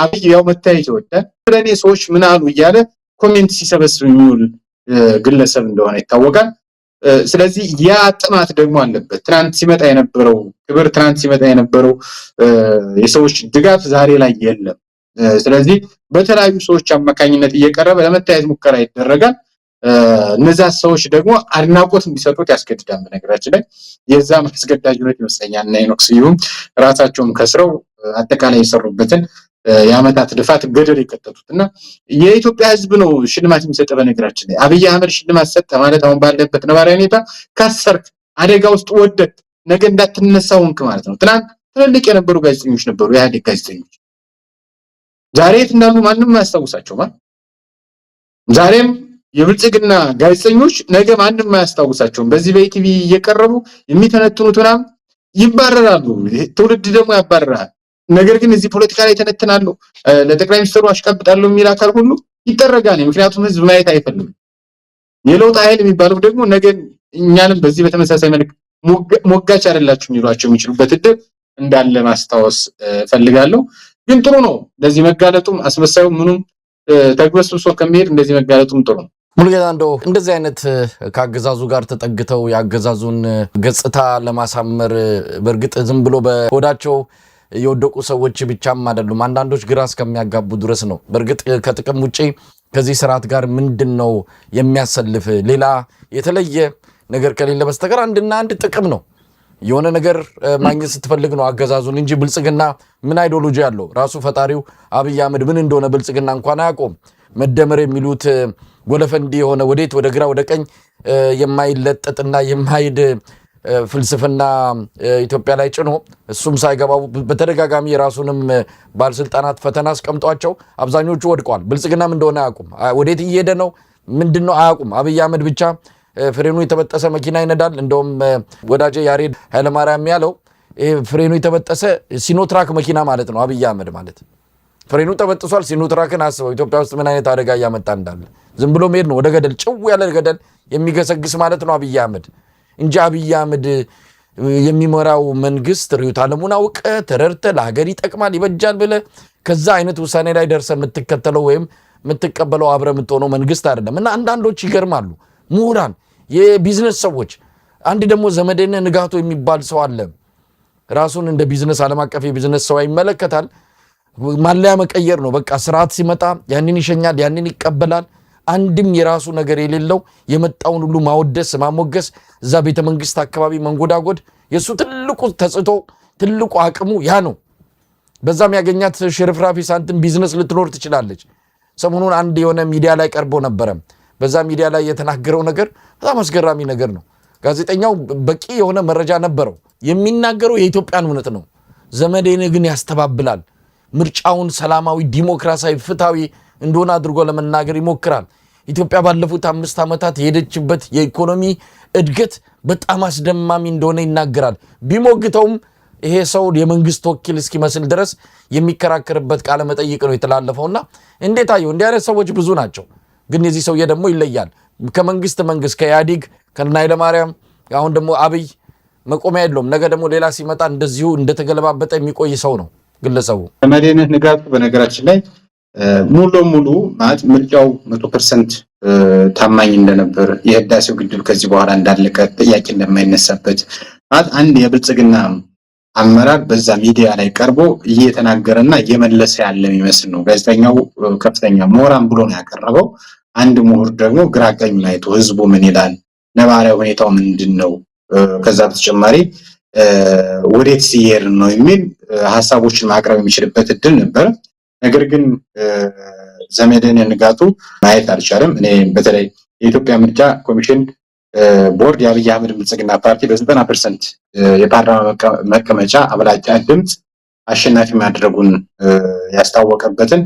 አብይ ያው መታየት ይወዳል። ስለኔ ሰዎች ምን አሉ እያለ ኮሜንት ሲሰበስብ የሚውል ግለሰብ እንደሆነ ይታወቃል። ስለዚህ ያ ጥማት ደግሞ አለበት። ትናንት ሲመጣ የነበረው ክብር፣ ትናንት ሲመጣ የነበረው የሰዎች ድጋፍ ዛሬ ላይ የለም። ስለዚህ በተለያዩ ሰዎች አማካኝነት እየቀረበ ለመታየት ሙከራ ይደረጋል። እነዛ ሰዎች ደግሞ አድናቆት እንዲሰጡት ያስገድዳል። በነገራችን ላይ የዛ ማስገዳጅነት ይመስለኛል እና ሄኖክ ስዩም ራሳቸውም ከስረው አጠቃላይ የሰሩበትን የአመታት ልፋት ገደል የከተቱት እና የኢትዮጵያ ሕዝብ ነው ሽልማት የሚሰጠው። በነገራችን ላይ አብይ አህመድ ሽልማት ሰጠ ማለት አሁን ባለበት ነባራዊ ሁኔታ ካሰርክ፣ አደጋ ውስጥ ወደቅ፣ ነገ እንዳትነሳ ሆንክ ማለት ነው። ትናንት ትልልቅ የነበሩ ጋዜጠኞች ነበሩ፣ የኢህአዴግ ጋዜጠኞች ዛሬ የት እንዳሉ ማንም አያስታውሳቸው ማለት። ዛሬም የብልጽግና ጋዜጠኞች ነገ ማንም አያስታውሳቸውም። በዚህ በኢቲቪ እየቀረቡ የሚተነትኑት ምናምን ይባረራሉ። ትውልድ ደግሞ ያባረራል። ነገር ግን እዚህ ፖለቲካ ላይ ተነትናሉ፣ ለጠቅላይ ሚኒስትሩ አሽቀብጣለሁ የሚል አካል ሁሉ ይጠረጋል። ምክንያቱም ህዝብ ማየት አይፈልግም። የለውጥ ኃይል የሚባለው ደግሞ ነገ እኛንም በዚህ በተመሳሳይ መልክ ሞጋች አይደላችሁ የሚሏቸው የሚችሉበት እድል እንዳለ ማስታወስ ፈልጋለሁ። ግን ጥሩ ነው እንደዚህ መጋለጡም፣ አስመሳዩ ምኑም ተግበስብሶ ከመሄድ እንደዚህ መጋለጡም ጥሩ ነው። ሙሉጌታ እንደው እንደዚህ አይነት ከአገዛዙ ጋር ተጠግተው የአገዛዙን ገጽታ ለማሳመር በእርግጥ ዝም ብሎ በሆዳቸው የወደቁ ሰዎች ብቻም አይደሉም። አንዳንዶች ግራ እስከሚያጋቡ ድረስ ነው። በእርግጥ ከጥቅም ውጪ ከዚህ ስርዓት ጋር ምንድነው የሚያሰልፍ? ሌላ የተለየ ነገር ከሌለ በስተቀር አንድና አንድ ጥቅም ነው። የሆነ ነገር ማግኘት ስትፈልግ ነው አገዛዙን እንጂ ብልጽግና ምን አይዲዮሎጂ ያለው ራሱ ፈጣሪው አብይ አህመድ ምን እንደሆነ ብልጽግና እንኳን አያውቁም። መደመር የሚሉት ጎለፈንዲ የሆነ ወዴት ወደ ግራ ወደ ቀኝ የማይለጠጥና የማይድ ፍልስፍና ኢትዮጵያ ላይ ጭኖ እሱም ሳይገባው በተደጋጋሚ የራሱንም ባለስልጣናት ፈተና አስቀምጧቸው አብዛኞቹ ወድቀዋል። ብልጽግናም እንደሆነ አያውቁም። ወዴት እየሄደ ነው ምንድነው አያውቁም። አብይ አህመድ ብቻ ፍሬኑ የተበጠሰ መኪና ይነዳል። እንደውም ወዳጄ ያሬድ ኃይለማርያም ያለው ፍሬኑ የተበጠሰ ሲኖትራክ መኪና ማለት ነው አብይ አህመድ ማለት። ፍሬኑ ተበጥሷል። ሲኖትራክን አስበው ኢትዮጵያ ውስጥ ምን አይነት አደጋ እያመጣ እንዳለ። ዝም ብሎ መሄድ ነው ወደ ገደል፣ ጭው ያለ ገደል የሚገሰግስ ማለት ነው አብይ አህመድ እንጂ አብይ አህመድ የሚመራው መንግስት ርዕዮተ ዓለሙን አውቀ ተረድተ ለሀገር ይጠቅማል ይበጃል ብለ ከዛ አይነት ውሳኔ ላይ ደርሰ የምትከተለው ወይም የምትቀበለው አብረ የምትሆነው መንግስት አይደለም። እና አንዳንዶች ይገርማሉ፣ ምሁራን፣ የቢዝነስ ሰዎች። አንድ ደግሞ ዘመዴነ ንጋቱ የሚባል ሰው አለ። ራሱን እንደ ቢዝነስ ዓለም አቀፍ የቢዝነስ ሰው ይመለከታል። ማለያ መቀየር ነው በቃ። ስርዓት ሲመጣ ያንን ይሸኛል፣ ያንን ይቀበላል። አንድም የራሱ ነገር የሌለው የመጣውን ሁሉ ማወደስ ማሞገስ፣ እዛ ቤተ መንግስት አካባቢ መንጎዳጎድ የሱ ትልቁ ተጽቶ ትልቁ አቅሙ ያ ነው። በዛም ያገኛት ሽርፍራፊ ሳንቲም ቢዝነስ ልትኖር ትችላለች። ሰሞኑን አንድ የሆነ ሚዲያ ላይ ቀርቦ ነበረ። በዛ ሚዲያ ላይ የተናገረው ነገር በጣም አስገራሚ ነገር ነው። ጋዜጠኛው በቂ የሆነ መረጃ ነበረው። የሚናገረው የኢትዮጵያን እውነት ነው። ዘመዴነ ግን ያስተባብላል። ምርጫውን ሰላማዊ፣ ዲሞክራሲያዊ፣ ፍትሃዊ እንደሆነ አድርጎ ለመናገር ይሞክራል። ኢትዮጵያ ባለፉት 5 ዓመታት የሄደችበት የኢኮኖሚ እድገት በጣም አስደማሚ እንደሆነ ይናገራል። ቢሞግተውም ይሄ ሰው የመንግስት ወኪል እስኪመስል ድረስ የሚከራከርበት ቃለ መጠይቅ ነው የተላለፈውና እንዴት አየው? እንዲህ አይነት ሰዎች ብዙ ናቸው። ግን የዚህ ሰውዬ ደግሞ ይለያል። ከመንግስት ከኢህአዴግ ከኃይለማርያም አሁን ደግሞ አብይ መቆሚያ የለውም። ነገ ደግሞ ሌላ ሲመጣ እንደዚሁ እንደተገለባበጠ የሚቆይ ሰው ነው ግለሰቡ። ዘመዴነ ንጋቱ በነገራችን ላይ ሙሉ ለሙሉ ማለት ምርጫው 100% ታማኝ እንደነበር፣ የህዳሴው ግድብ ከዚህ በኋላ እንዳለቀ ጥያቄ እንደማይነሳበት፣ አንድ የብልጽግና አመራር በዛ ሚዲያ ላይ ቀርቦ እየተናገረና እየመለሰ ያለ የሚመስል ነው። ጋዜጠኛው ከፍተኛ ምሁራን ብሎ ነው ያቀረበው። አንድ ምሁር ደግሞ ግራ ቀኙን አይቶ ህዝቡ ምን ይላል፣ ነባራዊ ሁኔታው ምንድነው፣ ከዛ በተጨማሪ ወዴት ሲሄድ ነው የሚል ሐሳቦችን ማቅረብ የሚችልበት እድል ነበር። ነገር ግን ዘመዴን ንጋቱ ማየት አልቻለም። እኔ በተለይ የኢትዮጵያ ምርጫ ኮሚሽን ቦርድ የአብይ አህመድ ብልጽግና ፓርቲ በ90% የፓርላማ መቀመጫ አብላጫ ድምፅ አሸናፊ ማድረጉን ያስታወቀበትን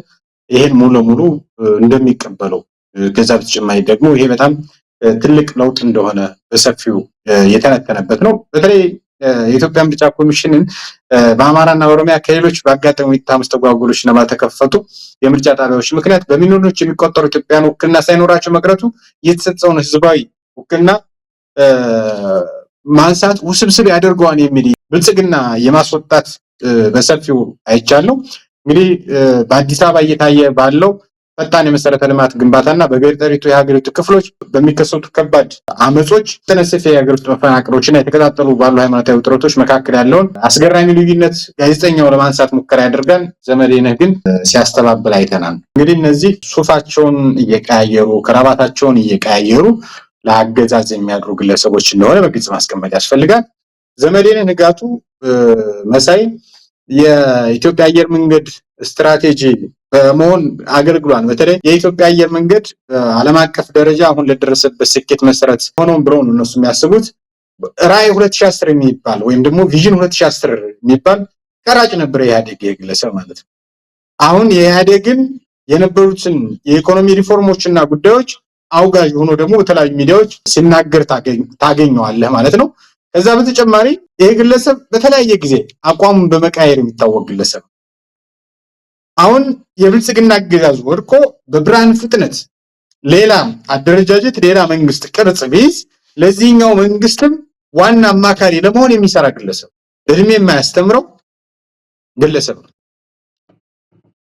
ይሄን ሙሉ ለሙሉ እንደሚቀበለው ከዛ በተጨማሪ ደግሞ ይሄ በጣም ትልቅ ለውጥ እንደሆነ በሰፊው የተነተነበት ነው። በተለይ የኢትዮጵያ ምርጫ ኮሚሽንን በአማራና ኦሮሚያ ከሌሎች በአጋጣሚ መስተጓጎሎችና ባልተከፈቱ የምርጫ ጣቢያዎች ምክንያት በሚሊዮኖች የሚቆጠሩ ኢትዮጵያውያን ውክልና ሳይኖራቸው መቅረቱ የተሰጠውን ህዝባዊ ውክልና ማንሳት ውስብስብ ያደርገዋል የሚል ብልጽግና የማስወጣት በሰፊው አይቻለው። እንግዲህ በአዲስ አበባ እየታየ ባለው ፈጣን የመሰረተ ልማት ግንባታና በገጠሪቱ የሀገሪቱ ክፍሎች በሚከሰቱ ከባድ አመጾች ተነሰፈ የሀገር ውስጥ መፈናቀሎችና የተቀጣጠሉ ባሉ ሃይማኖታዊ ውጥረቶች መካከል ያለውን አስገራሚ ልዩነት ጋዜጠኛው ለማንሳት ሙከራ ያደርጋል። ዘመዴነህ ግን ሲያስተባብል አይተናል። እንግዲህ እነዚህ ሱፋቸውን እየቀያየሩ ክራባታቸውን እየቀያየሩ ለአገዛዝ የሚያድሩ ግለሰቦች እንደሆነ በግልጽ ማስቀመጥ ያስፈልጋል። ዘመዴነህ ንጋቱ መሳይ የኢትዮጵያ አየር መንገድ ስትራቴጂ በመሆን አገልግሏል። በተለይ የኢትዮጵያ አየር መንገድ ዓለም አቀፍ ደረጃ አሁን ለደረሰበት ስኬት መሰረት ሆኖም ብለው ነው እነሱ የሚያስቡት። ራዕይ 2010 የሚባል ወይም ደግሞ ቪዥን 2010 የሚባል ቀራጭ ነበር የኢህአዴግ ግለሰብ ማለት ነው። አሁን የኢህአዴግን የነበሩትን የኢኮኖሚ ሪፎርሞችና ጉዳዮች አውጋዥ ሆኖ ደግሞ በተለያዩ ሚዲያዎች ሲናገር ታገኘዋለህ ማለት ነው። ከዛ በተጨማሪ ይሄ ግለሰብ በተለያየ ጊዜ አቋሙን በመቃየር የሚታወቅ ግለሰብ አሁን የብልጽግና አገዛዝ ወድቆ በብርሃን ፍጥነት ሌላ አደረጃጀት ሌላ መንግስት ቅርጽ ቢይዝ ለዚህኛው መንግስትም ዋና አማካሪ ለመሆን የሚሰራ ግለሰብ እድሜ የማያስተምረው ግለሰብ ነው።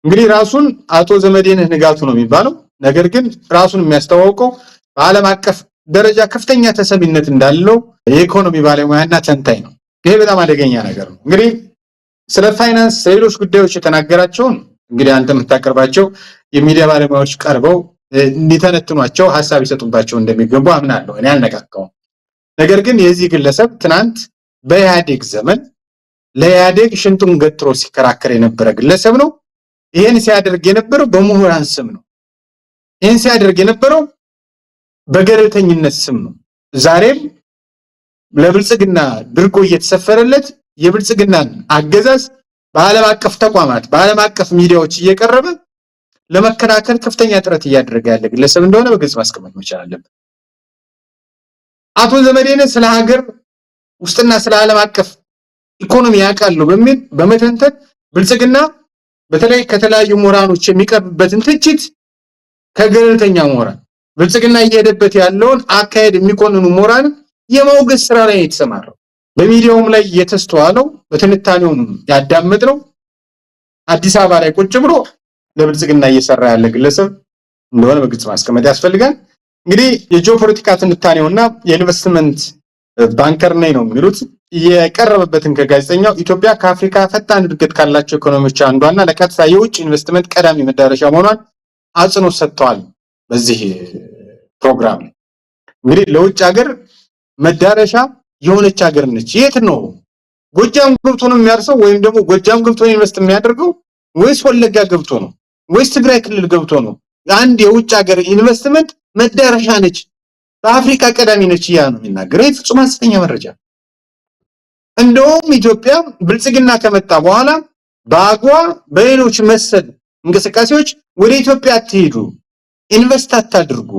እንግዲህ ራሱን አቶ ዘመዴነህ ንጋቱ ነው የሚባለው። ነገር ግን ራሱን የሚያስተዋውቀው በዓለም አቀፍ ደረጃ ከፍተኛ ተሰሚነት እንዳለው የኢኮኖሚ ባለሙያና ተንታኝ ነው። ይሄ በጣም አደገኛ ነገር ነው። እንግዲህ ስለ ፋይናንስ ሌሎች ጉዳዮች የተናገራቸውን እንግዲህ አንተ የምታቀርባቸው የሚዲያ ባለሙያዎች ቀርበው እንዲተነትኗቸው ሐሳብ ይሰጡባቸው እንደሚገቡ አምናለሁ። እኔ አልነካካውም። ነገር ግን የዚህ ግለሰብ ትናንት በኢህአዴግ ዘመን ለኢህአዴግ ሽንጡን ገትሮ ሲከራከር የነበረ ግለሰብ ነው። ይሄን ሲያደርግ የነበረው በምሁራን ስም ነው። ይሄን ሲያደርግ የነበረው በገለልተኝነት ስም ነው። ዛሬም ለብልጽግና ድርጎ እየተሰፈረለት የብልጽግናን አገዛዝ በዓለም አቀፍ ተቋማት በዓለም አቀፍ ሚዲያዎች እየቀረበ ለመከራከር ከፍተኛ ጥረት እያደረገ ያለ ግለሰብ እንደሆነ በግልጽ ማስቀመጥ መቻል አለበት። አቶ ዘመዴነህ ስለ ሀገር ውስጥና ስለ ዓለም አቀፍ ኢኮኖሚ ያውቃሉ በሚል በመተንተን ብልጽግና በተለይ ከተለያዩ ምሁራኖች የሚቀርብበትን ትችት ከገለልተኛ ምሁራን ብልጽግና እየሄደበት ያለውን አካሄድ የሚቆንኑ ምሁራን የማውገዝ ስራ ላይ የተሰማራው በሚዲያውም ላይ የተስተዋለው በትንታኔውም ያዳመጥነው አዲስ አበባ ላይ ቁጭ ብሎ ለብልጽግና እየሰራ ያለ ግለሰብ እንደሆነ በግልጽ ማስቀመጥ ያስፈልጋል። እንግዲህ የጂኦፖለቲካ ትንታኔውና የኢንቨስትመንት ባንከር ነኝ ነው የሚሉት የቀረበበትን ከጋዜጠኛው ኢትዮጵያ ከአፍሪካ ፈጣን እድገት ካላቸው ኢኮኖሚዎች አንዷና ለቀጥታ የውጭ ኢንቨስትመንት ቀዳሚ መዳረሻ መሆኗን አጽንኦት ሰጥተዋል። በዚህ ፕሮግራም እንግዲህ ለውጭ ሀገር መዳረሻ የሆነች ሀገር ነች። የት ነው? ጎጃም ገብቶ ነው የሚያርሰው ወይም ደግሞ ጎጃም ገብቶ ነው ኢንቨስት የሚያደርገው ወይስ ወለጋ ገብቶ ነው ወይስ ትግራይ ክልል ገብቶ ነው? አንድ የውጭ ሀገር ኢንቨስትመንት መዳረሻ ነች፣ በአፍሪካ ቀዳሚ ነች ያ ነው የሚናገረው። ይህ ፍጹም ሐሰተኛ መረጃ። እንደውም ኢትዮጵያ ብልጽግና ከመጣ በኋላ በአግዋ በሌሎች መሰል እንቅስቃሴዎች ወደ ኢትዮጵያ አትሄዱ፣ ኢንቨስት አታድርጉ።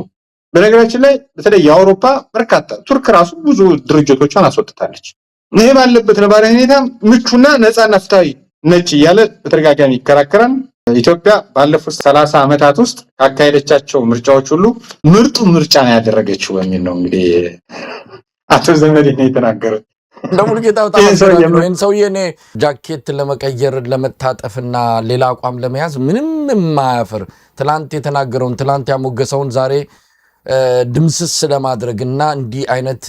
በነገራችን ላይ በተለይ የአውሮፓ በርካታ ቱርክ ራሱ ብዙ ድርጅቶቿን አስወጥታለች። ይሄ ባለበት ነባራዊ ሁኔታ ምቹና ነፃና ፍትሃዊ ነች እያለ በተደጋጋሚ ይከራከራል። ኢትዮጵያ ባለፉት 30 ዓመታት ውስጥ ካካሄደቻቸው ምርጫዎች ሁሉ ምርጡ ምርጫ ነው ያደረገችው በሚል ነው እንግዲህ አቶ ዘመዴነህ የተናገሩት። እንደሙልጌታ በጣም ይሄን ሰውዬ እኔ ጃኬት ለመቀየር ለመታጠፍና ሌላ አቋም ለመያዝ ምንም የማያፍር ትላንት የተናገረውን ትላንት ያሞገሰውን ዛሬ ድምስስ ለማድረግና እንዲህ አይነት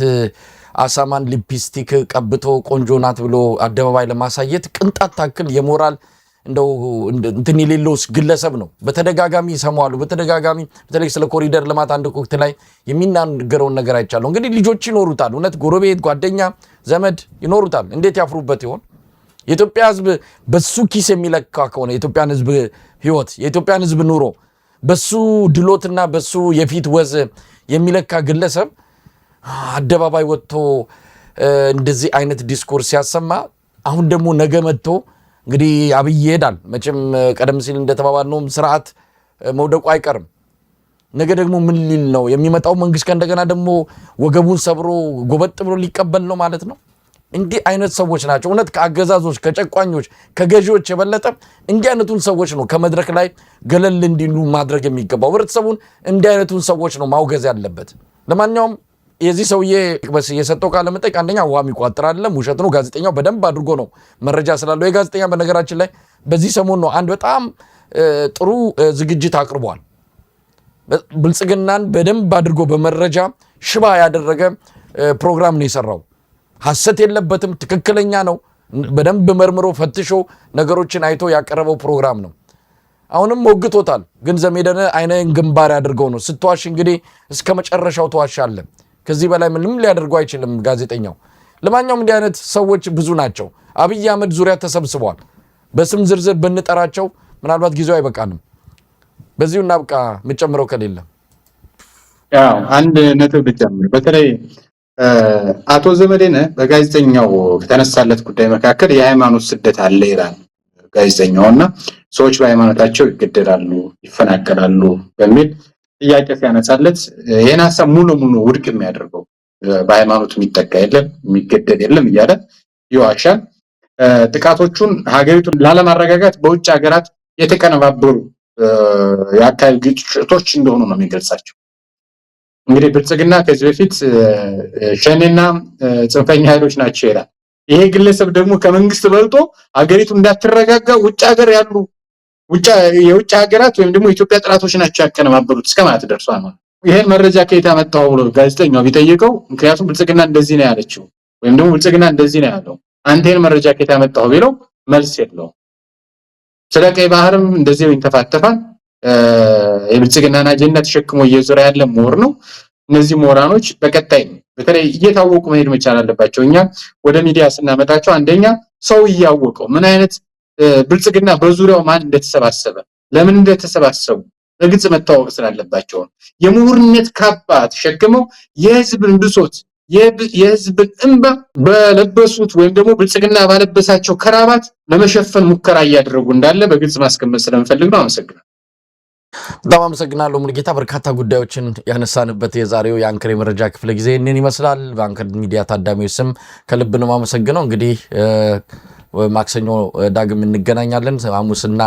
አሳማን ሊፕስቲክ ቀብቶ ቆንጆ ናት ብሎ አደባባይ ለማሳየት ቅንጣት ታክል የሞራል እንደው እንትን የሌለው ግለሰብ ነው። በተደጋጋሚ ይሰማዋሉ። በተደጋጋሚ በተለይ ስለ ኮሪደር ልማት አንድ ወቅት ላይ የሚናገረውን ነገር አይቻለሁ። እንግዲህ ልጆች ይኖሩታል፣ እውነት ጎረቤት፣ ጓደኛ፣ ዘመድ ይኖሩታል። እንዴት ያፍሩበት ይሆን? የኢትዮጵያ ሕዝብ በሱ ኪስ የሚለካ ከሆነ የኢትዮጵያን ሕዝብ ህይወት፣ የኢትዮጵያን ሕዝብ ኑሮ በሱ ድሎትና በሱ የፊት ወዝ የሚለካ ግለሰብ አደባባይ ወጥቶ እንደዚህ አይነት ዲስኮርስ ሲያሰማ፣ አሁን ደግሞ ነገ መጥቶ እንግዲህ አብይ ይሄዳል። መቼም ቀደም ሲል እንደተባባልነውም ስርዓት መውደቁ አይቀርም። ነገ ደግሞ ምን ሊል ነው የሚመጣው? መንግስት ከእንደገና ደግሞ ወገቡን ሰብሮ ጎበጥ ብሎ ሊቀበል ነው ማለት ነው። እንዲህ አይነት ሰዎች ናቸው እውነት ከአገዛዞች፣ ከጨቋኞች፣ ከገዢዎች የበለጠ እንዲህ አይነቱን ሰዎች ነው ከመድረክ ላይ ገለል እንዲሉ ማድረግ የሚገባው። ህብረተሰቡን እንዲህ አይነቱን ሰዎች ነው ማውገዝ ያለበት። ለማንኛውም የዚህ ሰውዬ የሰጠው ቃለ መጠይቅ አንደኛ ውሃ የሚቋጥር አይደለም፣ ውሸት ነው። ጋዜጠኛው በደንብ አድርጎ ነው መረጃ ስላለው። የጋዜጠኛ በነገራችን ላይ በዚህ ሰሞን ነው አንድ በጣም ጥሩ ዝግጅት አቅርቧል። ብልጽግናን በደንብ አድርጎ በመረጃ ሽባ ያደረገ ፕሮግራም ነው የሰራው። ሐሰት የለበትም፣ ትክክለኛ ነው። በደንብ መርምሮ ፈትሾ ነገሮችን አይቶ ያቀረበው ፕሮግራም ነው። አሁንም ሞግቶታል፣ ግን ዘሜደነ አይነን ግንባር ያድርገው ነው። ስትዋሽ እንግዲህ እስከ መጨረሻው ተዋሻለህ። ከዚህ በላይ ምንም ሊያደርገው አይችልም ጋዜጠኛው። ለማንኛውም እንዲህ አይነት ሰዎች ብዙ ናቸው። አብይ አህመድ ዙሪያ ተሰብስበዋል። በስም ዝርዝር ብንጠራቸው ምናልባት ጊዜው አይበቃንም። በዚሁ እናብቃ። የምጨምረው ከሌለ አንድ ነጥብ ልጨምር። በተለይ አቶ ዘመዴነ በጋዜጠኛው ከተነሳለት ጉዳይ መካከል የሃይማኖት ስደት አለ ይላል ጋዜጠኛውና ሰዎች በሃይማኖታቸው ይገደላሉ፣ ይፈናቀላሉ በሚል ጥያቄ ሲያነሳለት ይህን ሀሳብ ሙሉ ውድቅ የሚያደርገው በሃይማኖት የሚጠቃ የለም የሚገደል የለም እያለ ይዋሻል። ጥቃቶቹን ሀገሪቱን ላለማረጋጋት በውጭ ሀገራት የተቀነባበሩ የአካባቢ ግጭቶች እንደሆኑ ነው የሚገልጻቸው። እንግዲህ ብልጽግና ከዚህ በፊት ሸኔና ጽንፈኛ ኃይሎች ናቸው ይላል። ይሄ ግለሰብ ደግሞ ከመንግስት በልጦ ሀገሪቱ እንዳትረጋጋ ውጭ ሀገር ያሉ የውጭ ሀገራት ወይም ደግሞ የኢትዮጵያ ጠላቶች ናቸው ያከነባበሩት እስከ ማለት ደርሷል። ይሄን መረጃ ከየት አመጣው ብሎ ጋዜጠኛው ቢጠይቀው፣ ምክንያቱም ብልጽግና እንደዚህ ነው ያለችው ወይም ደግሞ ብልጽግና እንደዚህ ነው ያለው፣ አንተ ይሄን መረጃ ከየት አመጣው ቢለው መልስ የለውም። ስለ ቀይ ባህርም እንደዚህ ይንተፋተፋል። የብልጽግናን አጀንዳ ተሸክሞ እየዞረ ያለ ምሁር ነው። እነዚህ ምሁራኖች በቀጣይ በተለይ እየታወቁ መሄድ መቻል አለባቸው። እኛ ወደ ሚዲያ ስናመጣቸው አንደኛ ሰው እያወቀው ምን አይነት ብልጽግና በዙሪያው ማን እንደተሰባሰበ ለምን እንደተሰባሰቡ በግልጽ መታወቅ ስላለባቸው የምሁርነት ካባ ተሸክመው የህዝብን ብሶት የህዝብን እንባ በለበሱት ወይም ደግሞ ብልጽግና ባለበሳቸው ከራባት ለመሸፈን ሙከራ እያደረጉ እንዳለ በግልጽ ማስቀመጥ ስለምፈልግ ነው። አመሰግናለሁ። በጣም አመሰግናለሁ ሙሉጌታ። በርካታ ጉዳዮችን ያነሳንበት የዛሬው የአንከር የመረጃ ክፍለ ጊዜ እንን ይመስላል። በአንከር ሚዲያ ታዳሚዎች ስም ከልብ ነው የማመሰግነው። እንግዲህ ማክሰኞ ዳግም እንገናኛለን። ሐሙስና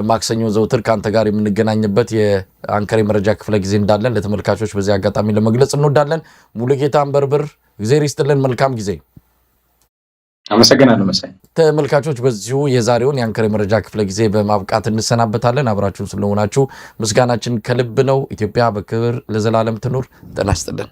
ማክሰኞ ዘውትር ከአንተ ጋር የምንገናኝበት የአንከር የመረጃ ክፍለ ጊዜ እንዳለን ለተመልካቾች በዚህ አጋጣሚ ለመግለጽ እንወዳለን። ሙሉጌታ አንበርብር እግዚአብሔር ይስጥልን። መልካም ጊዜ። አመሰግናለሁ መሳይ። ተመልካቾች በዚሁ የዛሬውን የአንከር የመረጃ ክፍለ ጊዜ በማብቃት እንሰናበታለን። አብራችሁን ስለሆናችሁ ምስጋናችን ከልብ ነው። ኢትዮጵያ በክብር ለዘላለም ትኑር። ጤና ይስጥልን።